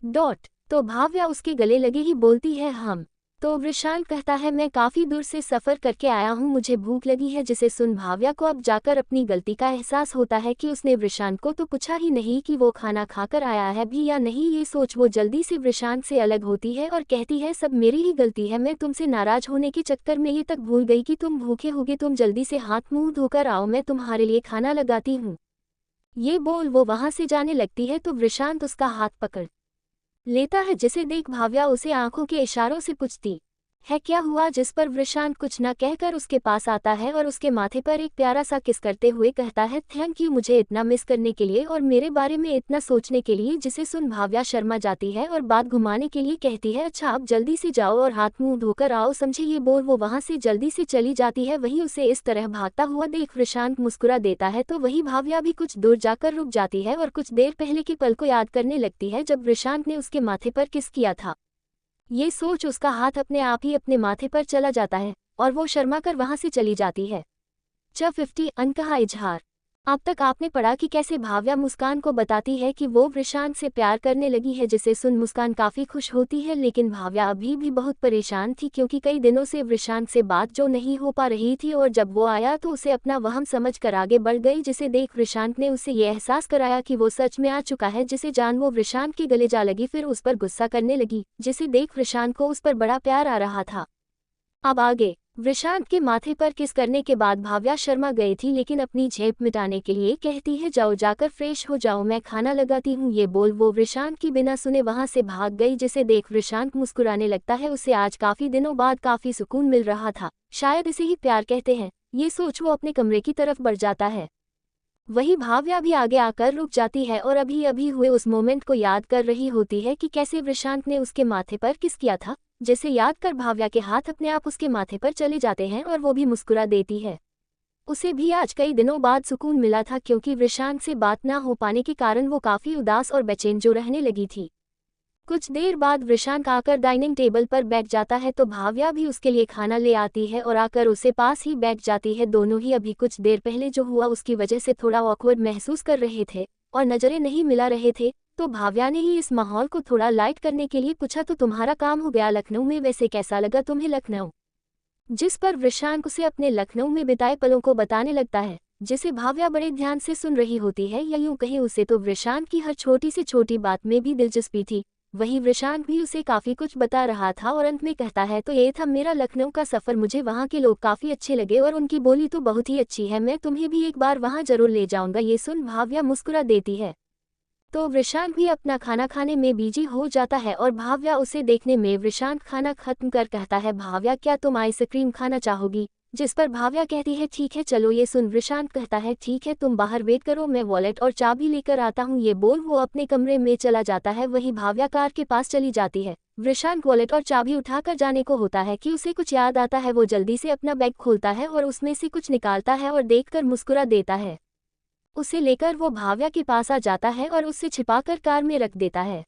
डॉट, तो भाव्या उसके गले लगे ही बोलती है हम। तो वृषांक कहता है मैं काफी दूर से सफर करके आया हूँ, मुझे भूख लगी है। जिसे सुन भाव्या को अब जाकर अपनी गलती का एहसास होता है कि उसने वृषांक को तो पूछा ही नहीं कि वो खाना खाकर आया है भी या नहीं। ये सोच वो जल्दी से वृषांक से अलग होती है और कहती है सब मेरी ही गलती है, मैं तुमसे नाराज होने के चक्कर में ये तक भूल गई कि तुम भूखे होगे, तुम जल्दी से हाथ मुंह धोकर आओ, मैं तुम्हारे लिए खाना लगाती हूँ। ये बोल वो वहां से जाने लगती है तो वृषांक उसका हाथ पकड़ लेता है, जिसे देख भाव्या उसे आंखों के इशारों से पूछती है क्या हुआ। जिस पर वृषांक कुछ न कहकर उसके पास आता है और उसके माथे पर एक प्यारा सा किस करते हुए कहता है थैंक यू मुझे इतना मिस करने के लिए और मेरे बारे में इतना सोचने के लिए। जिसे सुन भाव्या शर्मा जाती है और बात घुमाने के लिए कहती है अच्छा अब जल्दी से जाओ और हाथ मुंह धोकर आओ, समझे। ये बोल वो वहां से जल्दी से चली जाती है। वहीं उसे इस तरह भागता हुआ देख वृषांक मुस्कुरा देता है, तो वही भाव्या भी कुछ दूर जाकर रुक जाती है और कुछ देर पहले के पल को याद करने लगती है जब वृषांक ने उसके माथे पर किस किया था। ये सोच उसका हाथ अपने आप ही अपने माथे पर चला जाता है और वो शर्मा कर वहां से चली जाती है। 50 अनकहा इजहार। अब तक आपने पढ़ा कि कैसे भाव्या मुस्कान को बताती है कि वो वृषांत से प्यार करने लगी है, जिसे सुन मुस्कान काफी खुश होती है। लेकिन भाव्या अभी भी बहुत परेशान थी क्योंकि कई दिनों से वृषांत से बात जो नहीं हो पा रही थी, और जब वो आया तो उसे अपना वहम समझकर आगे बढ़ गई, जिसे देख वृषांत ने उसे ये एहसास कराया कि वो सच में आ चुका है, जिसे जान वो वृषांत के गले जा लगी। फिर उस पर गुस्सा करने लगी, जिसे देख वृषांत को उस पर बड़ा प्यार आ रहा था। अब आगे वृषांत के माथे पर किस करने के बाद भाव्या शर्मा गई थी, लेकिन अपनी झेप मिटाने के लिए कहती है जाओ जाकर फ्रेश हो जाओ, मैं खाना लगाती हूँ। ये बोल वो वृषांत की बिना सुने वहां से भाग गई, जिसे देख वृषांत मुस्कुराने लगता है। उसे आज काफी दिनों बाद काफी सुकून मिल रहा था, शायद इसे ही प्यार कहते हैं। ये सोच वो अपने कमरे की तरफ बढ़ जाता है। वही भाव्या भी आगे आकर रुक जाती है और अभी अभी हुए उस मोमेंट को याद कर रही होती है कि कैसे वृषांत ने उसके माथे पर किस किया था, जिसे याद कर भाव्या के हाथ अपने आप उसके माथे पर चले जाते हैं और वो भी मुस्कुरा देती है। उसे भी आज कई दिनों बाद सुकून मिला था क्योंकि वृषांत से बात ना हो पाने के कारण वो काफी उदास और बेचैन जो रहने लगी थी। कुछ देर बाद वृषांत आकर डाइनिंग टेबल पर बैठ जाता है तो भाव्या भी उसके लिए खाना ले आती है और आकर उसे पास ही बैठ जाती है। दोनों ही अभी कुछ देर पहले जो हुआ उसकी वजह से थोड़ा ऑकवर्ड महसूस कर रहे थे और नजरें नहीं मिला रहे थे, तो भाव्या ने ही इस माहौल को थोड़ा लाइट करने के लिए पूछा तो तुम्हारा काम हो गया लखनऊ में, वैसे कैसा लगा तुम्हें लखनऊ? जिस पर वृषांत उसे अपने लखनऊ में बिताए पलों को बताने लगता है, जिसे भाव्या बड़े ध्यान से सुन रही होती है, या यूं कहें उसे तो वृषांत की हर छोटी से छोटी बात में भी दिलचस्पी थी। वहीं वृषांत भी उसे काफी कुछ बता रहा था और अंत में कहता है तो ये था मेरा लखनऊ का सफर, मुझे वहाँ के लोग काफी अच्छे लगे और उनकी बोली तो बहुत ही अच्छी है, मैं तुम्हें भी एक बार वहाँ जरूर ले जाऊंगा। ये सुन भाव्या मुस्कुरा देती है तो वृषांत भी अपना खाना खाने में बिजी हो जाता है और भाव्या उसे देखने में वृषांत खाना खत्म कर कहता है भाव्या क्या तुम आइसक्रीम खाना चाहोगी? जिस पर भाव्या कहती है ठीक है चलो। ये सुन वृषांत कहता है ठीक है तुम बाहर वेट करो, मैं वॉलेट और चाबी लेकर आता हूँ। ये बोल वो अपने कमरे में चला जाता है। वहीं भाव्या कार के पास चली जाती है। वृषांत वॉलेट और चाबी उठाकर जाने को होता है कि उसे कुछ याद आता है। वो जल्दी से अपना बैग खोलता है और उसमें से कुछ निकालता है और देखकर मुस्कुरा देता है। उसे लेकर वो भाव्या के पास आ जाता है और उससे छिपाकर कार में रख देता है,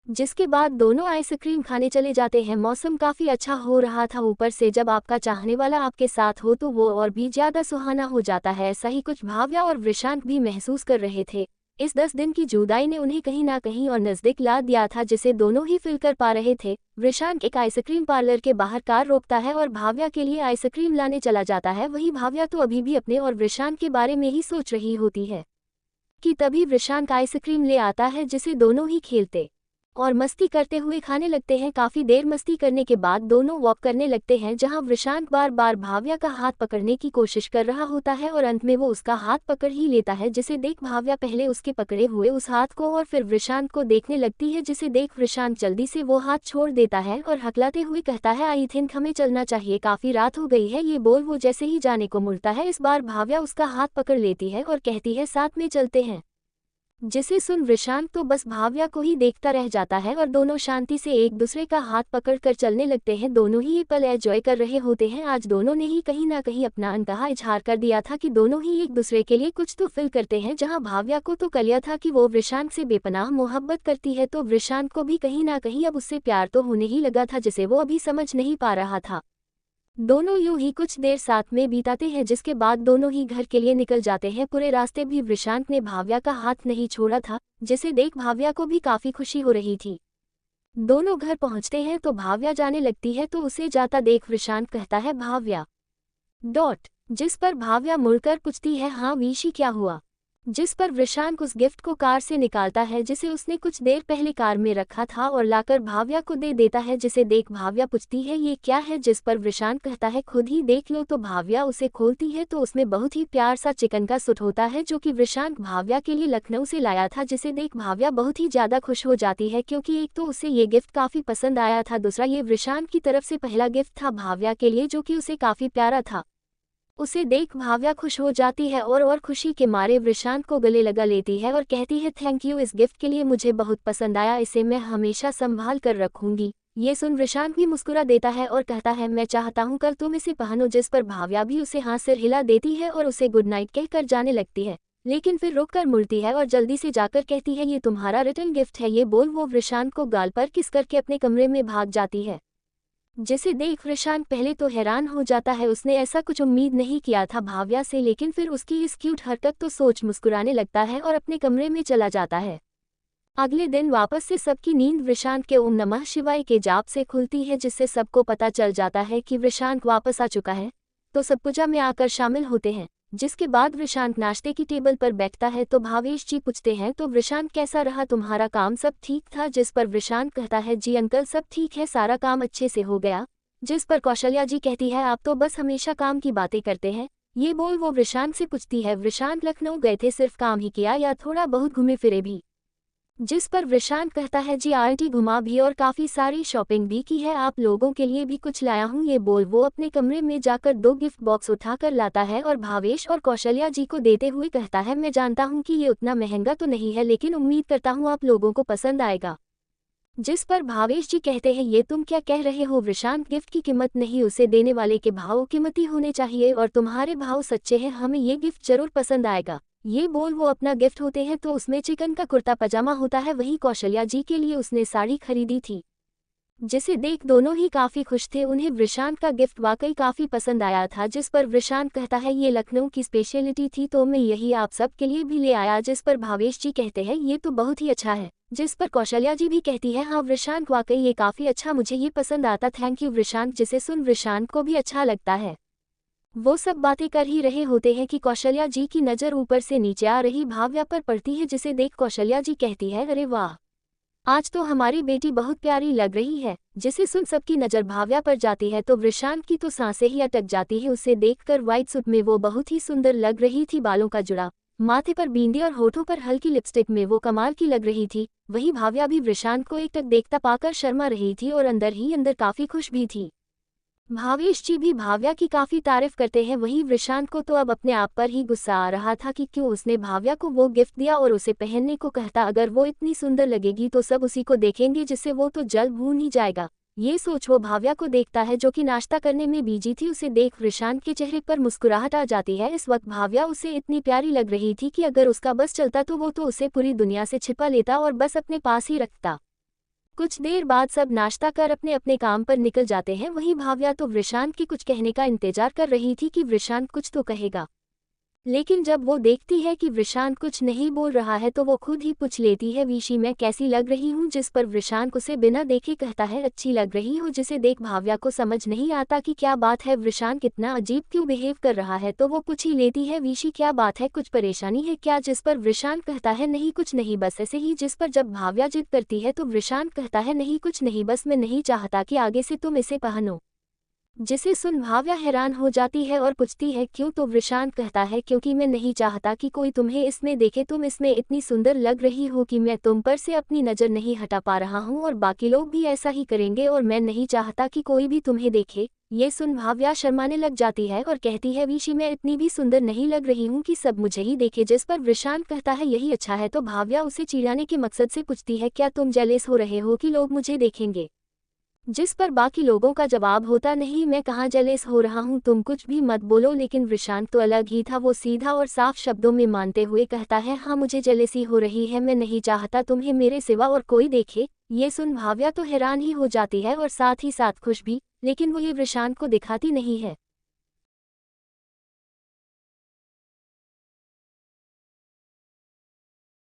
जिसके बाद दोनों आइसक्रीम खाने चले जाते हैं। मौसम काफी अच्छा हो रहा था, ऊपर से जब आपका चाहने वाला आपके साथ हो तो वो और भी ज्यादा सुहाना हो जाता है। ऐसा ही कुछ भाव्या और वृषांत भी महसूस कर रहे थे। इस 10 दिन की जुदाई ने उन्हें कहीं ना कहीं और नजदीक ला दिया था, जिसे दोनों ही फील कर पा रहे थे। वृषांत एक आइसक्रीम पार्लर के बाहर कार रोकता है और भाव्या के लिए आइसक्रीम लाने चला जाता है। वहीं भाव्या तो अभी भी अपने और वृषांत के बारे में ही सोच रही होती है कि तभी वृषांत आइसक्रीम ले आता है, जिसे दोनों ही खेलते और मस्ती करते हुए खाने लगते हैं। काफी देर मस्ती करने के बाद दोनों वॉक करने लगते हैं, जहां वृषांत बार बार भाव्या का हाथ पकड़ने की कोशिश कर रहा होता है और अंत में वो उसका हाथ पकड़ ही लेता है, जिसे देख भाव्या पहले उसके पकड़े हुए उस हाथ को और फिर वृषांत को देखने लगती है, जिसे देख वृषांत जल्दी से वो हाथ छोड़ देता है और हकलाते हुए कहता है आई थिंक हमें चलना चाहिए, काफी रात हो गई है। ये बोल वो जैसे ही जाने को मुड़ता है, इस बार भाव्या उसका हाथ पकड़ लेती है और कहती है साथ में चलते हैं। जिसे सुन वृषांत तो बस भाव्या को ही देखता रह जाता है और दोनों शांति से एक दूसरे का हाथ पकड़कर चलने लगते हैं। दोनों ही ये पल एंजॉय कर रहे होते हैं। आज दोनों ने ही कहीं ना कहीं अपना अनकहा इजहार कर दिया था कि दोनों ही एक दूसरे के लिए कुछ तो फील करते हैं। जहां भाव्या को तो कलिया था कि वो वृषांत से बेपनाह मोहब्बत करती है, तो वृषांत को भी कहीं ना कहीं अब उससे प्यार तो होने ही लगा था, जिसे वो अभी समझ नहीं पा रहा था। दोनों यूं ही कुछ देर साथ में बिताते हैं, जिसके बाद दोनों ही घर के लिए निकल जाते हैं। पूरे रास्ते भी वृषांत ने भाव्या का हाथ नहीं छोड़ा था, जिसे देख भाव्या को भी काफी खुशी हो रही थी। दोनों घर पहुंचते हैं तो भाव्या जाने लगती है, तो उसे जाता देख वृषांत कहता है भाव्या डॉट, जिस पर भाव्या मुड़कर पूछती है हाँ विशी क्या हुआ? जिस पर वृषांत उस गिफ्ट को कार से निकालता है, जिसे उसने कुछ देर पहले कार में रखा था और लाकर भाव्या को दे देता है, जिसे देख भाव्या पूछती है ये क्या है? जिस पर वृषांत कहता है खुद ही देख लो। तो भाव्या उसे खोलती है तो उसमें बहुत ही प्यार सा चिकन का सूट होता है, जो कि वृषांत भाव्या के लिए लखनऊ से लाया था, जिसे देख भाव्या बहुत ही ज्यादा खुश हो जाती है, क्योंकि एक तो उसे ये गिफ्ट काफी पसंद आया था, दूसरा ये वृषांत की तरफ से पहला गिफ्ट था भाव्या के लिए, जो कि उसे काफी प्यारा था। उसे देख भाव्या खुश हो जाती है और खुशी के मारे वृषांत को गले लगा लेती है और कहती है थैंक यू, इस गिफ्ट के लिए मुझे बहुत पसंद आया, इसे मैं हमेशा संभाल कर रखूंगी। ये सुन वृषांत भी मुस्कुरा देता है और कहता है मैं चाहता हूं कल तुम इसे पहनो। जिस पर भाव्या भी उसे हाथ से हिला देती है और उसे गुड नाइट कहकर जाने लगती है। लेकिन फिर रुक कर मुड़ती है और जल्दी से जाकर कहती है ये तुम्हारा रिटर्न गिफ्ट है। ये बोल वो वृषांत को गाल पर किस करके अपने कमरे में भाग जाती है, जिसे देख वृषांत पहले तो हैरान हो जाता है, उसने ऐसा कुछ उम्मीद नहीं किया था भाव्या से, लेकिन फिर उसकी इस क्यूट हरकत तो सोच मुस्कुराने लगता है और अपने कमरे में चला जाता है। अगले दिन वापस से सबकी नींद वृषांत के ओम नमः शिवाय के जाप से खुलती है, जिससे सबको पता चल जाता है कि वृषांत वापस आ चुका है, तो सब पूजा में आकर शामिल होते हैं। जिसके बाद वृषांत नाश्ते की टेबल पर बैठता है तो भावेश जी पूछते हैं तो वृषांत कैसा रहा तुम्हारा काम, सब ठीक था? जिस पर वृषांत कहता है जी अंकल सब ठीक है, सारा काम अच्छे से हो गया। जिस पर कौशल्या जी कहती है आप तो बस हमेशा काम की बातें करते हैं। ये बोल वो वृषांत से पूछती है वृषांत लखनऊ गए थे, सिर्फ काम ही किया या थोड़ा बहुत घूमे फिरे भी? जिस पर वृषांत कहता है जी आरटी घुमा भी और काफी सारी शॉपिंग भी की है, आप लोगों के लिए भी कुछ लाया हूँ। ये बोल वो अपने कमरे में जाकर 2 गिफ्ट बॉक्स उठाकर लाता है और भावेश और कौशल्या जी को देते हुए कहता है मैं जानता हूँ कि ये उतना महंगा तो नहीं है, लेकिन उम्मीद करता हूँ आप लोगों को पसंद आएगा। जिस पर भावेश जी कहते हैं ये तुम क्या कह रहे हो वृषांत, गिफ्ट की कीमत नहीं उसे देने वाले के भाव कीमती होने चाहिए और तुम्हारे भाव सच्चे हैं, हमें ये गिफ्ट जरूर पसंद आएगा। ये बोल वो अपना गिफ्ट होते हैं तो उसमें चिकन का कुर्ता पजामा होता है, वही कौशल्या जी के लिए उसने साड़ी खरीदी थी, जिसे देख दोनों ही काफी खुश थे, उन्हें वृषांत का गिफ्ट वाकई काफी पसंद आया था। जिस पर वृषांत कहता है ये लखनऊ की स्पेशलिटी थी तो मैं यही आप सब के लिए भी ले आया। जिस पर भावेश जी कहते हैं ये तो बहुत ही अच्छा है। जिस पर कौशल्या जी भी कहती है हाँ वृषांत वाकई ये काफी अच्छा, मुझे ये पसंद आता, थैंक यू वृषांत। जिसे सुन वृषांत को भी अच्छा लगता है। वो सब बातें कर ही रहे होते हैं कि कौशल्या जी की नज़र ऊपर से नीचे आ रही भाव्या पर पड़ती है, जिसे देख कौशल्या जी कहती है अरे वाह, आज तो हमारी बेटी बहुत प्यारी लग रही है। जिसे सुन सबकी नज़र भाव्या पर जाती है तो वृषांत की तो सांसें ही अटक जाती है, उसे देखकर व्हाइट सूट में वो बहुत ही सुंदर लग रही थी, बालों का जुड़ा, माथे पर बिंदी और होठों पर हल्की लिपस्टिक में वो कमाल की लग रही थी। वही भाव्या भी वृषांत को एकटक देखता पाकर शर्मा रही थी और अंदर ही अंदर काफी खुश भी थी। भावेश जी भी भाव्या की काफी तारीफ करते हैं। वहीं वृषांत को तो अब अपने आप पर ही गुस्सा आ रहा था कि क्यों उसने भाव्या को वो गिफ्ट दिया और उसे पहनने को कहता, अगर वो इतनी सुंदर लगेगी तो सब उसी को देखेंगे, जिससे वो तो जल भून ही जाएगा। ये सोच वो भाव्या को देखता है जो कि नाश्ता करने में बिजी थी, उसे देख वृषांत के चेहरे पर मुस्कुराहट आ जाती है। इस वक्त भाव्या उसे इतनी प्यारी लग रही थी कि अगर उसका बस चलता तो वो तो उसे पूरी दुनिया से छिपा लेता और बस अपने पास ही रखता। कुछ देर बाद सब नाश्ता कर अपने अपने काम पर निकल जाते हैं। वहीं भाव्या तो वृषांत के कुछ कहने का इंतजार कर रही थी कि वृषांत कुछ तो कहेगा, लेकिन जब वो देखती है कि वृषांत कुछ नहीं बोल रहा है तो वो खुद ही पूछ लेती है विशी मैं कैसी लग रही हूँ? जिस पर वृषांत उसे बिना देखे कहता है अच्छी लग रही हो। जिसे देख भाव्या को समझ नहीं आता कि क्या बात है, वृषांत कितना अजीब क्यों बिहेव कर रहा है, तो वो पूछ ही लेती है विशी क्या बात है, कुछ परेशानी है क्या? जिस पर वृषांत कहता है नहीं कुछ नहीं बस ऐसे ही। जिस पर जब भाव्या जिद करती है तो वृषांत कहता है नहीं कुछ नहीं, बस मैं नहीं चाहता कि आगे से तुम इसे पहनो। जिसे सुन भाव्या हैरान हो जाती है और पूछती है क्यों? तो वृषांत कहता है क्योंकि मैं नहीं चाहता कि कोई तुम्हें इसमें देखे, तुम इसमें इतनी सुंदर लग रही हो कि मैं तुम पर से अपनी नज़र नहीं हटा पा रहा हूँ और बाकी लोग भी ऐसा ही करेंगे और मैं नहीं चाहता कि कोई भी तुम्हें देखे। ये सुन भाव्या शर्माने लग जाती है और कहती है विशी मैं इतनी भी सुंदर नहीं लग रही हूँ कि सब मुझे ही देखे। जिस पर वृषांत कहता है यही अच्छा है। तो भाव्या उसे चिढ़ाने के मकसद से पूछती है क्या तुम जेलस हो रहे हो कि लोग मुझे देखेंगे? जिस पर बाकी लोगों का जवाब होता नहीं मैं कहाँ जेलस हो रहा हूँ, तुम कुछ भी मत बोलो। लेकिन वृषांत तो अलग ही था, वो सीधा और साफ शब्दों में मानते हुए कहता है हाँ मुझे जेलसी हो रही है, मैं नहीं चाहता तुम्हें मेरे सिवा और कोई देखे। ये सुन भाव्या तो हैरान ही हो जाती है और साथ ही साथ खुश भी, लेकिन वो ये वृषांत को दिखाती नहीं है।